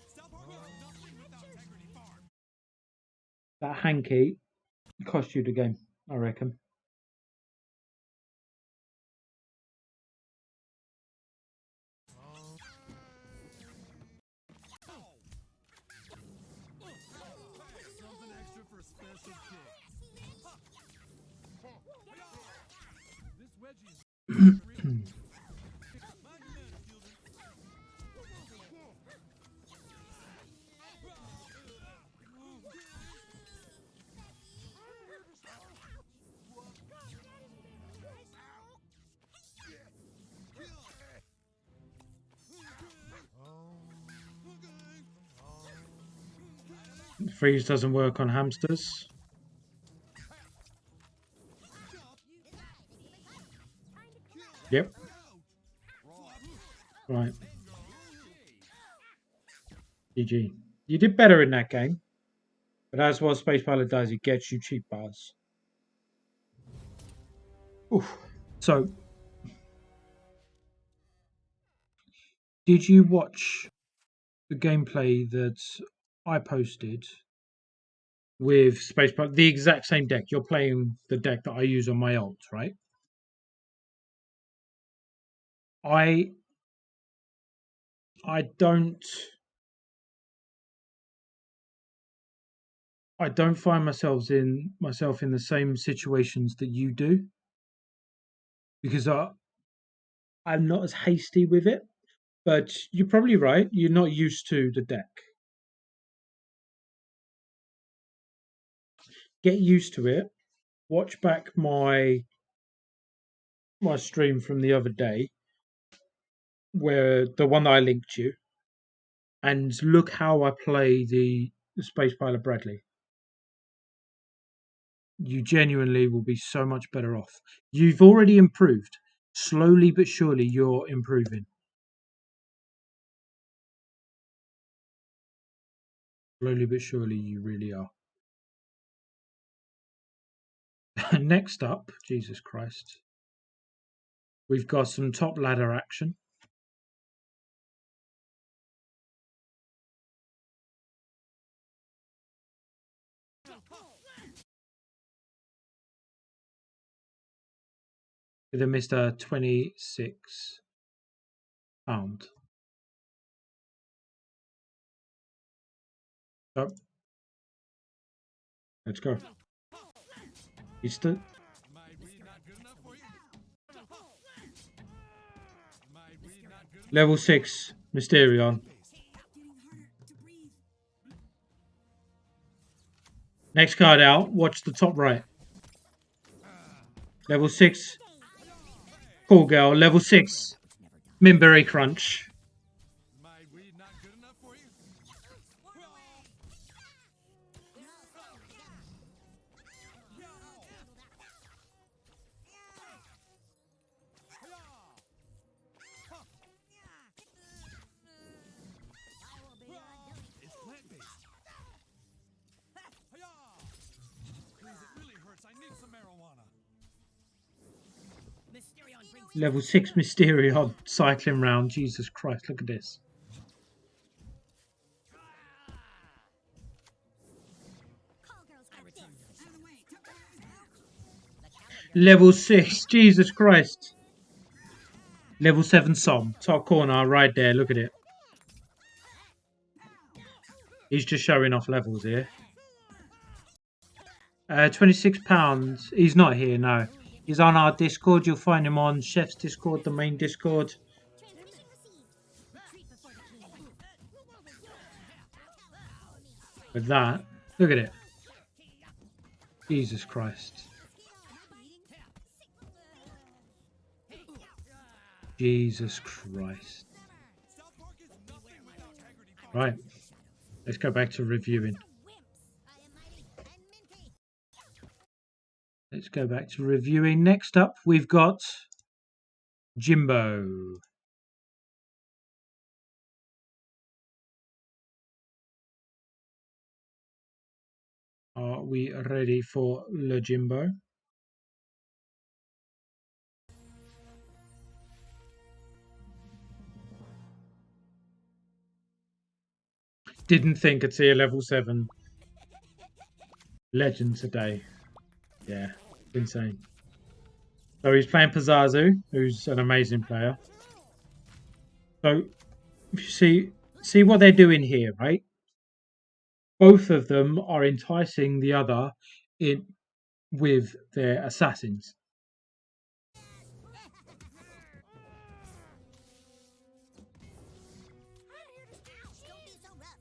S4: Stop working on nothing without integrity farm.
S2: That Hanky cost you the game, I reckon.
S4: Something extra for a special kick. This wedgie is mind your manners, children.
S2: Freeze doesn't work on hamsters. Yep. Right. GG. You did better in that game. But as what Space Pilot does, it gets you cheap bars. Oof. So, did you watch the gameplay that I posted with Space Pilot? The exact same deck. You're playing the deck that I use on my ult, right? I don't find myself in the same situations that you do, because I'm not as hasty with it. But you're probably right. You're not used to the deck. Get used to it. Watch back my my stream from the other day, where the one that I linked you, and look how I play the Space Pilot Bradley. You genuinely will be so much better off. You've already improved. Slowly but surely, you're improving. Slowly but surely, you really are. Next up, Jesus Christ, we've got some top ladder action. With a Mr. £26. So, let's go. He's still.
S4: Might we not good enough for you? Might we not good enough?
S2: Level 6, Mysterion. Next card out, watch the top right. Level 6. Cool girl. Level 6. Minberry Crunch.
S4: Might we not good enough for you? It's plant-based. Hi-ya! Please, it really hurts. I need some marijuana.
S3: Mysterion brings
S2: Level 6 Mysterion. Cycling round. Jesus Christ, look at this.
S3: call girls got this.
S2: Level 6. Jesus Christ. Level 7 Som. Top corner right there. Look at it. He's just showing off levels here. £26. He's not here, no. He's on our Discord. You'll find him on Chef's Discord, the main Discord.
S3: Transmission received. Treat before the king.
S2: With that, look at it. Jesus Christ. Jesus Christ.
S4: South Park is nothing without integrity.
S2: Right. Let's go back to reviewing. Let's go back to reviewing. Next up, we've got Jimbo. Are we ready for Le Jimbo? Didn't think I'd see a level 7 legend today. Yeah, insane. So he's playing Pizzazu, who's an amazing player. So if you see what they're doing here, right? Both of them are enticing the other in with their assassins.
S3: Don't be so rough.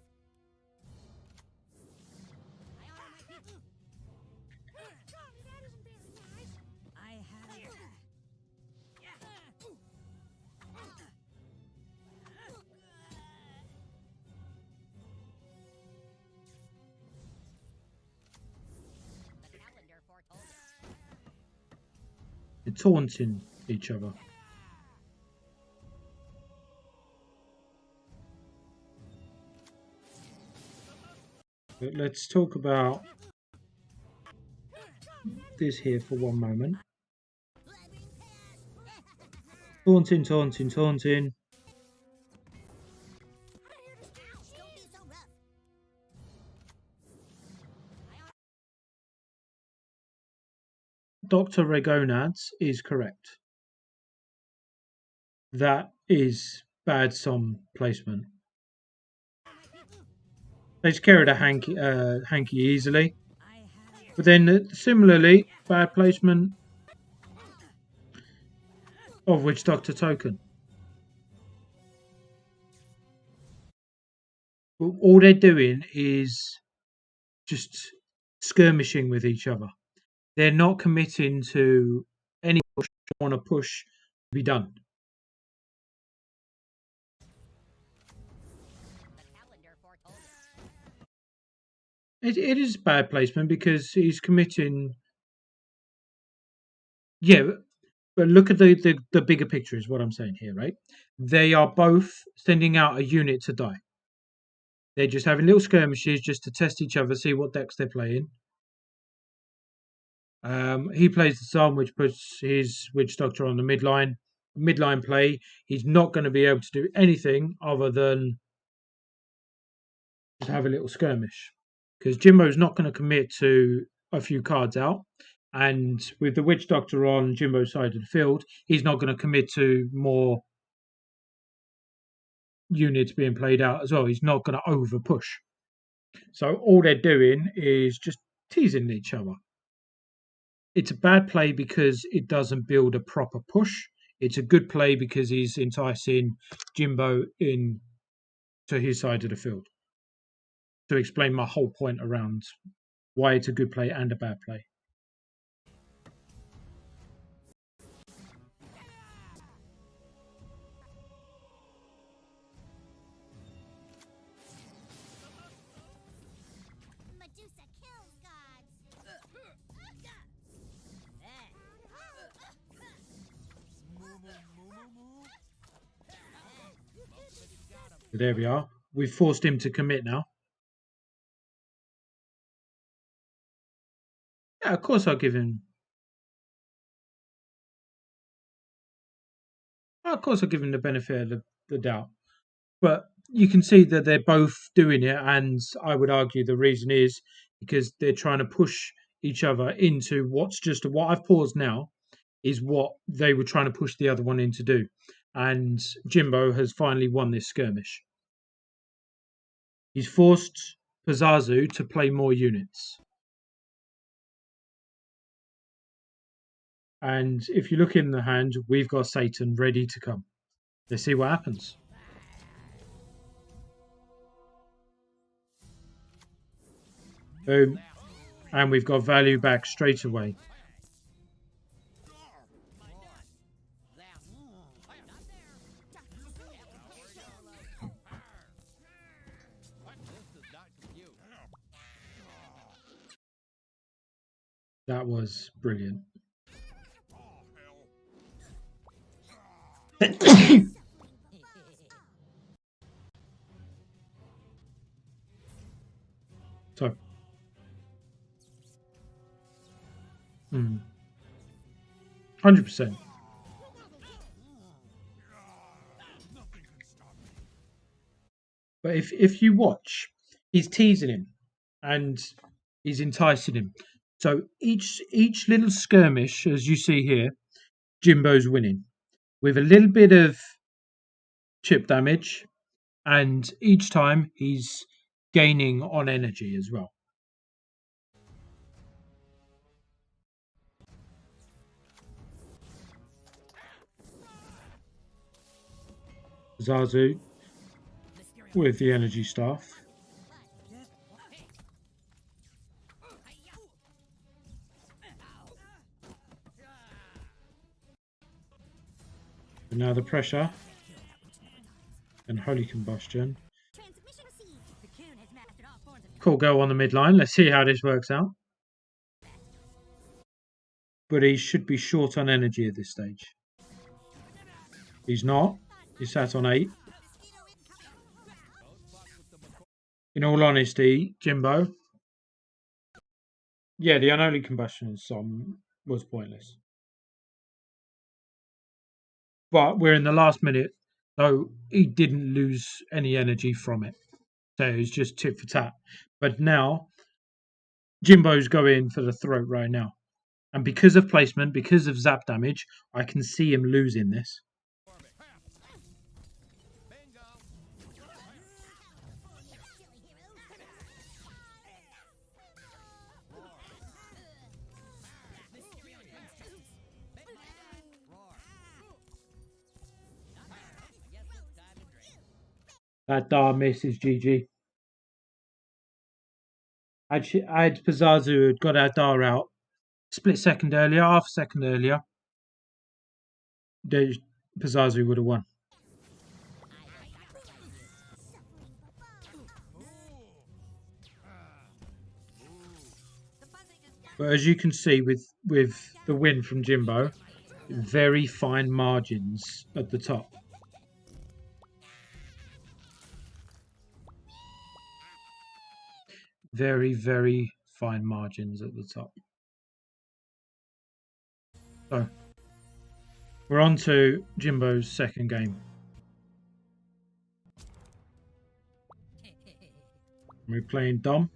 S3: I have it. The calendar foretold.
S2: They're taunting each other. But let's talk about this here for one moment. Taunting, taunting, taunting.
S3: Don't be so rough.
S2: Dr. Regonads is correct. That is bad Som placement. They just carried a hanky easily.
S3: I have it.
S2: But then similarly, bad placement of Witch Doctor token. But all they're doing is just skirmishing with each other. They're not committing to any push you want to push to be done.
S3: The calendar foretold
S2: It is bad placement because he's committing. Yeah, but look at the bigger picture is what I'm saying here, right? They are both sending out a unit to die. They're just having little skirmishes just to test each other, see what decks they're playing. He plays the Psalm, which puts his Witch Doctor on the midline. Midline play. He's not going to be able to do anything other than just have a little skirmish. Because Jimbo's not going to commit to a few cards out. And with the Witch Doctor on Jimbo's side of the field, he's not going to commit to more units being played out as well. He's not going to over push. So all they're doing is just teasing each other. It's a bad play because it doesn't build a proper push. It's a good play because he's enticing Jimbo in to his side of the field. To explain my whole point around why it's a good play and a bad play.
S3: Medusa kills gods.
S2: So there we are. We've forced him to commit now. Yeah, of course I'll give him. Of course I'll give him the benefit of the doubt. But you can see that they're both doing it, and I would argue the reason is because they're trying to push each other into what's just what I've paused now is what they were trying to push the other one in to do. And Jimbo has finally won this skirmish. He's forced Pazazu to play more units. And if you look in the hand, we've got Satan ready to come. Let's see what happens. Boom. And we've got value back straight away. That was brilliant. So, 100%. But if you watch, he's teasing him and he's enticing him. So each little skirmish, as you see here, Jimbo's winning with a little bit of chip damage, and each time he's gaining on energy as well. Zazu with the energy staff. And now the pressure and holy combustion.
S3: Transmission received. The Coon has mastered all forms of
S2: Cool go on the midline. Let's see how this works out. But he should be short on energy at this stage. He's not. He's sat on 8. In all honesty, Jimbo. Yeah, the unholy combustion was pointless. But we're in the last minute, so he didn't lose any energy from it. So it's just tit for tat. But now, Jimbo's going for the throat right now. And because of placement, because of zap damage, I can see him losing this. That Dar miss is GG. Had Pazazu had got our Dar out split second earlier, half a second earlier, Pazazu would have won. But as you can see with the win from Jimbo, very fine margins at the top. Very, very fine margins at the top. So we're on to Jimbo's second game. We're playing Dom.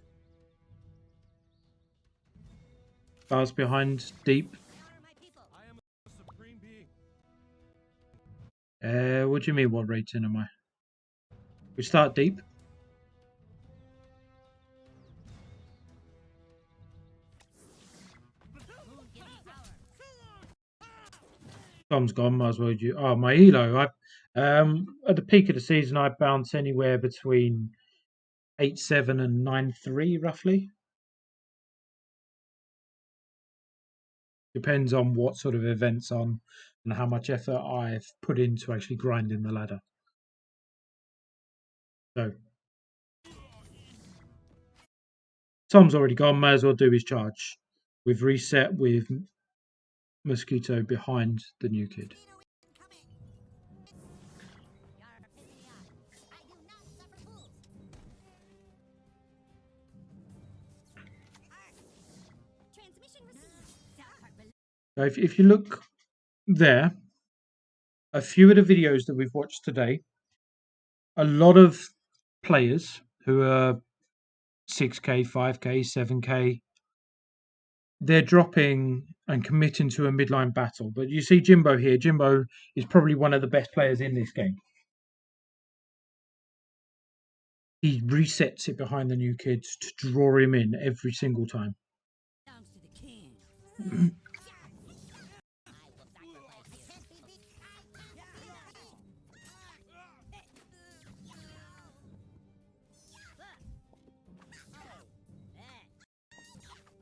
S2: Bars behind deep.
S4: I am a supreme being.
S2: What do you mean? What rating am I? We start deep. Dom's gone. Might as well do. Oh, my elo. At the peak of the season, I bounce anywhere between 8.7 and 9.3, roughly. Depends on what sort of events on and how much effort I've put into actually grinding the ladder. So Tom's already gone. May as well do his charge. We've reset with Mosquito behind the new kid. So if you look there, a few of the videos that we've watched today, a lot of players who are 6k, 5k, 7k, they're dropping and committing to a midline battle. But you see Jimbo here. Jimbo is probably one of the best players in this game. He resets it behind the new kids to draw him in every single time.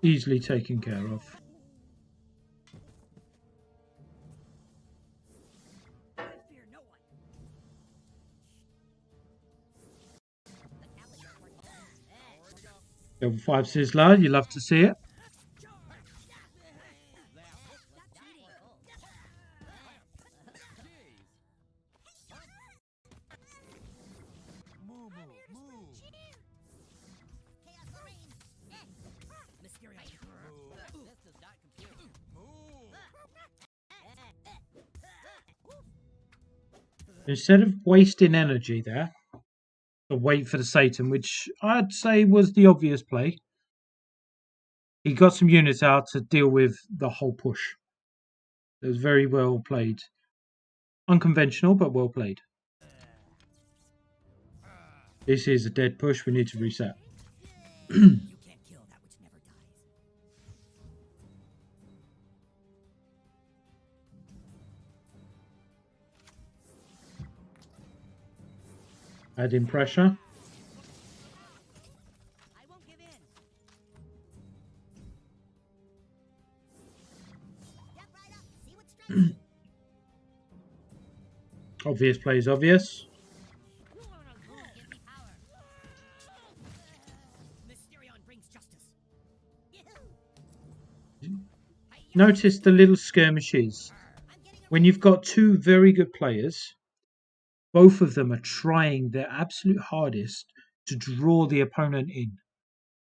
S2: Easily taken care of. Level 5 Sizzler, you love to see it. Instead of wasting energy there to wait for the Satan, which I'd say was the obvious play, he got some units out to deal with the whole push. It was very well played. Unconventional, but well played. This is a dead push. We need to reset.
S3: You can't kill that which never dies.
S2: Adding pressure.
S3: I won't give in. Step right up. See what strikes you.
S2: Obvious plays obvious.
S3: Give me power. Mysterion brings justice.
S2: Notice the little skirmishes. When you've got two very good players, both of them are trying their absolute hardest to draw the opponent in.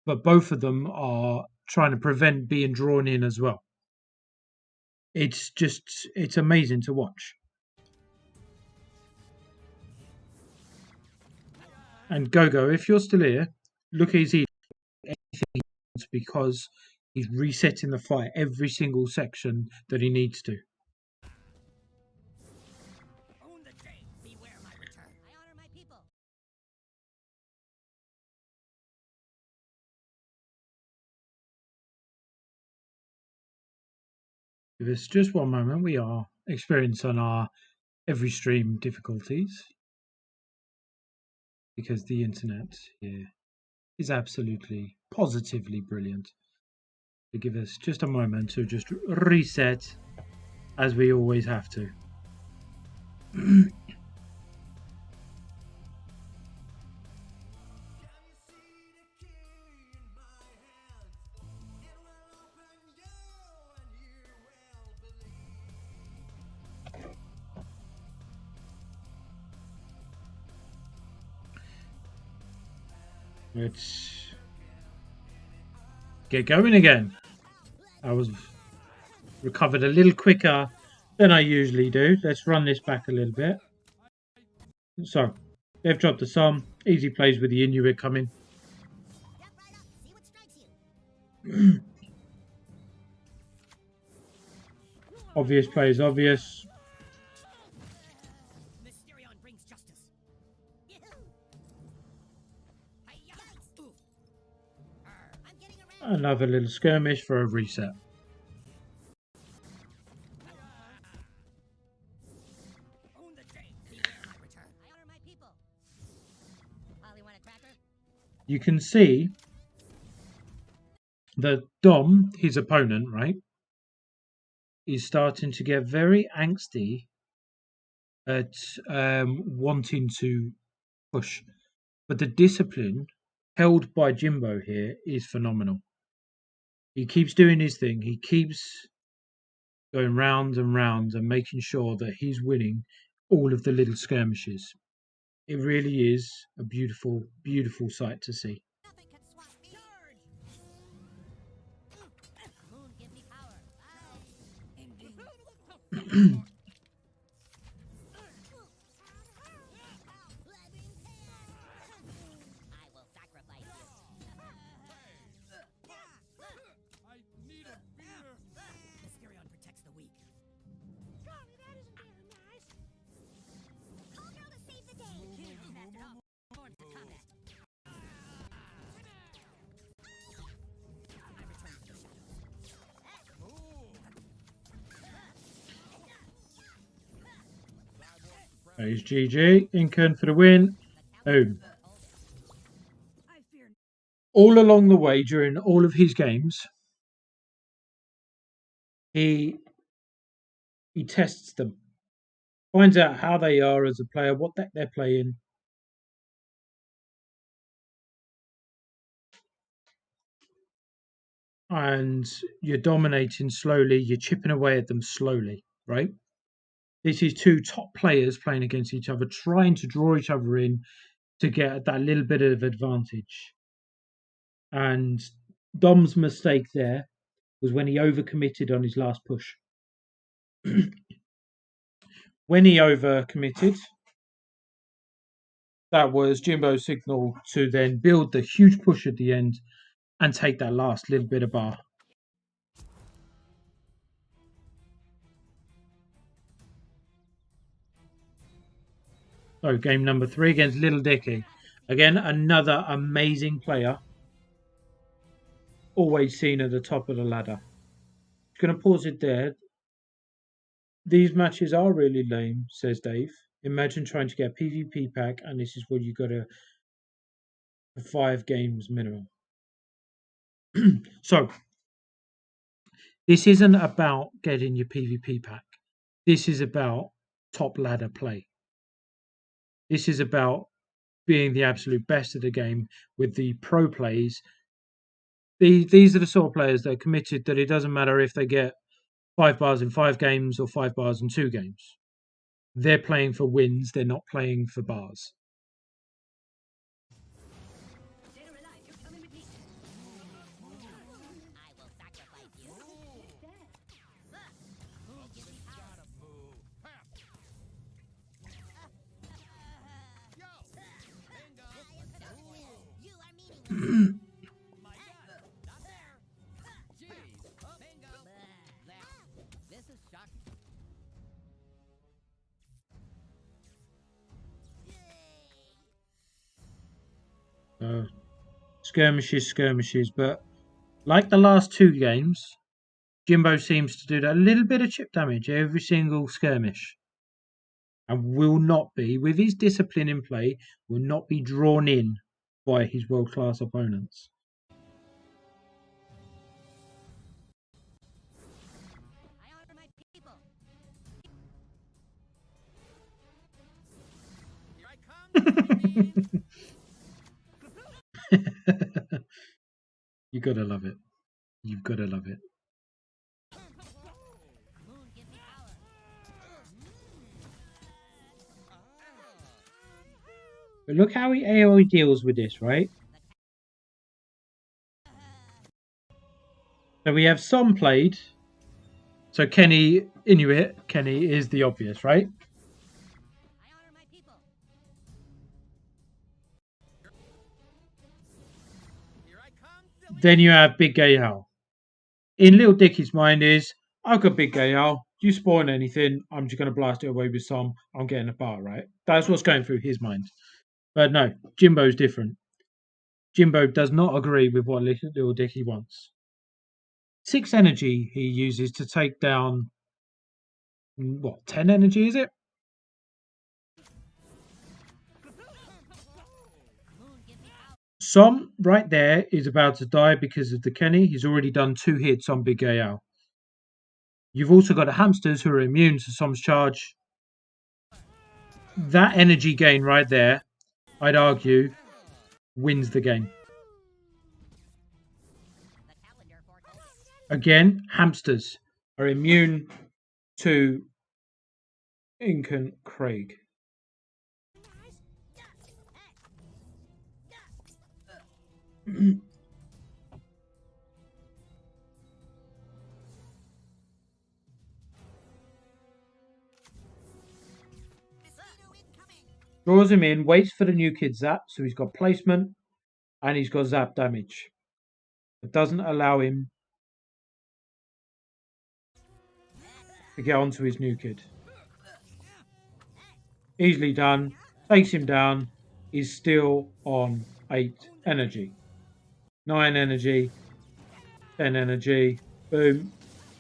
S2: But both of them are trying to prevent being drawn in as well. It's amazing to watch. And Gogo, if you're still here, look at his anything because he's resetting the fight every single section that he needs to.
S3: Own the day. Beware my return. I honor my people.
S2: Give us just one moment. We are experiencing our every stream difficulties because the internet here is absolutely positively brilliant. So give us just a moment to just reset as we always have to. Let's get going again. I was recovered a little quicker than I usually do. Let's run this back a little bit. So, they've dropped the Psalm. Easy plays with the Inuit coming.
S3: Jump right up. See what strikes you.
S2: Obvious play is obvious.
S3: Mysterion brings justice. Yikes. Ooh. I'm getting around.
S2: Another little skirmish for a reset.
S3: Own the day. Beware my return. I honor my people. Holly want a cracker?
S2: You can see that Dom, his opponent, right, is starting to get very angsty at wanting to push. But the discipline held by Jimbo here is phenomenal. He keeps doing his thing. He keeps going round and round and making sure that he's winning all of the little skirmishes. It really is a beautiful, beautiful sight to see.
S3: Nothing can swap me. Charge! Moon, give me power. I will sacrifice you.
S4: I need a beer.
S3: Mysterion protects the weak. Golly, that isn't very nice. Call girl to save the day. King snapped it off. Forms to combat. I return to the shadows.
S2: There's GG. Incan for the win. Boom.
S3: I fear
S2: All along the way during all of his games, he tests them, finds out how they are as a player, what deck they're playing. And you're dominating slowly, you're chipping away at them slowly, right? This is two top players playing against each other, trying to draw each other in to get that little bit of advantage. And Dom's mistake there was when he overcommitted on his last push. When he overcommitted, that was Jimbo's signal to then build the huge push at the end and take that last little bit of bar. So game number 3 against Little Dicky. Again, another amazing player. Always seen at the top of the ladder. Going to pause it there. These matches are really lame, says Dave. Imagine trying to get a PvP pack and this is what you got to 5 games minimum. So, this isn't about getting your PvP pack. This is about top ladder play. This is about being the absolute best of the game with the pro plays. These are the sort of players that are committed that it doesn't matter if they get 5 bars in 5 games or 5 bars in 2 games. They're playing for wins. They're not playing for bars.
S5: Dead or alive, you're coming with me.
S3: I will sacrifice you. Moon, give me power.
S4: Gotta move. Pap. Yo. Bingo.
S3: You are meaningless.
S4: My God. Not there. Jeez. Bingo. Left. This is shocking.
S2: Skirmishes, but like the last 2 games, Jimbo seems to do that little bit of chip damage every single skirmish. And will not be, with his discipline in play, will not be drawn in by his world-class opponents.
S3: I honor my people.
S2: You gotta love it. You've gotta love it.
S4: Moon gives me power.
S2: But look how he deals with this, right? So we have Som played. So Kenny, Inuit, Kenny is the obvious, right?
S4: I honor my people. Here I come, silly.
S2: Then you have Big Gay Al. In Little Dickie's mind is, I've got Big Gay Al. You spawn anything, I'm just going to blast it away with Som. I'm getting a bar, right? That's what's going through his mind. But no, Jimbo's different. Jimbo does not agree with what Little Dickie wants. 6 energy he uses to take down, what, 10 energy is it?
S4: Moon gives me power.
S2: Som, right there, is about to die because of the Kenny. He's already done 2 hits on Big AL. You've also got the hamsters who are immune to Som's charge. That energy gain right there, I'd argue, wins the game.
S4: The calendar foretold it.
S2: Again, hamsters are immune to Incan Craig. Draws him in, waits for the new kid zap, so he's got placement and he's got zap damage. It doesn't allow him to get onto his new kid. Easily done, takes him down, he's still on 8 energy. 9 energy, 10 energy, boom.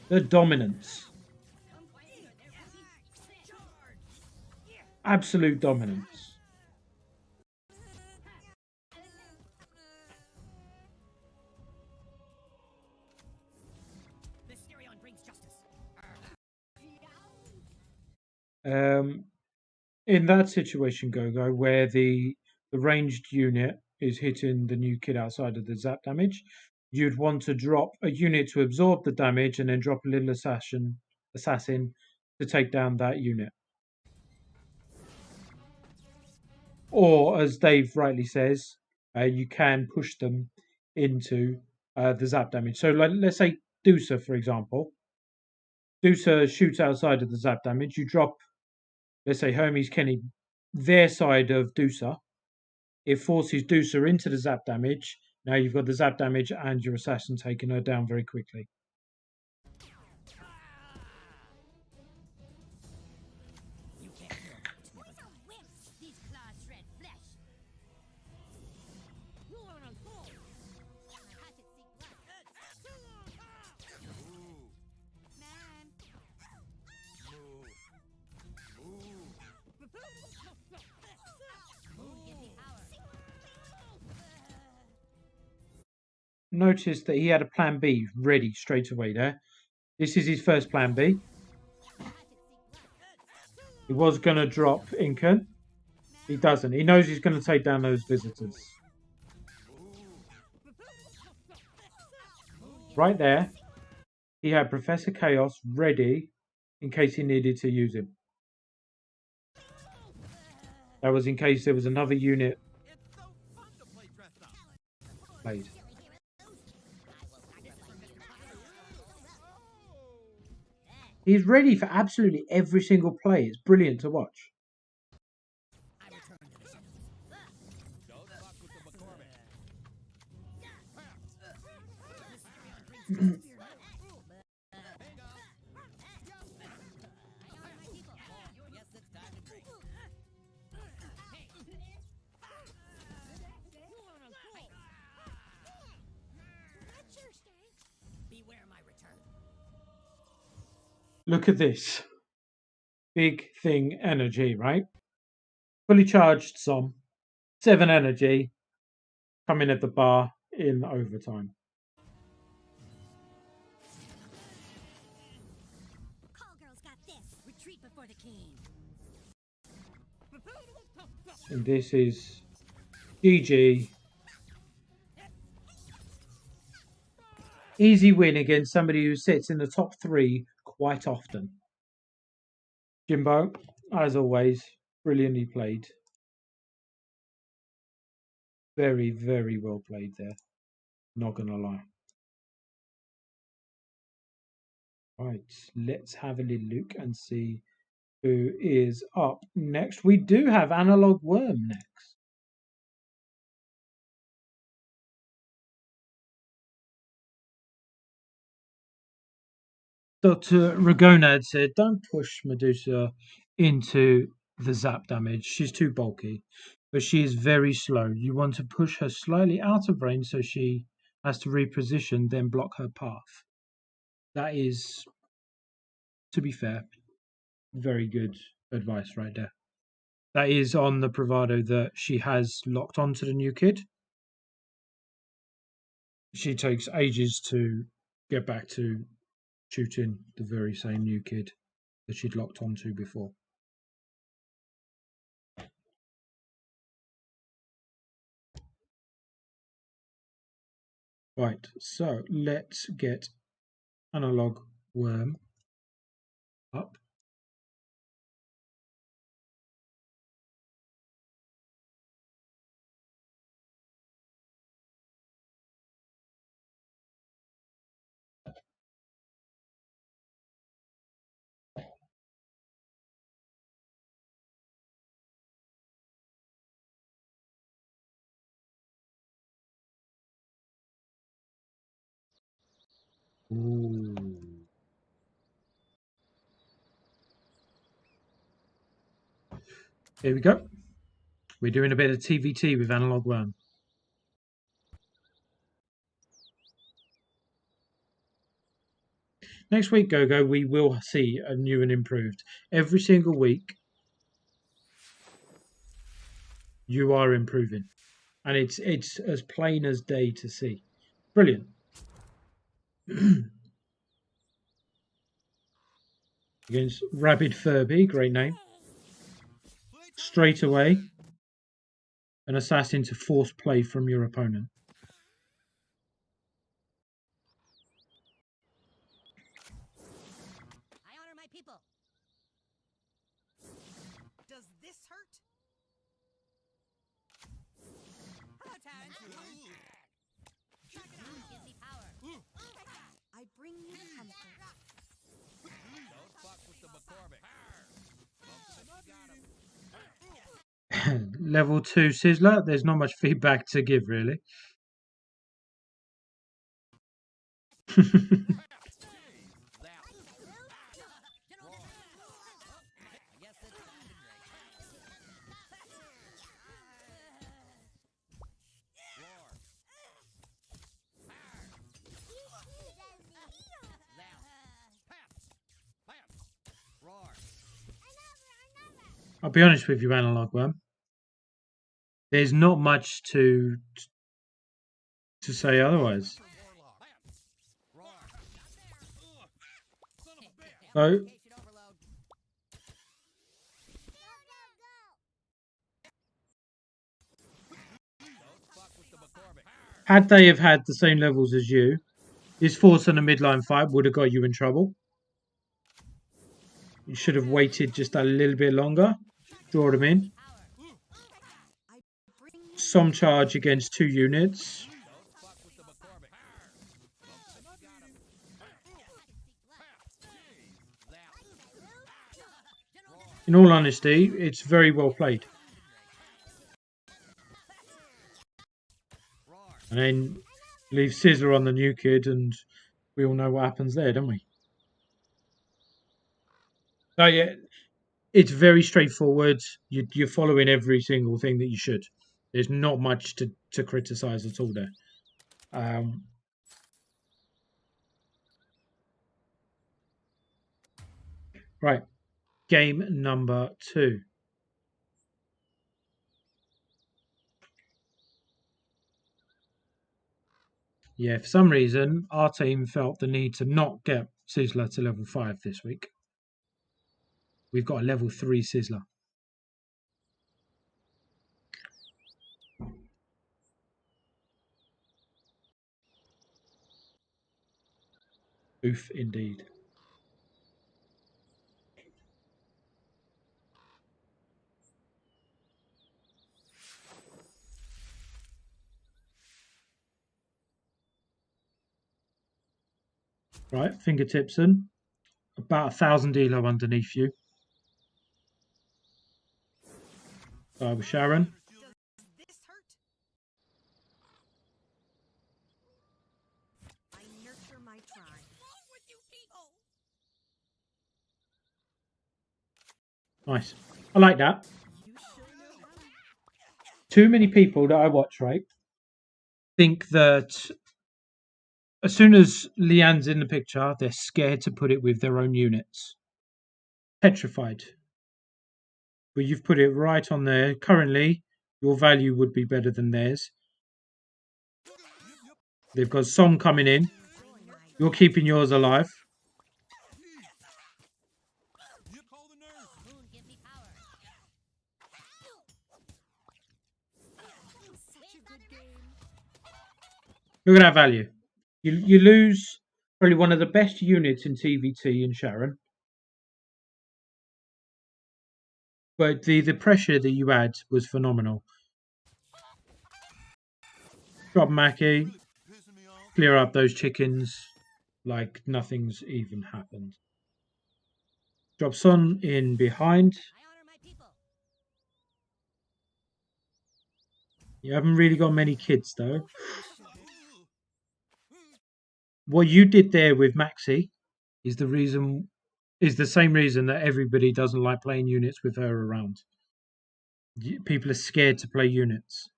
S2: The dominance. Absolute dominance.
S3: Mysterion brings justice.
S2: In that situation, Gogo, where the ranged unit is hitting the new kid outside of the zap damage, you'd want to drop a unit to absorb the damage and then drop a little assassin to take down that unit. Or, as Dave rightly says, you can push them into the zap damage. So, like, let's say Dusa, for example. Dusa shoots outside of the zap damage. You drop, let's say, Hermes Kenny, their side of Dusa. It forces Dusa into the zap damage. Now you've got the zap damage and your assassin taking her down very quickly.
S3: You can't kill me. Poison whips. These claws shred flesh. You are a fool.
S4: Hatchet seek blood.
S3: Man.
S4: Moon gives me power.
S2: Notice that he had a plan B ready straight away there. This is his first plan B.
S4: Hatchet seek blood.
S2: He was going to drop Incan. He doesn't. He knows he's going to take down those visitors. Right there, he had Professor Chaos ready in case he needed to use him. That was in case there was another unit
S6: It's so fun to play dress up.
S2: played. He's ready for absolutely every single play. It's brilliant to watch.
S3: I return to the shadows.
S6: Don't fuck with the McCormick.
S3: Mysterion brings justice.
S4: I honor my people. Yes, it's time to drink.
S3: You are a fool. That's your stank. Beware my return.
S2: Look at this. Big thing energy, right? Fully charged Som. 7 energy. Coming at the bar in overtime.
S3: Call girls got this. Retreat before the king.
S2: And this is GG. Easy win against somebody who sits in the top 3 quite often. Jimbo, as always, brilliantly played. Very, very well played there. Not gonna lie. Right, let's have a little look and see who is up next. We do have Analog Worm next. Dr. Ragona had said, don't push Medusa into the zap damage. She's too bulky, but she is very slow. You want to push her slightly out of range so she has to reposition, then block her path. That is, to be fair, very good advice right there. That is on the bravado that she has locked onto the new kid. She takes ages to get back to shooting the very same new kid that she'd locked onto before. Right, so let's get Analog Worm up. Ooh. Here we go. We're doing a bit of TVT with Analog Worm. Next week, Gogo, we will see a new and improved. Every single week, you are improving. And it's as plain as day to see. Brilliant. Against Rabid Furby, great name. Straight away, an assassin to force play from your opponent.
S3: I honor my people.
S6: Does this hurt?
S3: Hello, Terrence. Check it out. Gives me power.
S5: I bring you comfort.
S6: Don't fuck with the McCormick.
S2: Level 2 Sizzler, there's not much feedback to give, really. I'll be honest with you, Analog Worm. There's not much to say otherwise. So, had they have had the same levels as you, this force on a midline fight would have got you in trouble. You should have waited just a little bit longer. Draw them in. Some charge against 2 units. In all honesty, it's very well played. And then leave Sizzler on the new kid, and we all know what happens there, don't we? So yeah, it's very straightforward. You're following every single thing that you should. There's not much to criticize at all there. Right, game number 2. Yeah, for some reason, our team felt the need to not get Sizzler to level 5 this week. We've got a level 3 Sizzler. Oof, indeed. Right, fingertips in. About 1,000 elo underneath you. With Sharon.
S5: Does this hurt? I nurture my tribe.
S4: Wrong with you people?
S2: Nice. I like that.
S5: You sure know how.
S2: Too many people that I watch, right, think that as soon as Leanne's in the picture, they're scared to put it with their own units. Petrified. But you've put it right on there. Currently, your value would be better than theirs. They've got some coming in. You're keeping yours alive.
S6: You call the nurse.
S4: Moon, give me power.
S5: Such a good game.
S2: Look at that value. You lose probably one of the best units in TVT in Sharon. But the pressure that you had was phenomenal. Drop Mackie,
S6: Pissing me off.
S2: clear up those chickens like nothing's even happened. Drop Son in behind.
S4: I honor my people.
S2: You haven't really got many kids though. What you did there with Maxi is the same reason that everybody doesn't like playing units with her around. People are scared to play units.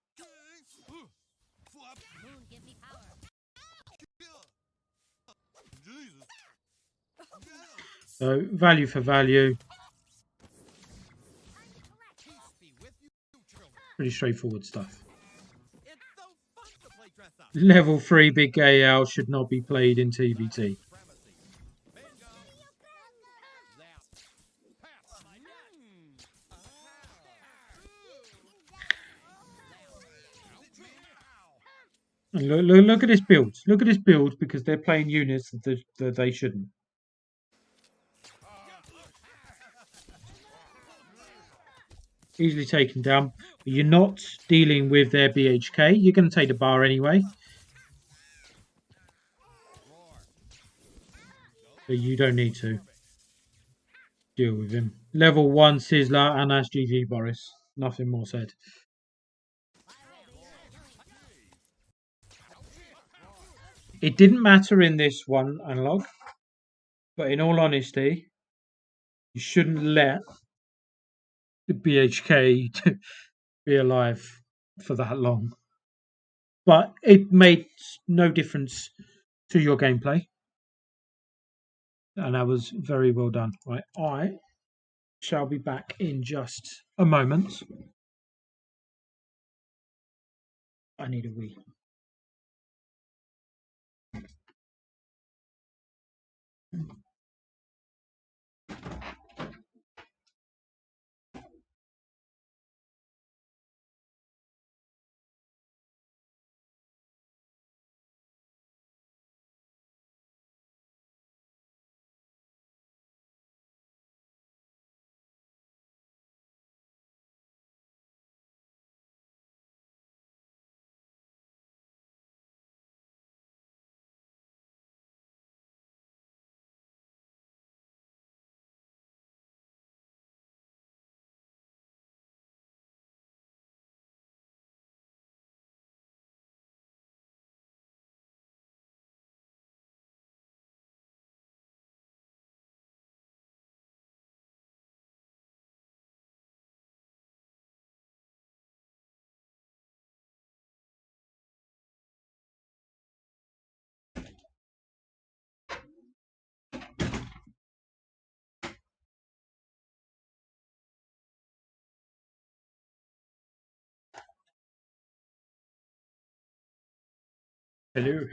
S6: Flop.
S4: Moon, give me power.
S6: Jesus.
S2: So value for value,
S6: Peace be with you, children.
S2: pretty straightforward stuff.
S6: It's so fun to play dress up.
S2: Level 3 Big AL should not be played in TVT.
S6: Supremacy. Bingo. Zap. Pass.
S2: And look at this build. Look at this build because they're playing units that they shouldn't. Easily taken down. But you're not dealing with their BHK. You're going to take the bar anyway. But you don't need to deal with him. Level 1 Sizzler and that's GG Boris. Nothing more said. It didn't matter in this one analog. But in all honesty, you shouldn't let the BHK be alive for that long. But it made no difference to your gameplay. And that was very well done. Right, I shall be back in just a moment. I need a wee. Hello.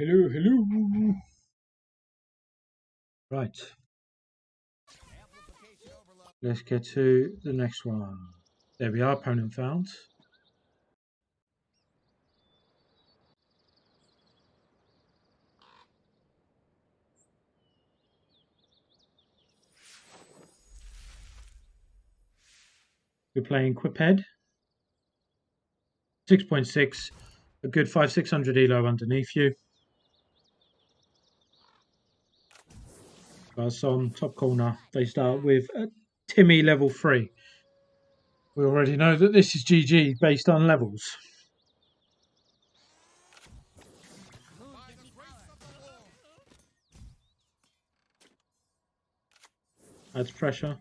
S2: Right. Let's get to the next one. There we are, opponent found. We're playing Quiped. 6.6. A good 500-600 elo underneath you. On top corner, they start with a Timmy level 3. We already know that this is GG based on levels. Adds pressure.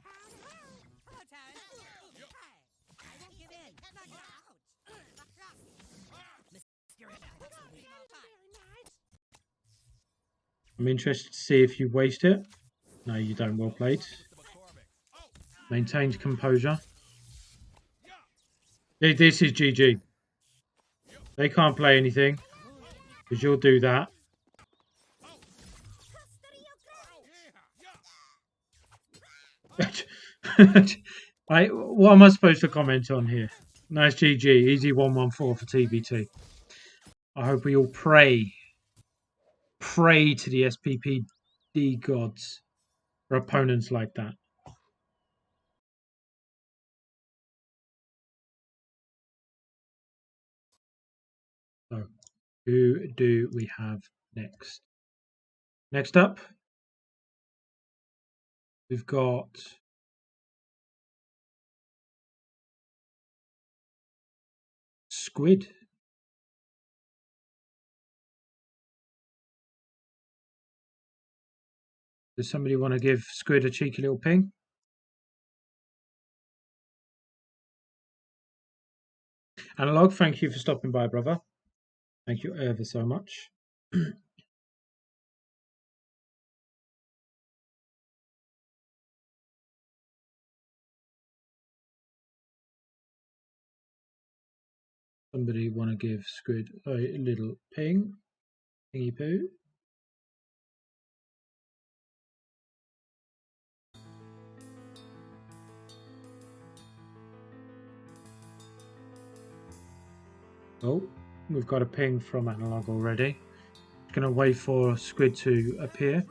S2: I'm interested to see if you waste it. No, you don't. Well played. Maintained composure. This is GG. They can't play anything because you'll do that. What am I supposed to comment on here? Nice GG. Easy 114 for TBT. I hope we all pray to the SPPD gods for opponents like that. So, who do we have next? Next up, we've got Squid. Does somebody want to give Squid a cheeky little ping? Analog, thank you for stopping by, brother. Thank you ever so much. Somebody want to give Squid a little ping? Pingy poo. Oh, we've got a ping from Analog already. Gonna wait for Squid to appear.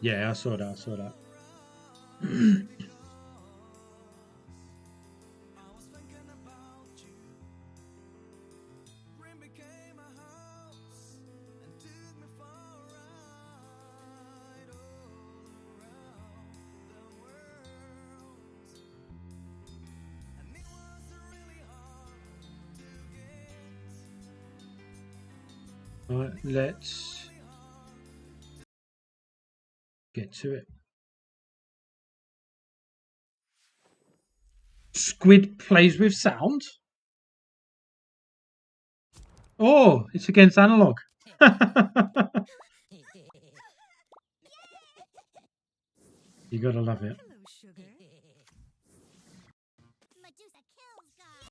S2: Yeah, I saw that. Alright, let's get to it. Squid plays with sound? Oh, it's against Analog. You gotta love it.
S5: Hello, sugar.
S3: Medusa kills God.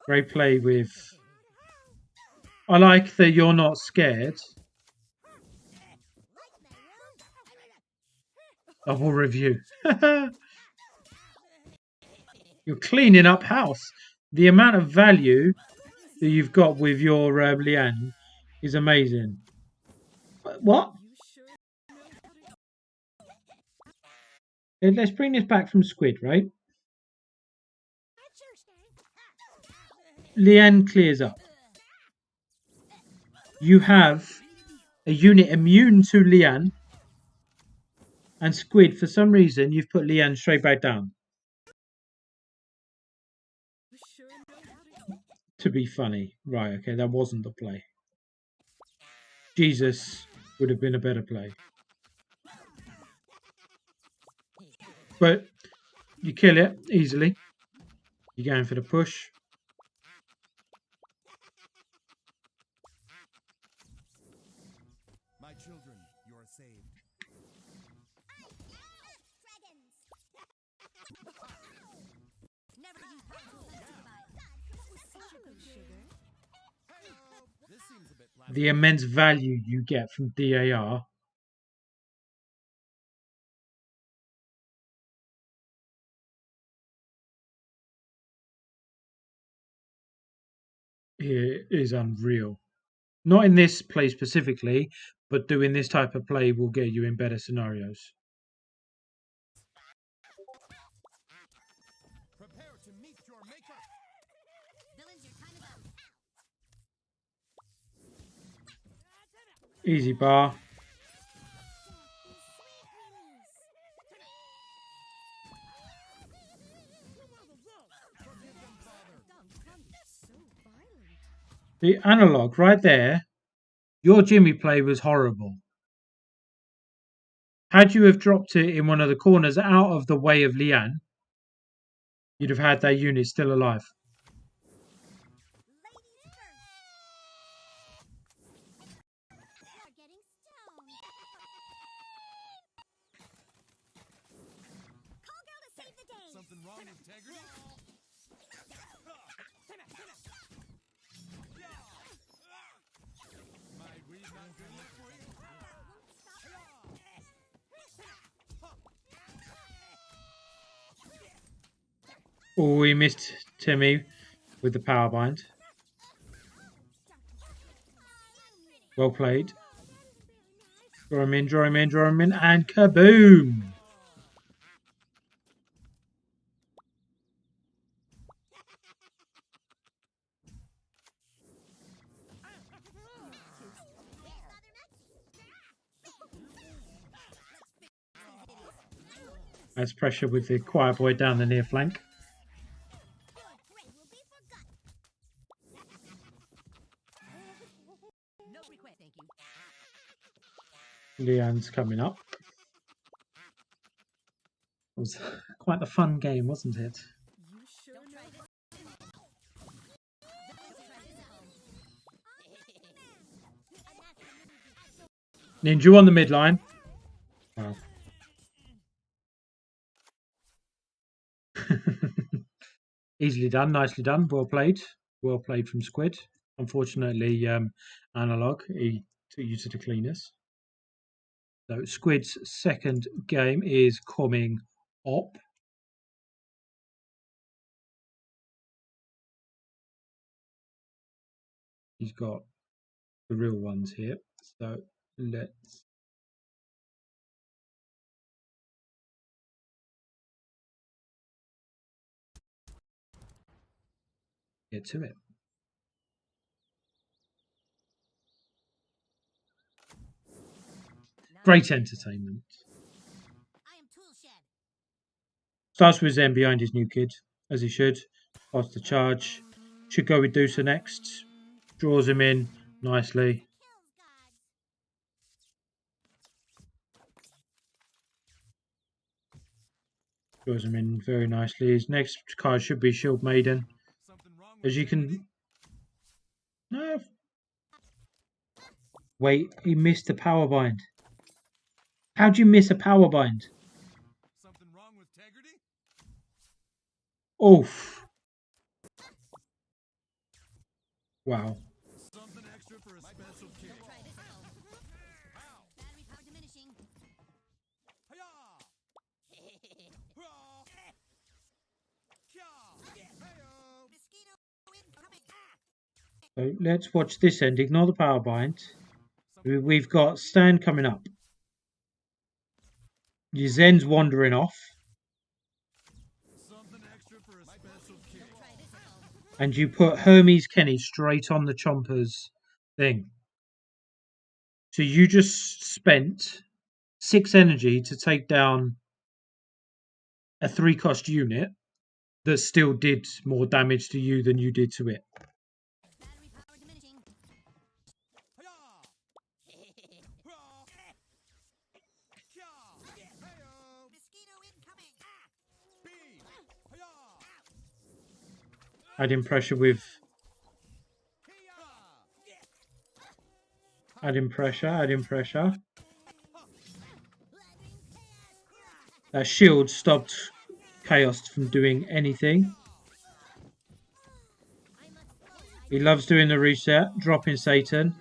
S2: Great play with... I like that you're not scared. I will review. You're cleaning up house. The amount of value that you've got with your Liane is amazing. What?
S5: You sure know how to
S2: Let's bring this back from Squid, right? Liane clears up. You have a unit immune to Liane, and Squid, for some reason, you've put Liane straight back down.
S5: You sure know how to
S2: To be funny. Right, okay, that wasn't the play. Jesus would have been a better play. But you kill it easily. You're going for the push.
S6: My children, you are saved.
S3: Dragons.
S5: never use powerful Hello, sugar.
S6: This seems a bit
S2: The immense value you get from DAR. Here is unreal. Not in this play specifically, but doing this type of play will get you in better scenarios.
S6: Prepare to meet your maker.
S3: Villains, your time is up.
S2: Easy bar.
S5: So violent.
S2: The analog right there. Your Jimmy play was horrible. Had you have dropped it in one of the corners out of the way of Lian, you'd have had that unit still alive.
S3: Ladies first. They're getting stoned. Call girl to save the day.
S6: Something wrong with integrity? My read not good enough for you?
S2: Oh, we missed Timmy with the power bind. Well played. Draw him in, draw him in, draw him in, and kaboom! That's pressure with the quiet boy down the near flank.
S4: No request, thank you.
S2: Leon's coming up. It was quite a fun game, wasn't it?
S5: You sure
S4: Don't
S5: know
S4: try this.
S2: Ninja on the midline. Wow. Easily done, nicely done, well played. Well played from Squid. Unfortunately, Analog, he took you to the cleaners. So Squid's second game is coming up. He's got the real ones here. So let's get to it. Great entertainment.
S3: I am tool shed.
S2: Starts with Zen behind his new kid, as he should. Pass the charge. Should go with Dusa next. Draws him in nicely.
S3: Kills gods.
S2: Draws him in very nicely. His next card should be Shield Maiden.
S6: Something wrong with
S2: As you
S6: integrity?
S2: can... No. Wait, he missed the power bind. How'd you miss a power bind?
S6: Something wrong with integrity?
S2: Oof. Wow.
S6: Something extra for a special kid.
S4: Don't try this at home.
S6: Pow!
S3: Battery power diminishing.
S6: Hiya! Hurrah! Kya! Heyo!
S3: Mosquito incoming.
S2: So let's watch this end. Ignore the power bind. We've got Stan coming up. Your Zen's wandering off.
S6: Something extra for a special kid.
S4: Don't try this at home.
S2: And you put Hermes Kenny straight on the Chompers thing. So you just spent 6 energy to take down a 3-cost unit that still did more damage to you than you did to it.
S3: Battery power diminishing.
S6: Hiya! Hurrah! Kya! Heyo!
S3: Mosquito incoming.
S6: Beam! Hiya!
S2: Adding pressure with
S6: Hiya!
S2: adding pressure. That shield stopped Chaos from doing anything. He loves doing the reset, dropping Satan.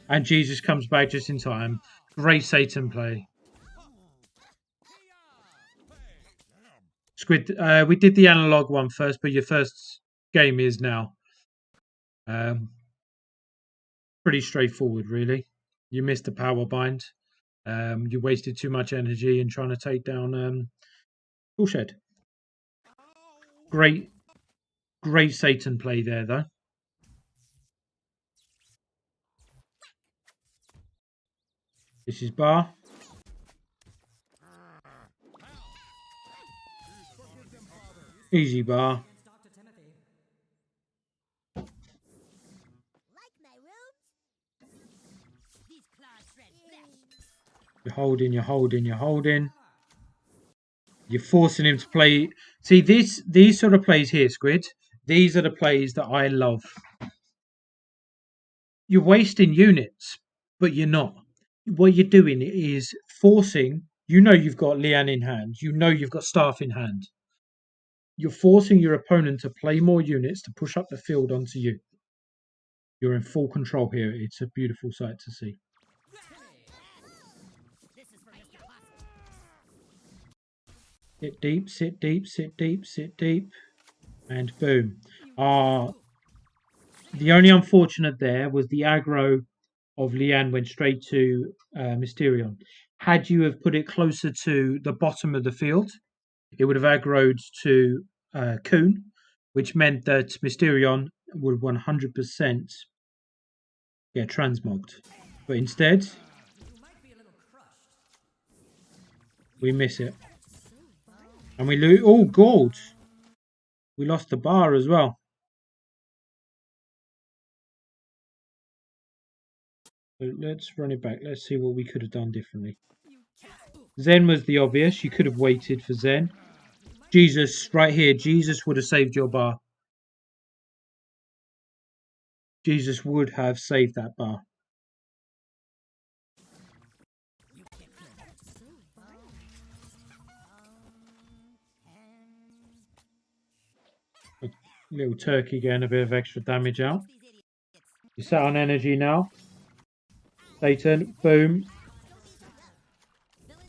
S2: And Jesus comes back just in time. Great Satan play. Squid, we did the analog one first, but your first game is now. Pretty straightforward, really. You missed the power bind. You wasted too much energy in trying to take down Toolshed. Great Satan play there, though. This is bar. Easy bar.
S3: Like my rooms? These claws shred flesh.
S2: You're holding, you're holding, you're holding. You're forcing him to play. See, these sort of plays here, Squid. These are the plays that I love. You're wasting units, but you're not. What you're doing is forcing. You know you've got Lian in hand. You know you've got Staff in hand. You're forcing your opponent to play more units to push up the field onto you. You're in full control here. It's a beautiful sight to see.
S3: This is for Mr. Possum.
S2: Sit deep, sit deep, sit deep, sit deep. And boom. The only unfortunate there was the aggro of Lian went straight to Mysterion. Had you have put it closer to the bottom of the field, it would have aggroed to Coon, which meant that Mysterion would 100% get transmogged. But instead, we miss it. And we lose. Oh, gold! We lost the bar as well. So let's run it back. Let's see what we could have done differently. Zen was the obvious. You could have waited for Zen. Jesus, right here. Jesus would have saved your bar. Jesus would have saved that bar. A little turkey getting a bit of extra damage out. You sat on energy now. Satan, boom.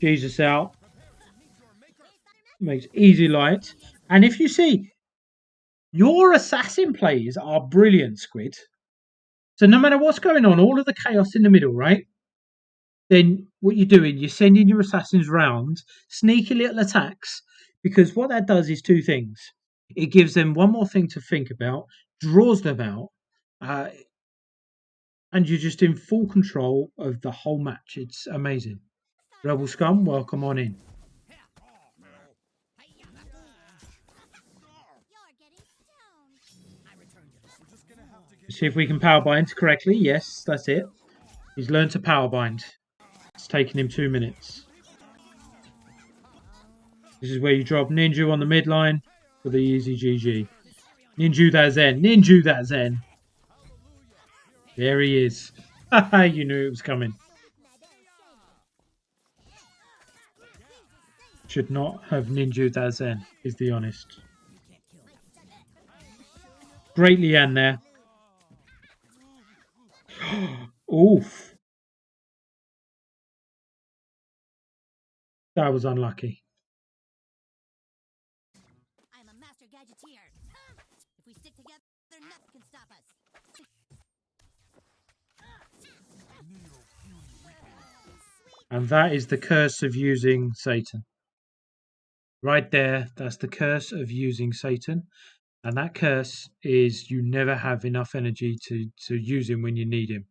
S2: Jesus out. Makes easy light. And if you see, your assassin plays are brilliant, Squid. So no matter what's going on, all of the chaos in the middle, right? Then what you're doing, you're sending your assassins round, sneaky little attacks, because what that does is two things. It gives them one more thing to think about, draws them out, and you're just in full control of the whole match. It's amazing. Rebel Scum, welcome on in.
S3: You're getting stoned.
S4: I returned to this.
S2: See if we can power bind correctly. Yes, that's it. He's learned to power bind. It's taken him 2 minutes. This is where you drop Ninju on the midline for the easy GG. Ninju that Zen. Ninju that Zen. There he is. You knew it was coming. Should not have Ninju that Zen, is the honest. Great Lian there. Oof. That was unlucky.
S3: I'm a master gadgeteer. If we stick together, nothing can stop us.
S2: And that is the curse of using Satan. Right there, that's the curse of using Satan. And that curse is you never have enough energy to use him when you need him.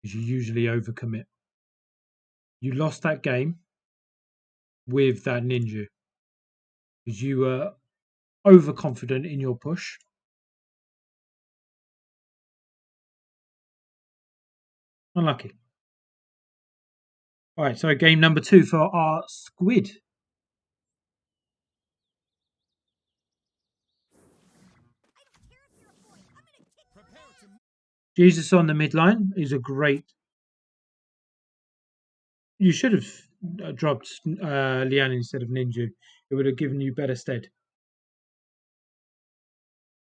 S2: Because you usually overcommit. You lost that game with that ninja. Because you were overconfident in your push. Unlucky. Alright, so game number 2 for our Squid. Jesus on the midline is a great. You should have dropped Lian instead of Ninju. It would have given you better stead.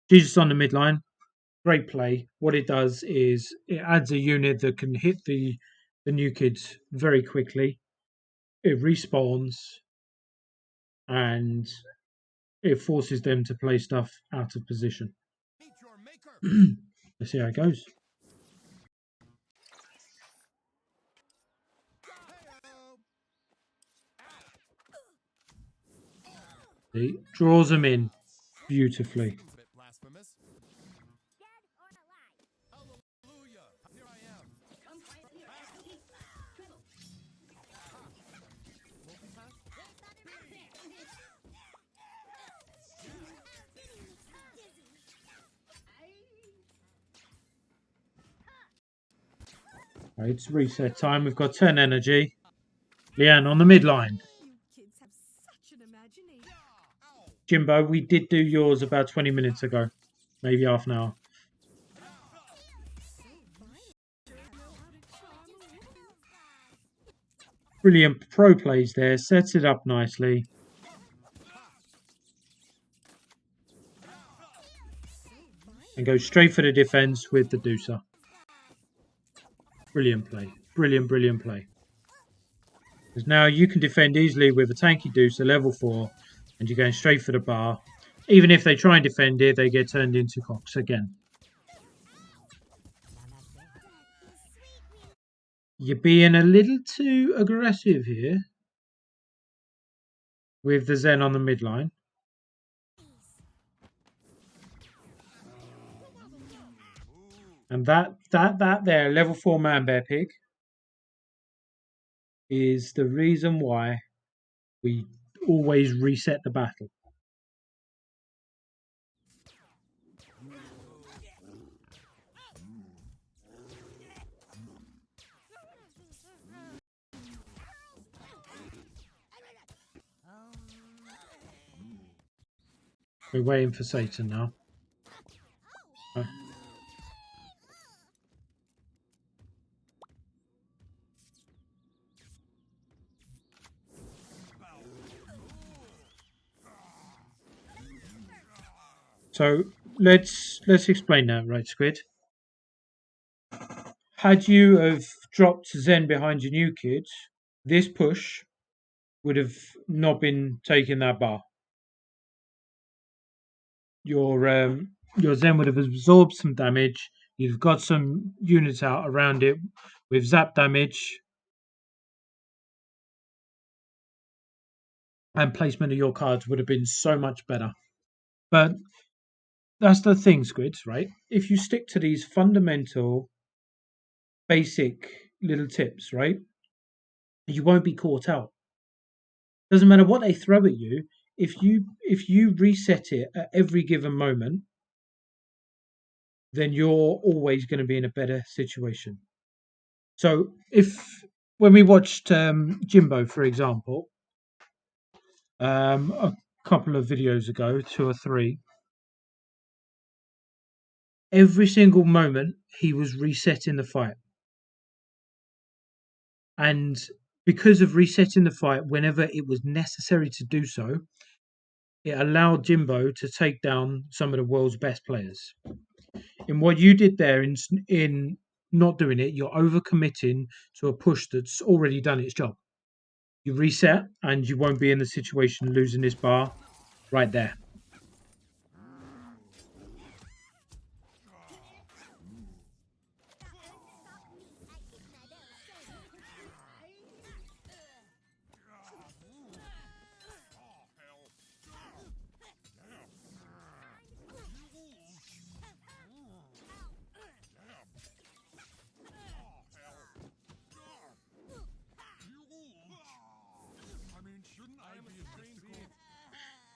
S2: Jesus on the midline, great play. What it does is it adds a unit that can hit the new kids very quickly. It respawns and it forces them to play stuff out of position. Let's see how it goes. See, draws them in beautifully.
S6: A bit blasphemous.
S3: Dead or alive?
S6: Hallelujah. Here I am.
S2: Right, it's reset time. We've got 10 energy. Leanne on the midline.
S5: You kids have such an imagination.
S2: Jimbo, we did do yours about 20 minutes ago. Maybe half an hour.
S5: So violent. Sure know how to charm a woman.
S2: Brilliant pro plays there. Sets it up nicely.
S5: So violent.
S2: And goes straight for the defense with the deucer. Brilliant play. Brilliant, brilliant play. Because now you can defend easily with a tanky deucer, level 4, and you're going straight for the bar. Even if they try and defend it, they get turned into cocks again. You're being a little too aggressive here with the Zen on the midline. And that there, level 4 man bear pig, is the reason why we always reset the battle. We're waiting for Satan now. Oh. So let's explain that, right, Squid? Had you have dropped Zen behind your new kid, this push would have not been taking that bar. Your Zen would have absorbed some damage. You've got some units out around it with zap damage, and placement of your cards would have been so much better. But that's the thing, Squids, right? If you stick to these fundamental, basic little tips, right, you won't be caught out. Doesn't matter what they throw at you. If you reset it at every given moment, then you're always going to be in a better situation. So when we watched Jimbo, for example, a couple of videos ago, 2 or 3, every single moment he was resetting the fight. And because of resetting the fight whenever it was necessary to do so, it allowed Jimbo to take down some of the world's best players. In what you did there, in not doing it, you're overcommitting to a push that's already done its job. You reset, and you won't be in the situation losing this bar right there.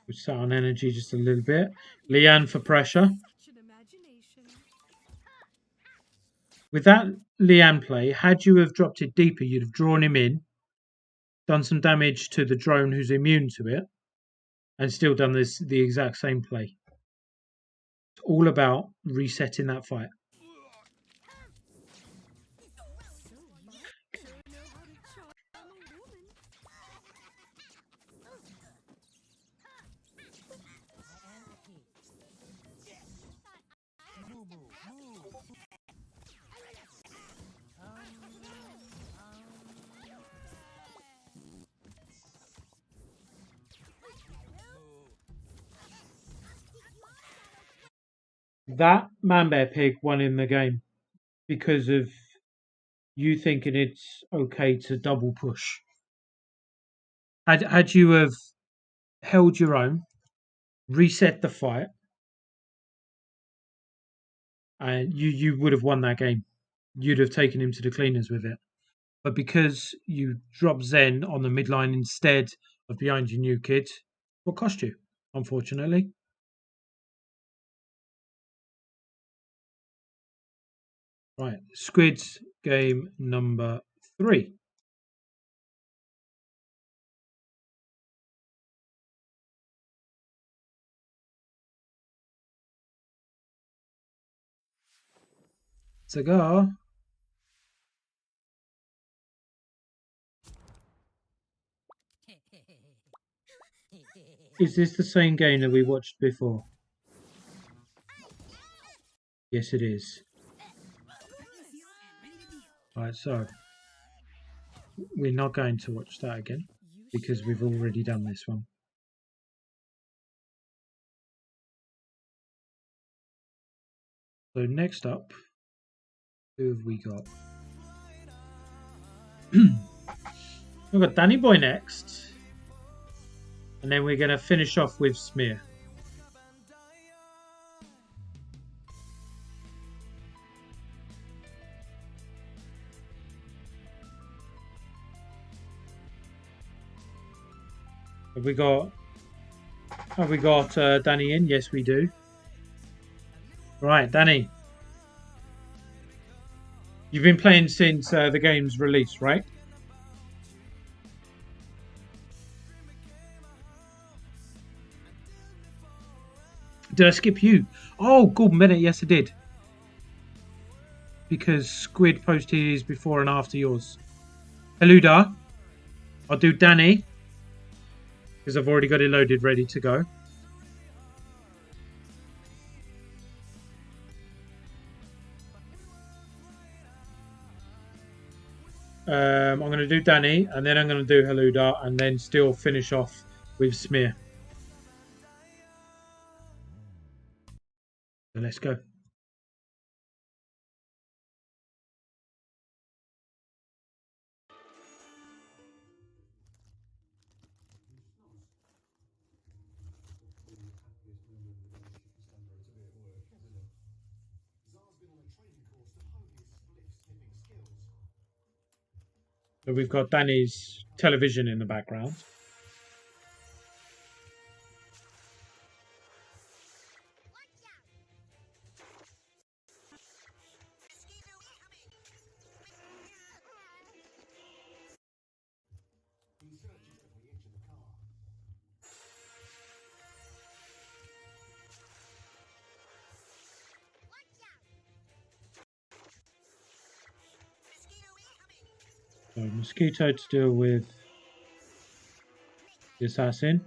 S2: We sat on energy just a little bit. Leanne for pressure.
S5: Such an imagination.
S2: With that Leanne play, had you have dropped it deeper, you'd have drawn him in, done some damage to the drone who's immune to it, and still done the exact same play. It's all about resetting that fight.
S5: So violent. Sure know how to charm a woman.
S2: That man bear pig won in the game because of you thinking it's okay to double push. Had you have held your own reset the fight, and you would have won that game. You'd have taken him to the cleaners with it. But because you dropped Zen on the midline instead of behind your new kid, what cost you, unfortunately. Right, Squids game number 3. Cigar. Is this the same game that we watched before? Yes, it is. Right, so we're not going to watch that again because we've already done this one. So next up, who have we got? We've got Danny Boy next. And then we're going to finish off with Smear. Have we got Danny in? Yes, we do. Right, Danny. You've been playing since the game's release, right? Did I skip you? Oh, good minute. Yes, I did. Because Squid posted his before and after yours. Haluda. I'll do Danny. Because I've already got it loaded, ready to go. I'm going to do Danny, and then I'm going to do Haluda, and then still finish off with Smear. So let's go. So we've got Danny's television in the background. So Mosquito to deal with the assassin.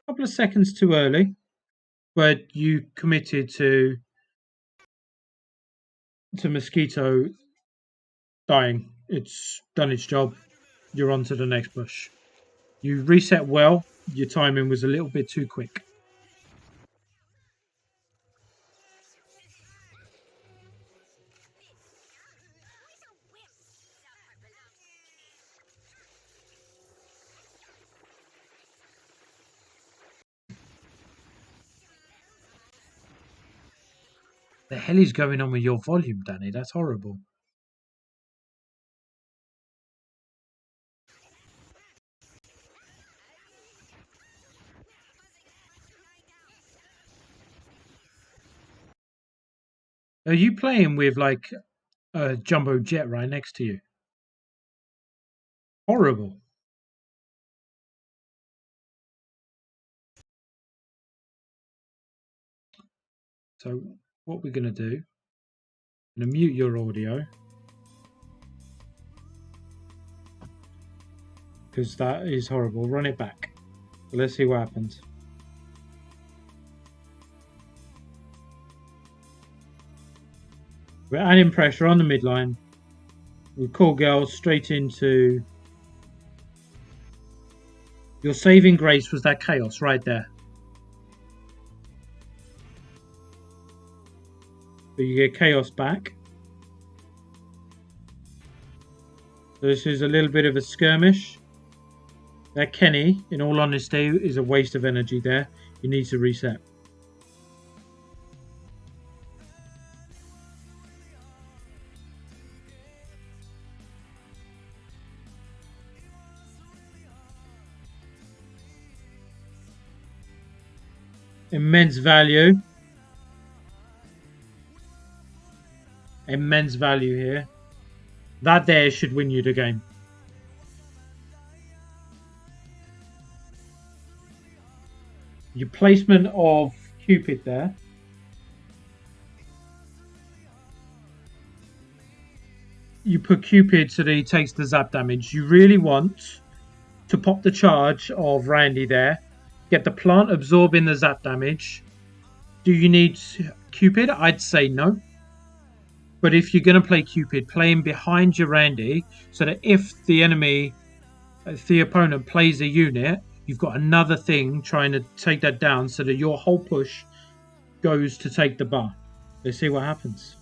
S2: A couple of seconds too early, but you committed to Mosquito dying. It's done its job. You're on to the next bush. You reset well. Your timing was a little bit too quick. The hell is going on with your volume, Danny? That's horrible. Are you playing with like a jumbo jet right next to you? Horrible. So what we're going to do, I'm going to mute your audio because that is horrible. Run it back. Let's see what happens. We're adding pressure on the midline. We call girls straight into your saving grace was that chaos right there. So you get chaos back. So this is a little bit of a skirmish. That Kenny, in all honesty, is a waste of energy there. He needs to reset. Immense value. Immense value here. That there should win you the game. Your placement of Cupid there. You put Cupid so that he takes the zap damage. You really want to pop the charge of Randy there. Get the plant absorbing the zap damage. Do you need Cupid? I'd say no. But if you're going to play Cupid, play him behind your Randy so that if the opponent plays a unit, you've got another thing trying to take that down so that your whole push goes to take the bar. Let's see what happens.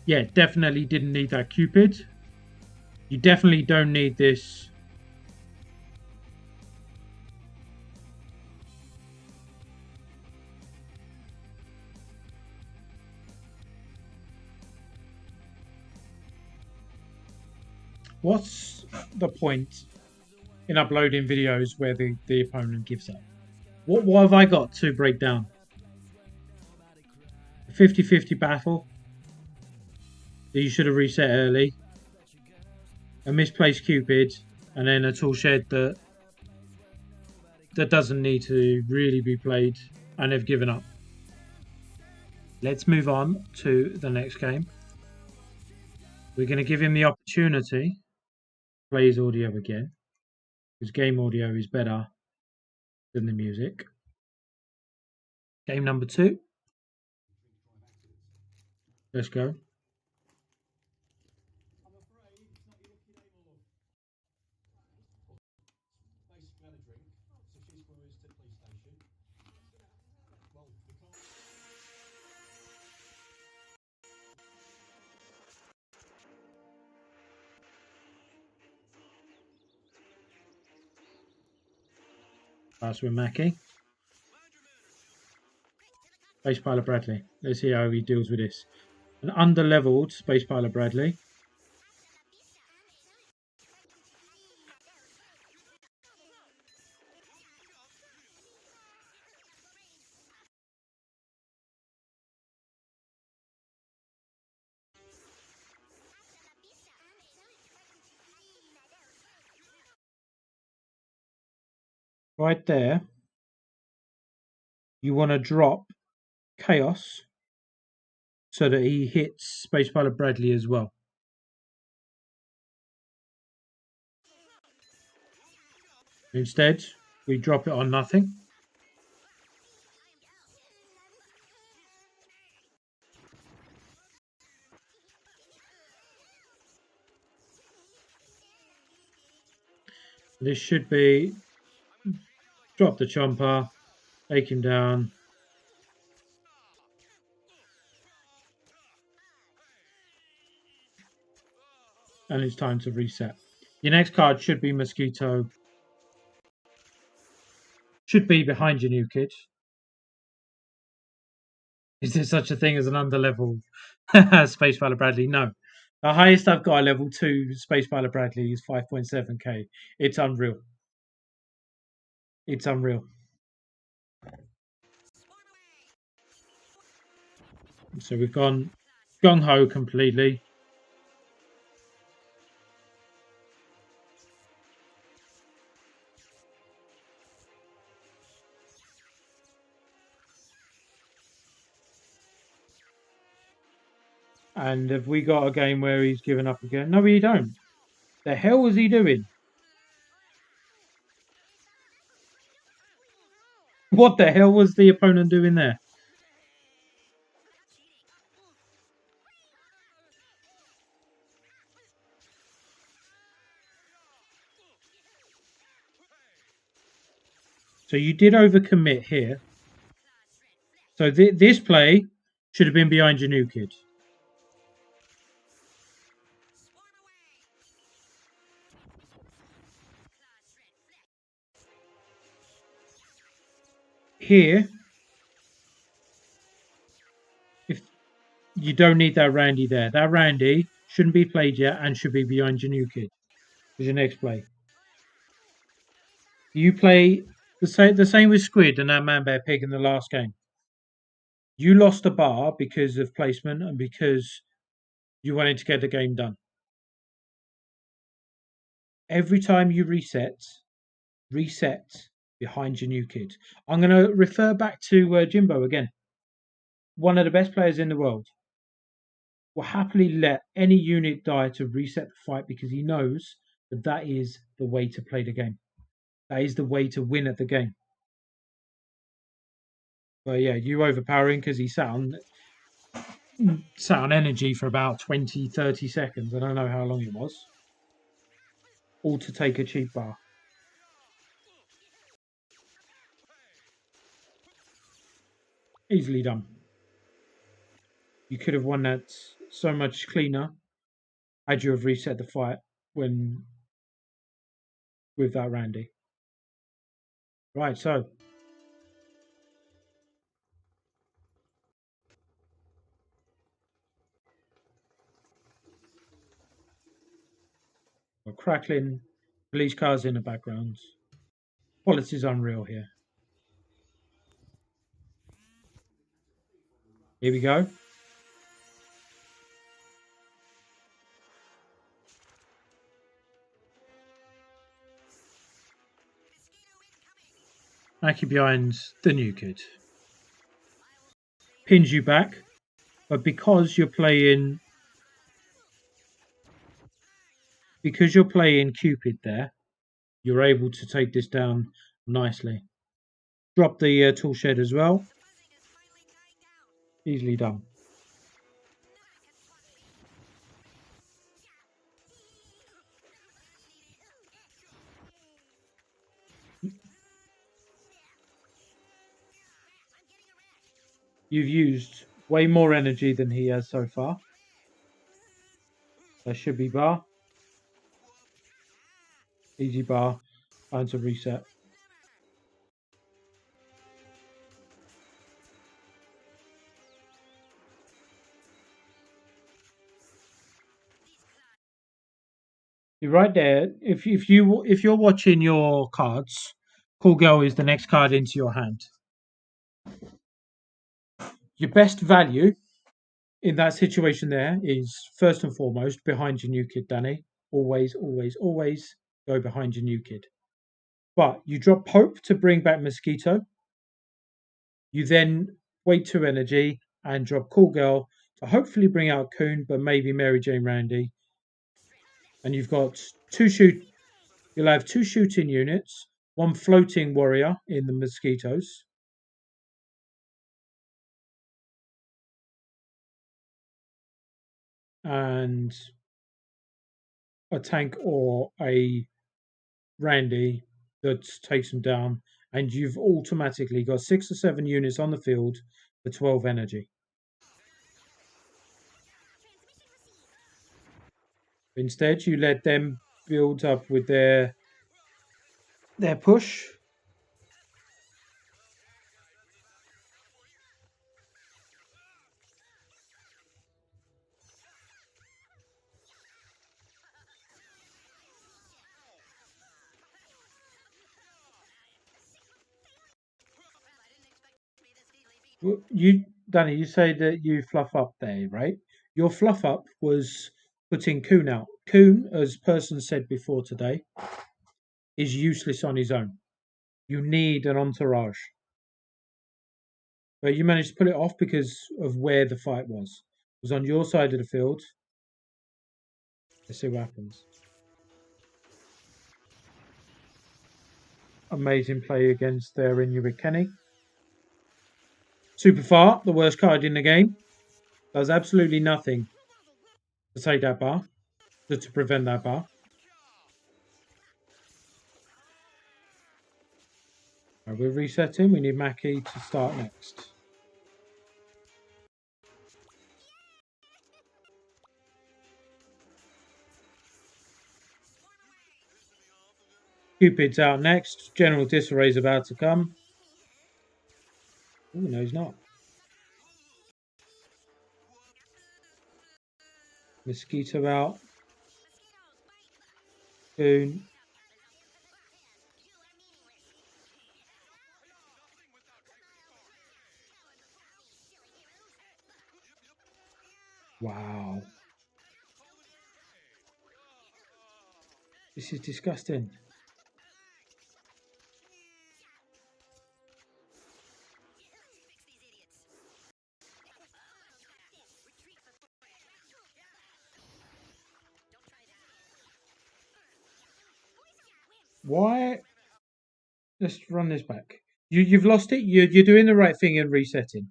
S2: Yeah, definitely didn't need that Cupid. You definitely don't need this. What's the point in uploading videos where the opponent gives up? What have I got to break down? A 50-50 battle that you should have reset early. A misplaced Cupid, and then a tool shed that doesn't need to really be played, and they've given up. Let's move on to the next game. We're going to give him the opportunity to play his audio again, because game audio is better than the music. Game number 2. Let's go. Pass with Mackie. Space Pilot Bradley. Let's see how he deals with this. An under-leveled Space Pilot Bradley. Right there, you want to drop Chaos so that he hits Space Pilot Bradley as well. Instead, we drop it on nothing. This should be drop the chomper, take him down. And it's time to reset. Your next card should be Mosquito. Should be behind your new kid. Is there such a thing as an underlevel Space Pilot Bradley? No. The highest I've got a level 2 Space Pilot Bradley is 5.7k. It's unreal. It's unreal. So we've gone gung-ho completely. And have we got a game where he's given up again? No, we don't. The hell was he doing? What the hell was the opponent doing there? So you did overcommit here. So this play should have been behind your new kid. Here, if you don't need that Randy there, that Randy shouldn't be played yet and should be behind your new kid. Is your next play. You play the same with Squid and that Man Bear Pig in the last game. You lost a bar because of placement and because you wanted to get the game done. Every time you reset behind your new kid. I'm going to refer back to Jimbo again. One of the best players in the world will happily let any unit die to reset the fight because he knows that that is the way to play the game. That is the way to win at the game. But yeah, you overpowering because he sat on energy for about 20, 30 seconds. I don't know how long it was. All to take a cheap bar. Easily done. You could have won that so much cleaner had you have reset the fight when with that Randy. Right, so we're crackling police cars in the background. Quality is unreal here. Here we go. Aki behind the new kid. Pins you back, but because you're playing Cupid there, you're able to take this down nicely. Drop the tool shed as well. Easily done. You've used way more energy than he has so far. There should be bar. Easy bar. Time to reset. You're right there. If you're watching your cards, Cool Girl is the next card into your hand. Your best value in that situation there is first and foremost behind your new kid, Danny. Always, always, always go behind your new kid. But you drop Hope to bring back Mosquito. You then wait 2 energy and drop Cool Girl to hopefully bring out Coon, but maybe Mary Jane Randy. And you've got you'll have 2 shooting units, 1 floating warrior in the mosquitoes. And a tank or a Randy that takes them down, and you've automatically got 6 or 7 units on the field for 12 energy. Instead, you let them build up with their push. Danny, you say that you fluff up there, right? Your fluff up was putting Coon out. Coon, as person said before today, is useless on his own. You need an entourage. But you managed to pull it off because of where the fight was. It was on your side of the field. Let's see what happens. Amazing play against their Inuit Kenny. Super far, the worst card in the game. Does absolutely nothing to take that bar, to prevent that bar. Right, we're resetting. We need Mackie to start next. Cupid's out next. General Disarray's about to come. Oh, no, he's not. Mosquito out. Boone. Wow. This is disgusting. Why? Let's run this back. You've lost it. You're doing the right thing and resetting.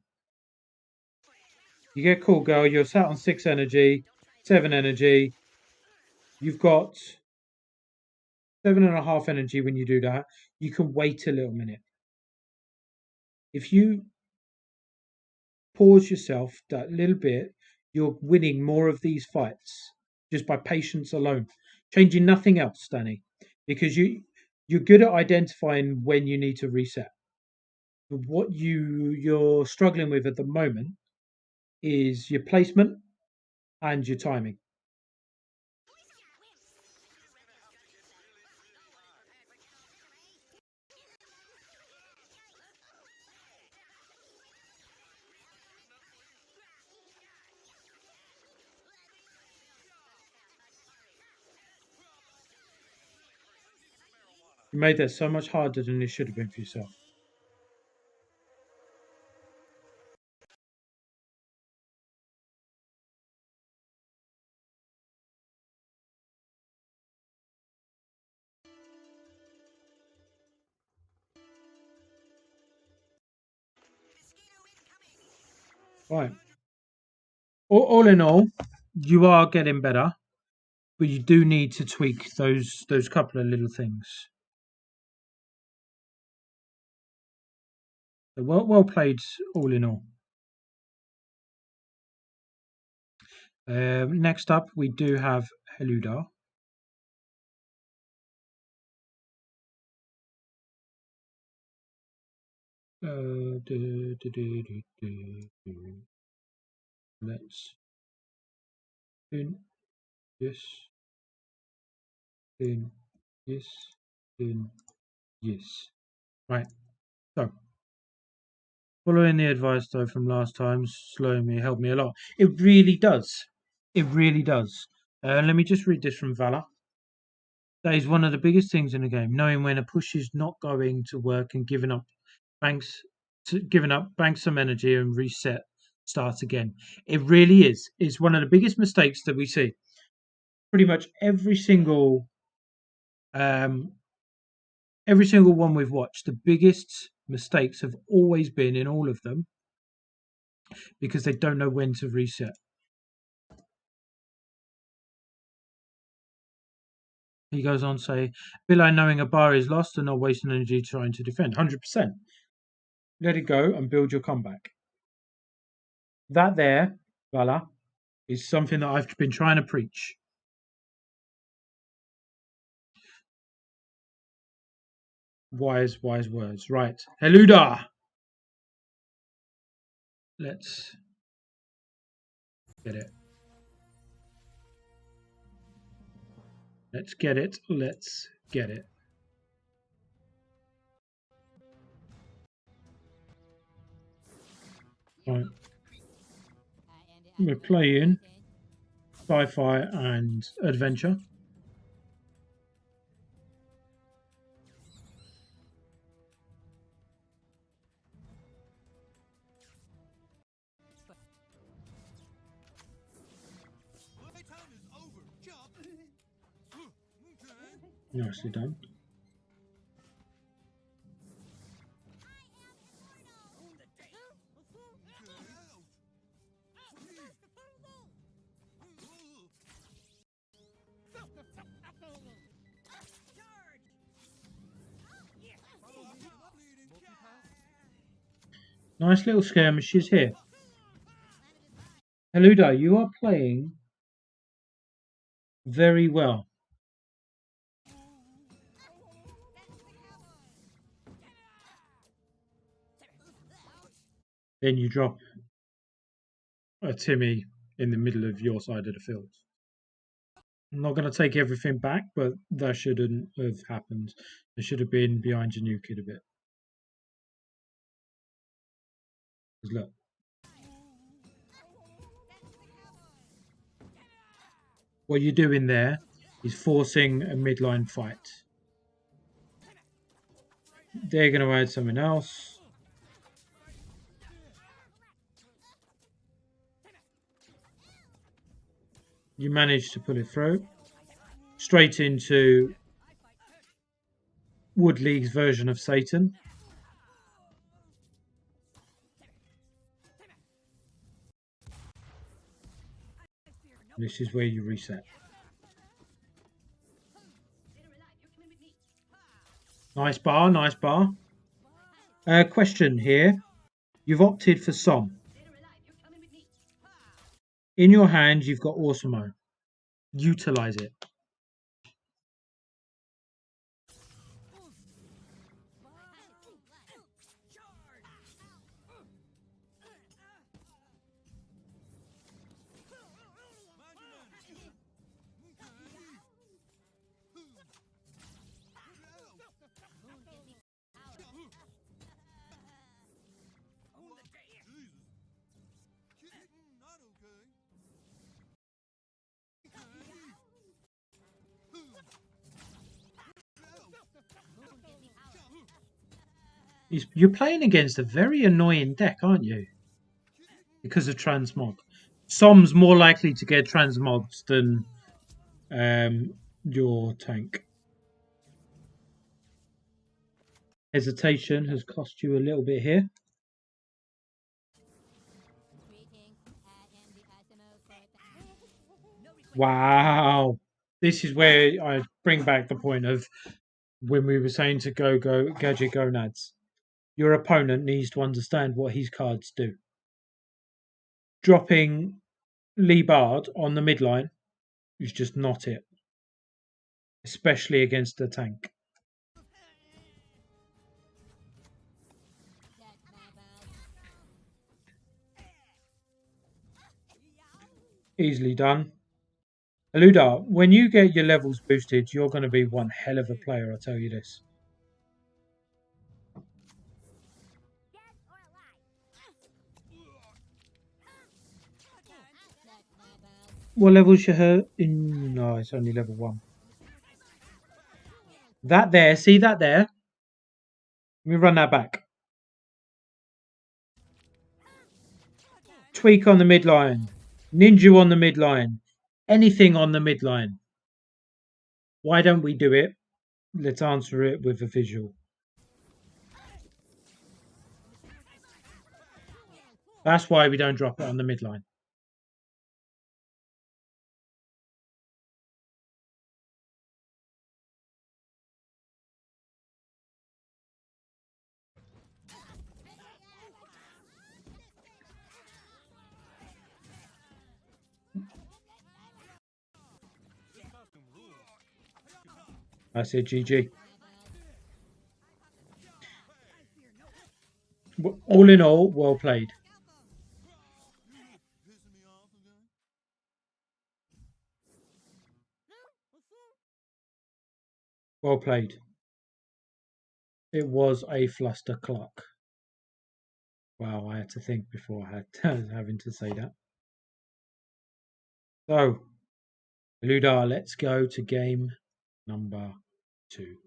S2: You get cool, girl. You're sat on 6 energy, 7 energy. You've got 7.5 energy when you do that. You can wait a little minute. If you pause yourself that little bit, you're winning more of these fights just by patience alone. Changing nothing else, Danny, because you're good at identifying when you need to reset. But what you're struggling with at the moment is your placement and your timing. You made that so much harder than it should have been for yourself. Right. All in all, you are getting better, but you do need to tweak those couple of little things. So well played, all in all. Next up, we do have Heluda. Let's in yes, in yes, in yes. Right. So, following the advice though from last time, slowing me helped me a lot. It really does. It really does. Let me just read this from Valor. That is one of the biggest things in the game, knowing when a push is not going to work and giving up, bank some energy and reset, start again. It really is. It's one of the biggest mistakes that we see. Pretty much um, every single one we've watched, the biggest mistakes have always been in all of them because they don't know when to reset. He goes on to say, Billy knowing a bar is lost and not wasting energy trying to defend. 100%. Let it go and build your comeback. That there, Vala, is something that I've been trying to preach. Wise words. Right. Heluda. Let's get it. Let's get it. Let's get it. Right. We're playing sci-fi and adventure.
S6: Playtime is over. Jump.
S2: Nicely done. Nice little skirmishes here. Heluda, you are playing very well. then you drop a Timmy in the middle of your side of the field. I'm not going to take everything back, but that shouldn't have happened. It should have been behind your new kid a bit. 'Cause look. What you're doing there is forcing a midline fight. They're going to add something else. You manage to pull it through. Straight into Wood League's version of Satan. This is where you reset. Nice bar, nice bar. Question here. You've opted for Som. In your hand, you've got Awesomeo. Utilize it. You're playing against a very annoying deck, aren't you? Because of transmog. Som's more likely to get transmogs than your tank. Hesitation has cost you a little bit here. Wow. This is where I bring back the point of when we were saying to go gadget gonads. Your opponent needs to understand what his cards do. Dropping Lee Bard on the midline is just not it. Especially against a tank. Easily done. Aludar, when you get your levels boosted, you're going to be one hell of a player, I'll tell you this. What level's your hurt? No, it's only level 1. That there, see that there? Let me run that back. Tweak on the midline. Ninja on the midline. Anything on the midline. Why don't we do it? Let's answer it with a visual. That's why we don't drop it on the midline. I said GG. All in all, well played. Well played. It was a fluster clock. Wow, I had to think before I had having to say that. So, Ludar, let's go to game number 2.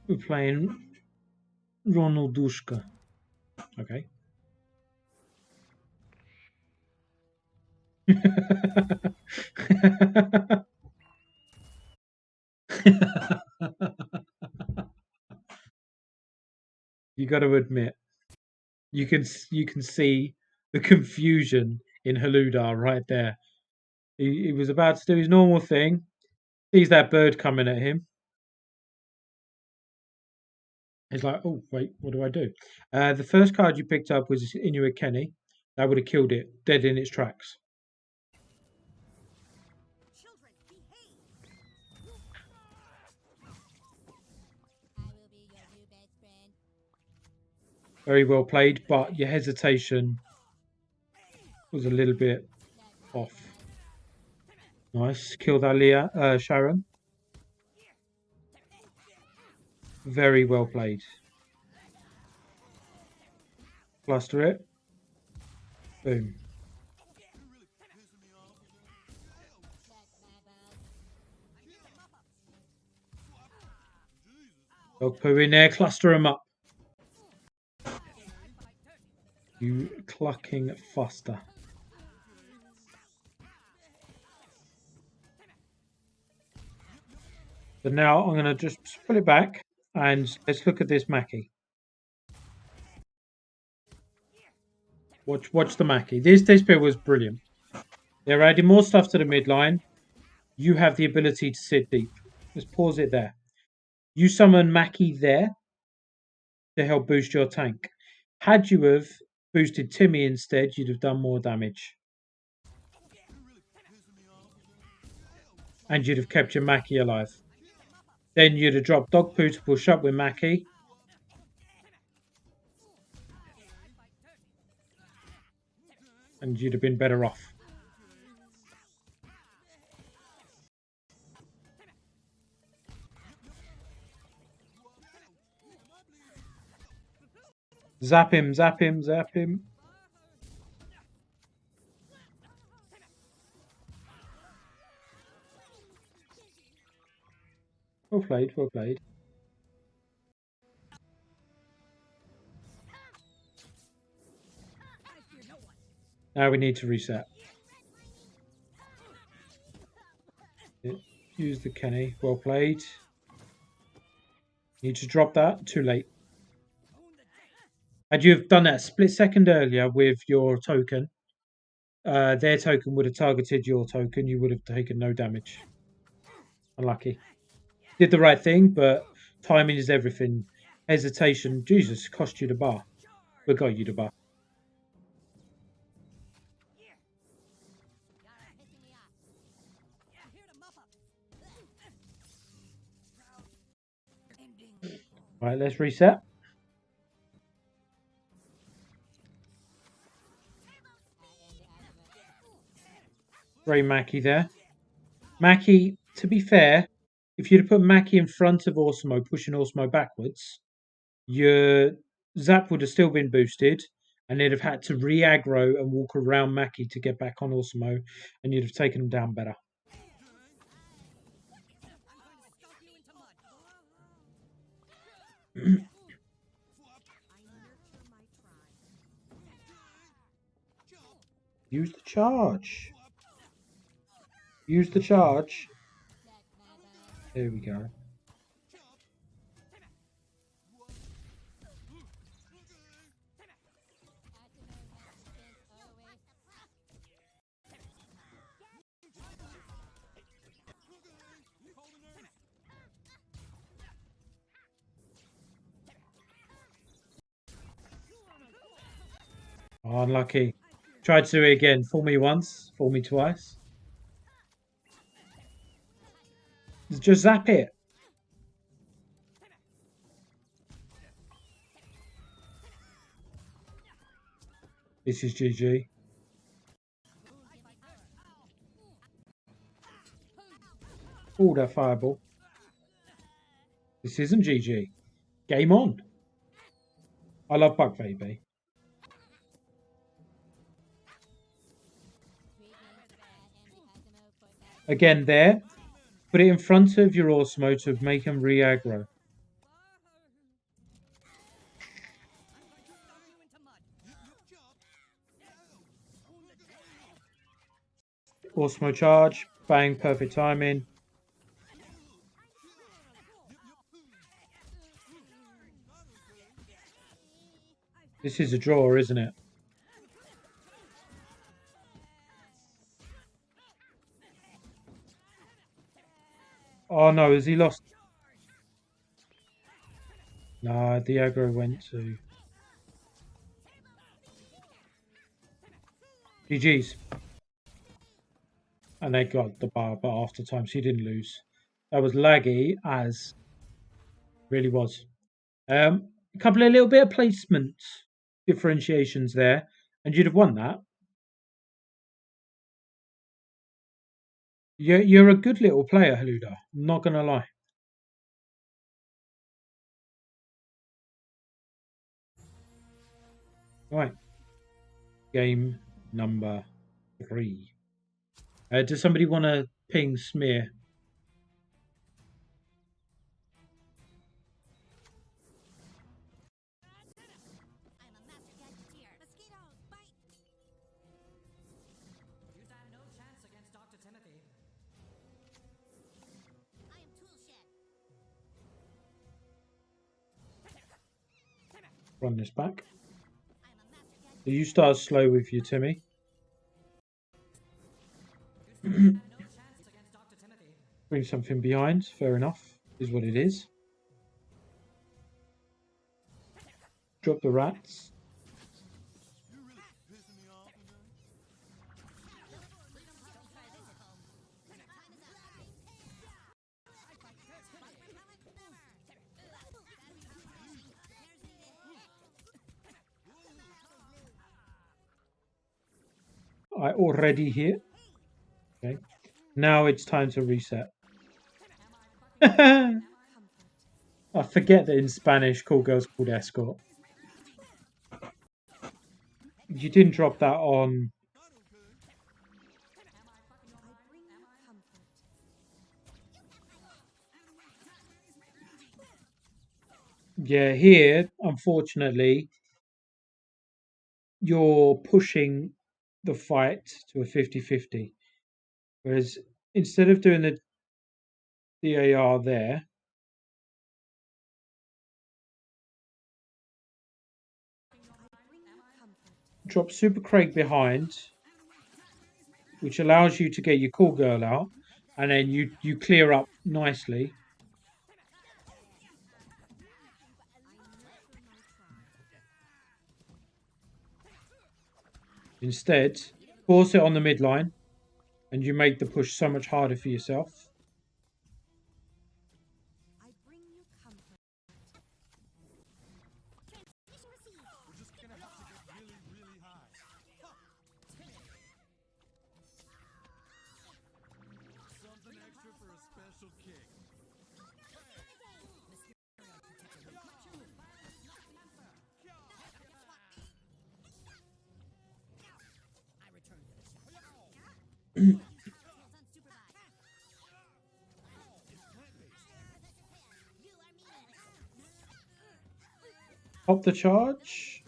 S2: We're playing Ronaldushka. Okay. You got to admit, you can see the confusion in Haludar right there. He was about to do his normal thing. Sees that bird coming at him. He's like, oh, wait, what do I do? The first card you picked up was Inuit Kenny. That would have killed it, dead in its tracks. Very well played, but your hesitation was a little bit off. Nice. Kill that Leah, Sharon. Very well played. Cluster it. Boom. Dog poo in there. Cluster them up. You clucking fuster. So now I'm going to just pull it back and let's look at this Mackie. Watch the Mackie. This bit was brilliant. They're adding more stuff to the midline. You have the ability to sit deep. Let's pause it there. You summon Mackie there to help boost your tank. Had you have boosted Timmy instead, you'd have done more damage. And you'd have kept your Mackie alive. Then you'd have dropped Dog Poo to push up with Mackie. And you'd have been better off. Zap him, zap him, zap him. Well played, well played. Now we need to reset. Use the Kenny. Well played. Need to drop that. Too late. Had you have done that a split second earlier with your token, their token would have targeted your token. You would have taken no damage. Unlucky. Did the right thing, but timing is everything. Hesitation, Jesus, cost you the bar. We got you the bar. Right, let's reset. Great Mackie there. Mackie, to be fair, if you'd have put Mackie in front of Orsimo, pushing Orsimo backwards, your Zap would have still been boosted, and they'd have had to re-aggro and walk around Mackie to get back on Orsimo, and you'd have taken them down better. Use the charge. Use the charge. There we go. Oh, unlucky. Tried to do it again. Fool me once, fool me twice. Just zap it. This is GG. Oh, that fireball. This isn't GG. Game on. I love Bug Baby. Again there. Put it in front of your Orsimo to make him re-aggro. Orsimo charge. Bang, perfect timing. This is a draw, isn't it? Oh no, has he lost? Nah, the aggro went to GG's. And they got the bar, but after time, so he didn't lose. That was laggy as really was. A couple of little bit of placement differentiations there, and you'd have won that. You're a good little player, Haluda. I'm not gonna lie. Right. Game number 3. Does somebody want to ping Smear?
S3: I'm a master gadgeteer. Mosquitoes, bite!
S4: You stand no chance against Dr. Timothy.
S3: I am Toolshed.
S2: Run this back.
S3: I'm a master gadgeteer.
S2: So you start slow with you, Timmy.
S4: You stand no chance against Dr. Timothy.
S2: Bring something behind. Fair enough. Is what it is. Drop the rats.
S6: You're really pissing me off today.
S3: Don't try this at home. Time is up.
S2: I already here. Okay. Now it's time to reset. I forget that in Spanish, call girls called escort. You didn't drop that on. Yeah, here, unfortunately, you're pushing the fight to a 50-50. Whereas instead of doing the DAR there, drop Super Craig behind, which allows you to get your call girl out, and then you clear up nicely. Instead, force it on the midline, and you make the push so much harder for yourself.
S5: I bring you comfort.
S3: Transmission received.
S6: We're just gonna have to get really, really high. Something extra for a special kick.
S4: I return for the shot.
S3: Tails unsupervised. You are meaningless.
S2: Pop the charge.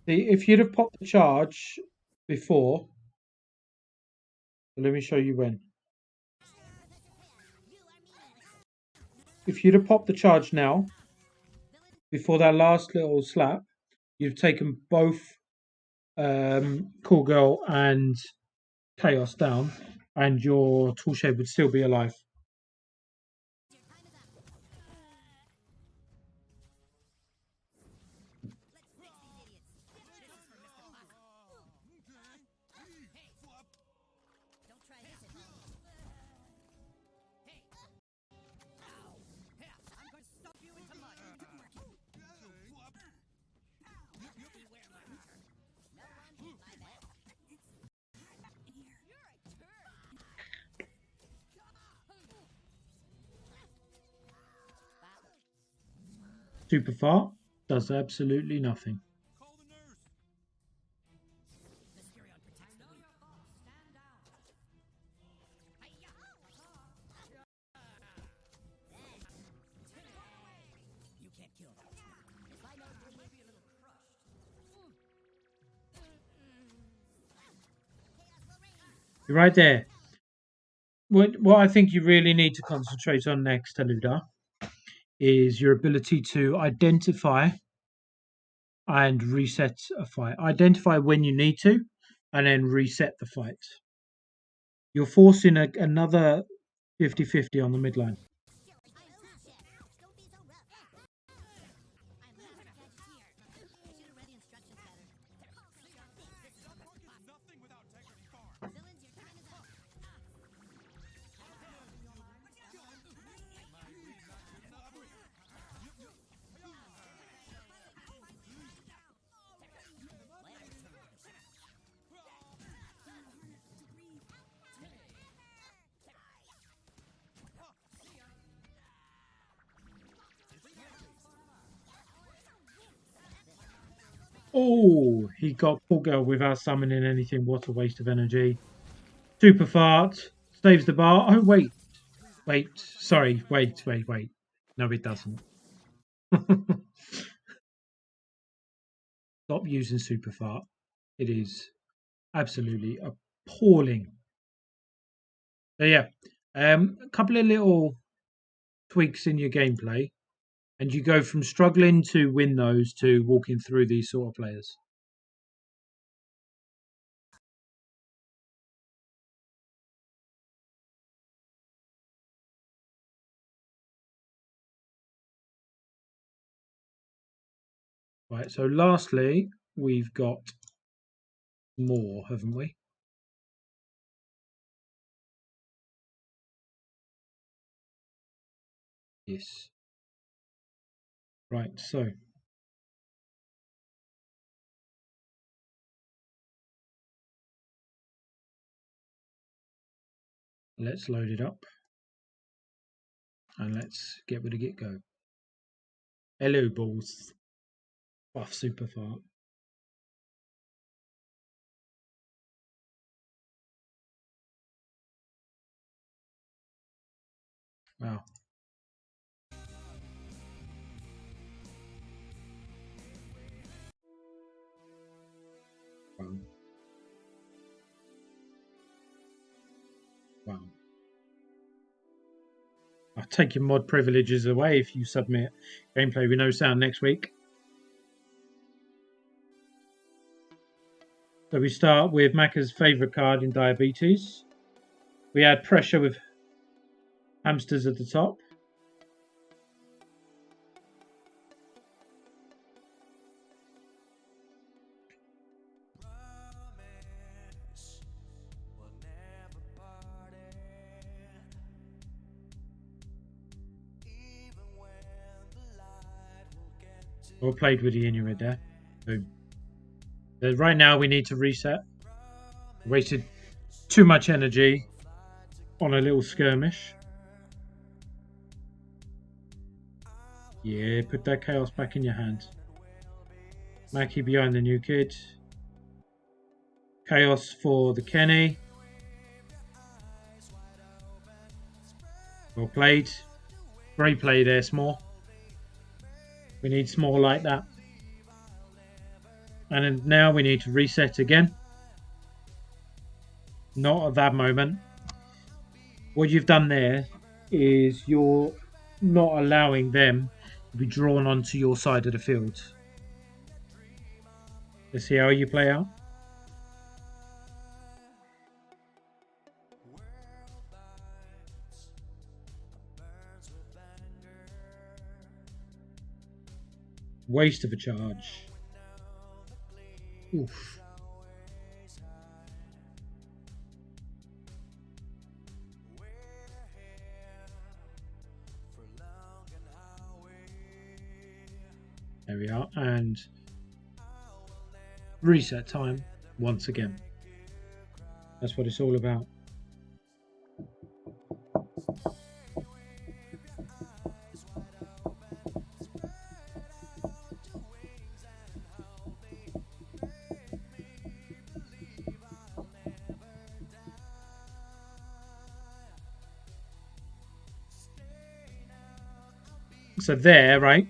S2: See, if you'd have popped the charge before, let me show you when. If you'd have popped the charge now, before that last little slap, you've taken both Cool Girl and Chaos down, and your tool shed would still be alive.
S3: Your time is up. Let's fix these idiots.
S4: This is for Mr. Possum. Hey,
S3: Don't try this at home.
S4: hey. Ow. Yeah, I'm going to stomp you into mud. Beware my return.
S3: No one hit my back.
S2: Super fart does absolutely nothing.
S6: Call the nurse.
S4: Mysterion protects the weak. Stand down. Hi-ya. You can't kill that. If I know you may be a little crushed.
S3: Chaos will reign.
S2: You're right there. What I think you really need to concentrate on next, Haluda, is your ability to identify and reset a fight. Identify when you need to, and then reset the fight. You're forcing another 50-50 on the midline.
S3: I'm Toolshed. Don't be so rough. I'm master gadgeteer. I should have read the instructions better.
S6: Nothing without Integrity Farm.
S3: Villains, your time is up.
S2: Oh, he got poor girl without summoning anything. What a waste of energy. Super fart. Saves the bar. Oh, wait. Wait. Sorry. Wait. No, it doesn't. Stop using super fart. It is absolutely appalling. So yeah, a couple of little tweaks in your gameplay, and you go from struggling to win those to walking through these sort of players. Right, so lastly, we've got more, haven't we? Yes. Right, so let's load it up and let's get rid of get go. Hello, balls. Buff super fart. Wow. Wow. Wow. I'll take your mod privileges away if you submit gameplay with no sound next week. So we start with Macca's favourite card in diabetes. We add pressure with hamsters at the top. Or played with the Inuit there. Boom. So right now we need to reset. Wasted too much energy on a little skirmish. Yeah, put that chaos back in your hand. Mackie behind the new kid. Chaos for the Kenny. Well played. Great play there, Small. We need Small like that. And now we need to reset again. Not at that moment. What you've done there is you're not allowing them to be drawn onto your side of the field. Let's see how you play out. Waste of a charge. Oof. There we are, and reset time once again. That's what it's all about. So there, right?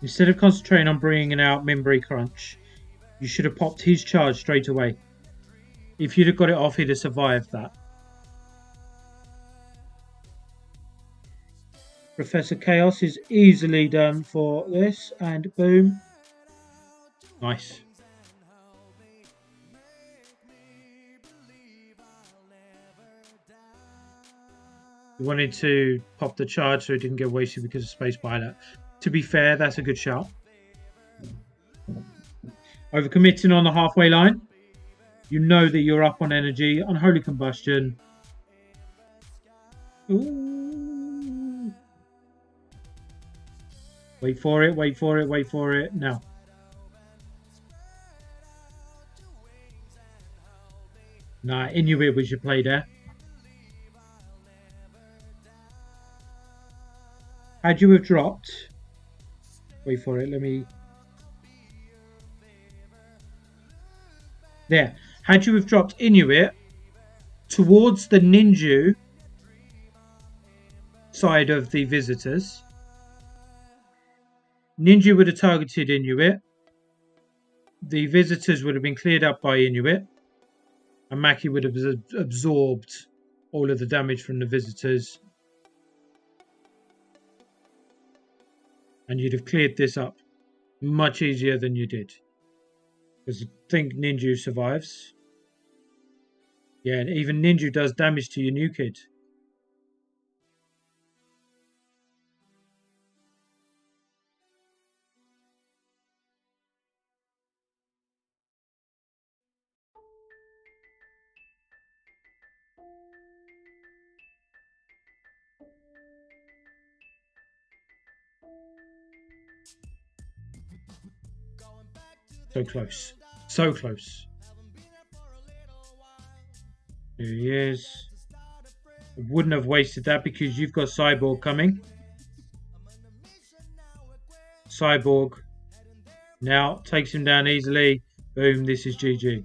S2: Instead of concentrating on bringing out Mimbri Crunch, you should have popped his charge straight away. If you'd have got it off, he'd have survived that. Professor Chaos is easily done for this, and boom. Nice. You wanted to pop the charge so it didn't get wasted because of Space Pilot. To be fair, that's a good shout. Overcommitting on the halfway line. You know that you're up on energy. Unholy Combustion. Ooh. Wait for it, wait for it, wait for it. Now. Nah, Inuit was your play there. Had you have dropped... Wait for it, let me... There. Had you have dropped Inuit towards the ninja side of the visitors, ninja would have targeted Inuit. The visitors would have been cleared up by Inuit, and Maki would have absorbed all of the damage from the visitors, and you'd have cleared this up much easier than you did. Because I think Ninja survives. Yeah, and even Ninja does damage to your new kid. So close. So close. There he is. I wouldn't have wasted that because you've got Cyborg coming. Cyborg now takes him down easily. Boom, this is GG.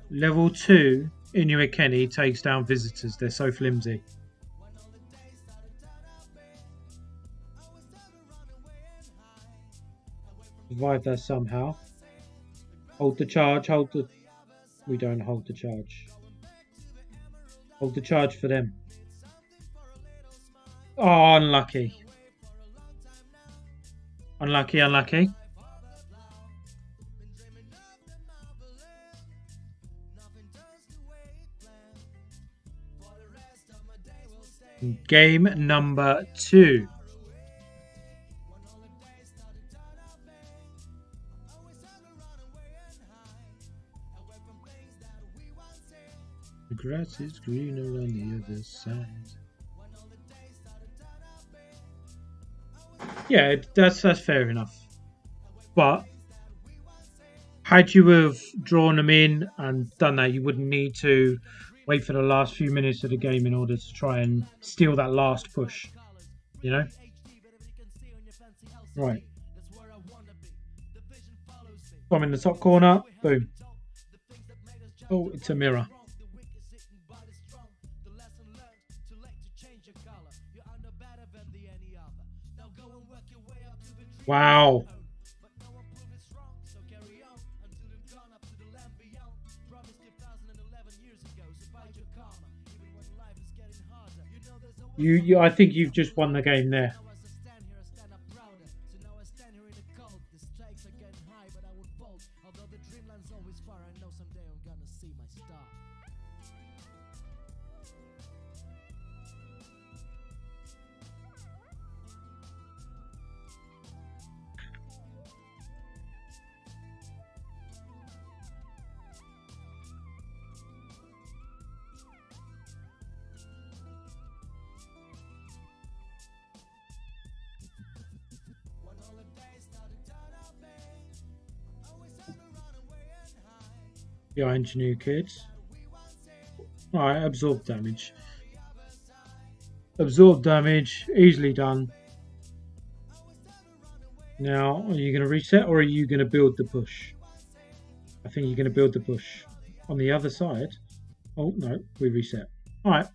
S2: Level 2, Inuit Kenny takes down visitors. They're so flimsy. Survive that somehow. Hold the charge, hold the... We don't hold the charge. Hold the charge for them. Oh, unlucky. Unlucky, unlucky. Game number 2. The grass is greener on the other side. Yeah, that's fair enough. But had you have drawn them in and done that, you wouldn't need to wait for the last few minutes of the game in order to try and steal that last push. You know? Right. I'm in the top corner. Boom. Oh, it's a mirror. Wow. I think you've just won the game there. Behind your new kids. Alright, absorb damage. Absorb damage, easily done. Now, are you going to reset or are you going to build the push? I think you're going to build the push. On the other side. Oh, no, we reset. Alright.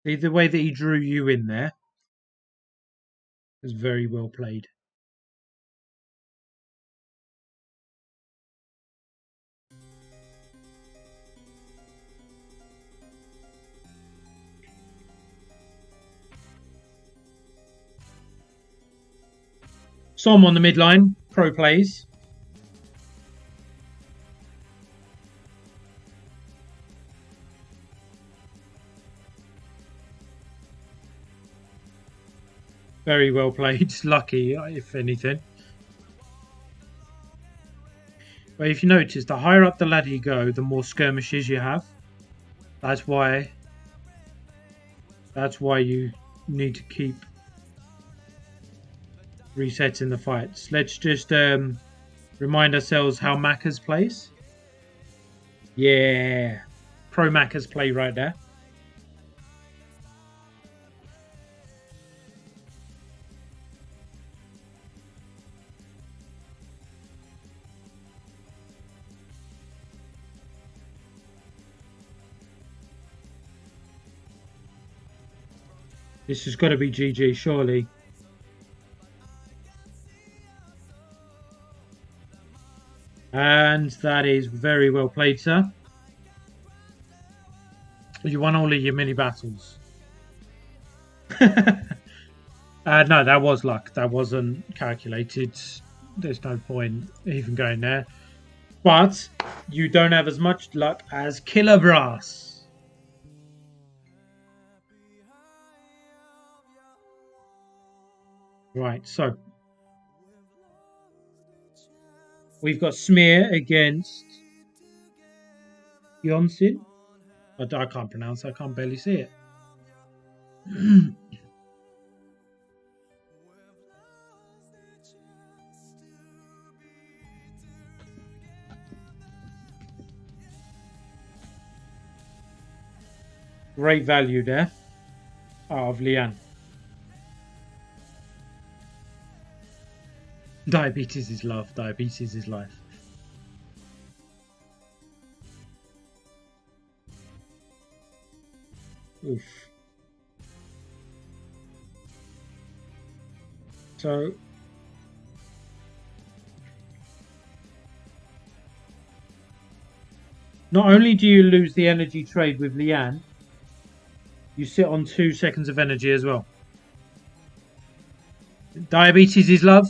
S2: The way that he drew you in there is very well played. Som on the midline, pro plays. Very well played. Lucky, if anything. But if you notice, the higher up the ladder you go, the more skirmishes you have. That's why you need to keep resetting the fights. Let's just remind ourselves how Macca's plays. Yeah. Pro Macca's play right there. This has got to be GG, surely. And that is very well played, sir. You won all of your mini battles. No, that was luck. That wasn't calculated. There's no point even going there. But you don't have as much luck as Killer Brass. Right, so we've got Smear against Yonsin. I can't pronounce it. I can't barely see it. Great value there out of Lian. Diabetes is love. Diabetes is life. Oof. So not only do you lose the energy trade with Lian, you sit on 2 seconds of energy as well. Diabetes is love.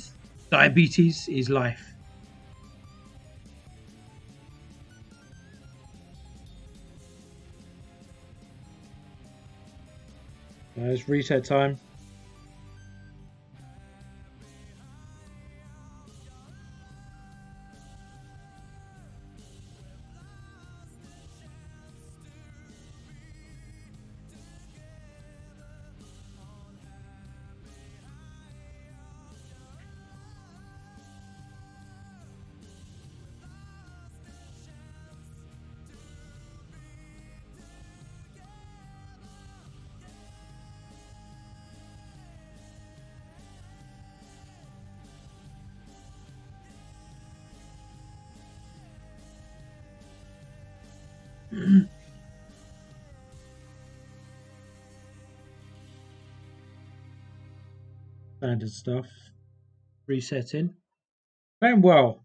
S2: Diabetes is life. It's reset time. Standard stuff. Resetting. Playing well.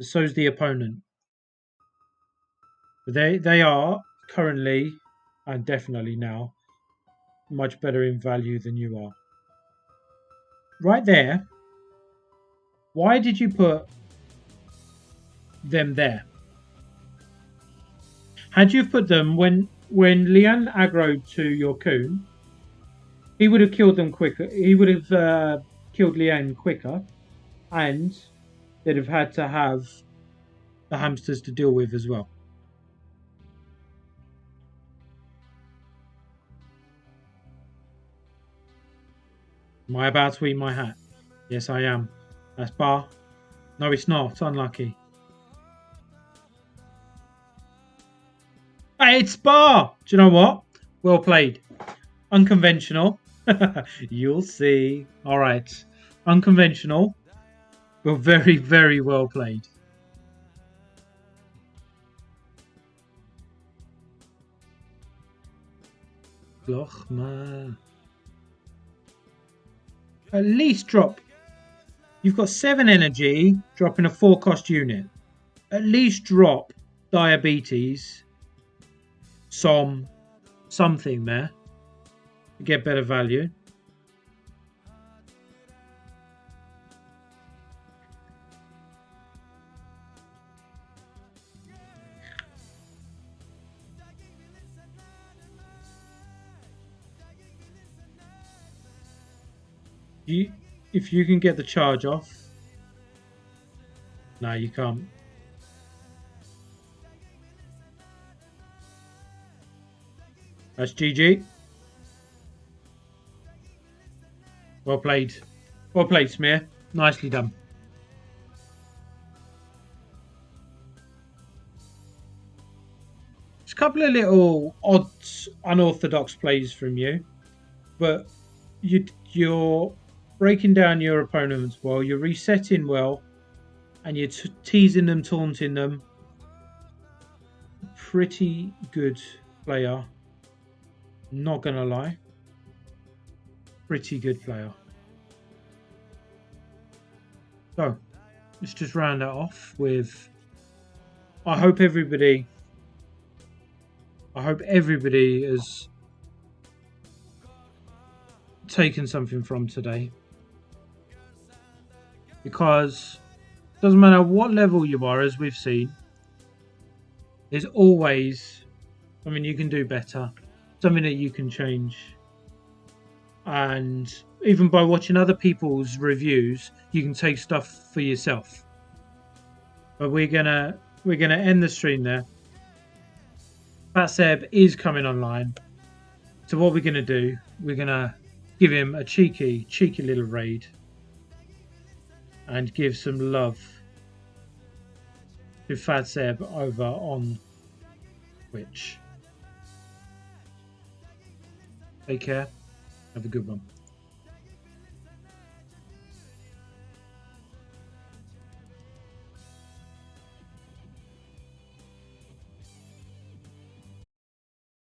S2: So's the opponent. They are currently, and definitely now, much better in value than you are. Right there. Why did you put them there? Had you put them when Lian aggroed to your Coon, he would have killed them quicker. He would have killed Lian quicker, and they'd have had to have the hamsters to deal with as well. Am I about to eat my hat? Yes, I am. That's bar. No, it's not. Unlucky. Hey, it's bar. Do you know what? Well played. Unconventional. You'll see. All right. Unconventional, but very, very well played. Lochma. At least drop. You've got 7 energy, dropping a 4 cost unit. At least drop diabetes, something there to get better value. if you can get the charge off. No, you can't. That's GG. Well played. Well played, Smear. Nicely done. It's a couple of little odd, unorthodox plays from you, but you're breaking down your opponents well. You're resetting well, and you're teasing them, taunting them. Pretty good player. Not gonna lie. Pretty good player. So let's just round that off with. I hope everybody has taken something from today, because it doesn't matter what level you are, as we've seen, there's always something you can do better, something that you can change, and even by watching other people's reviews, you can take stuff for yourself. But we're gonna end the stream there. Fat Seb is coming online. So what we're gonna do, we're gonna give him a cheeky little raid and give some love to Fat Seb over on Twitch. Take care. Have a good one.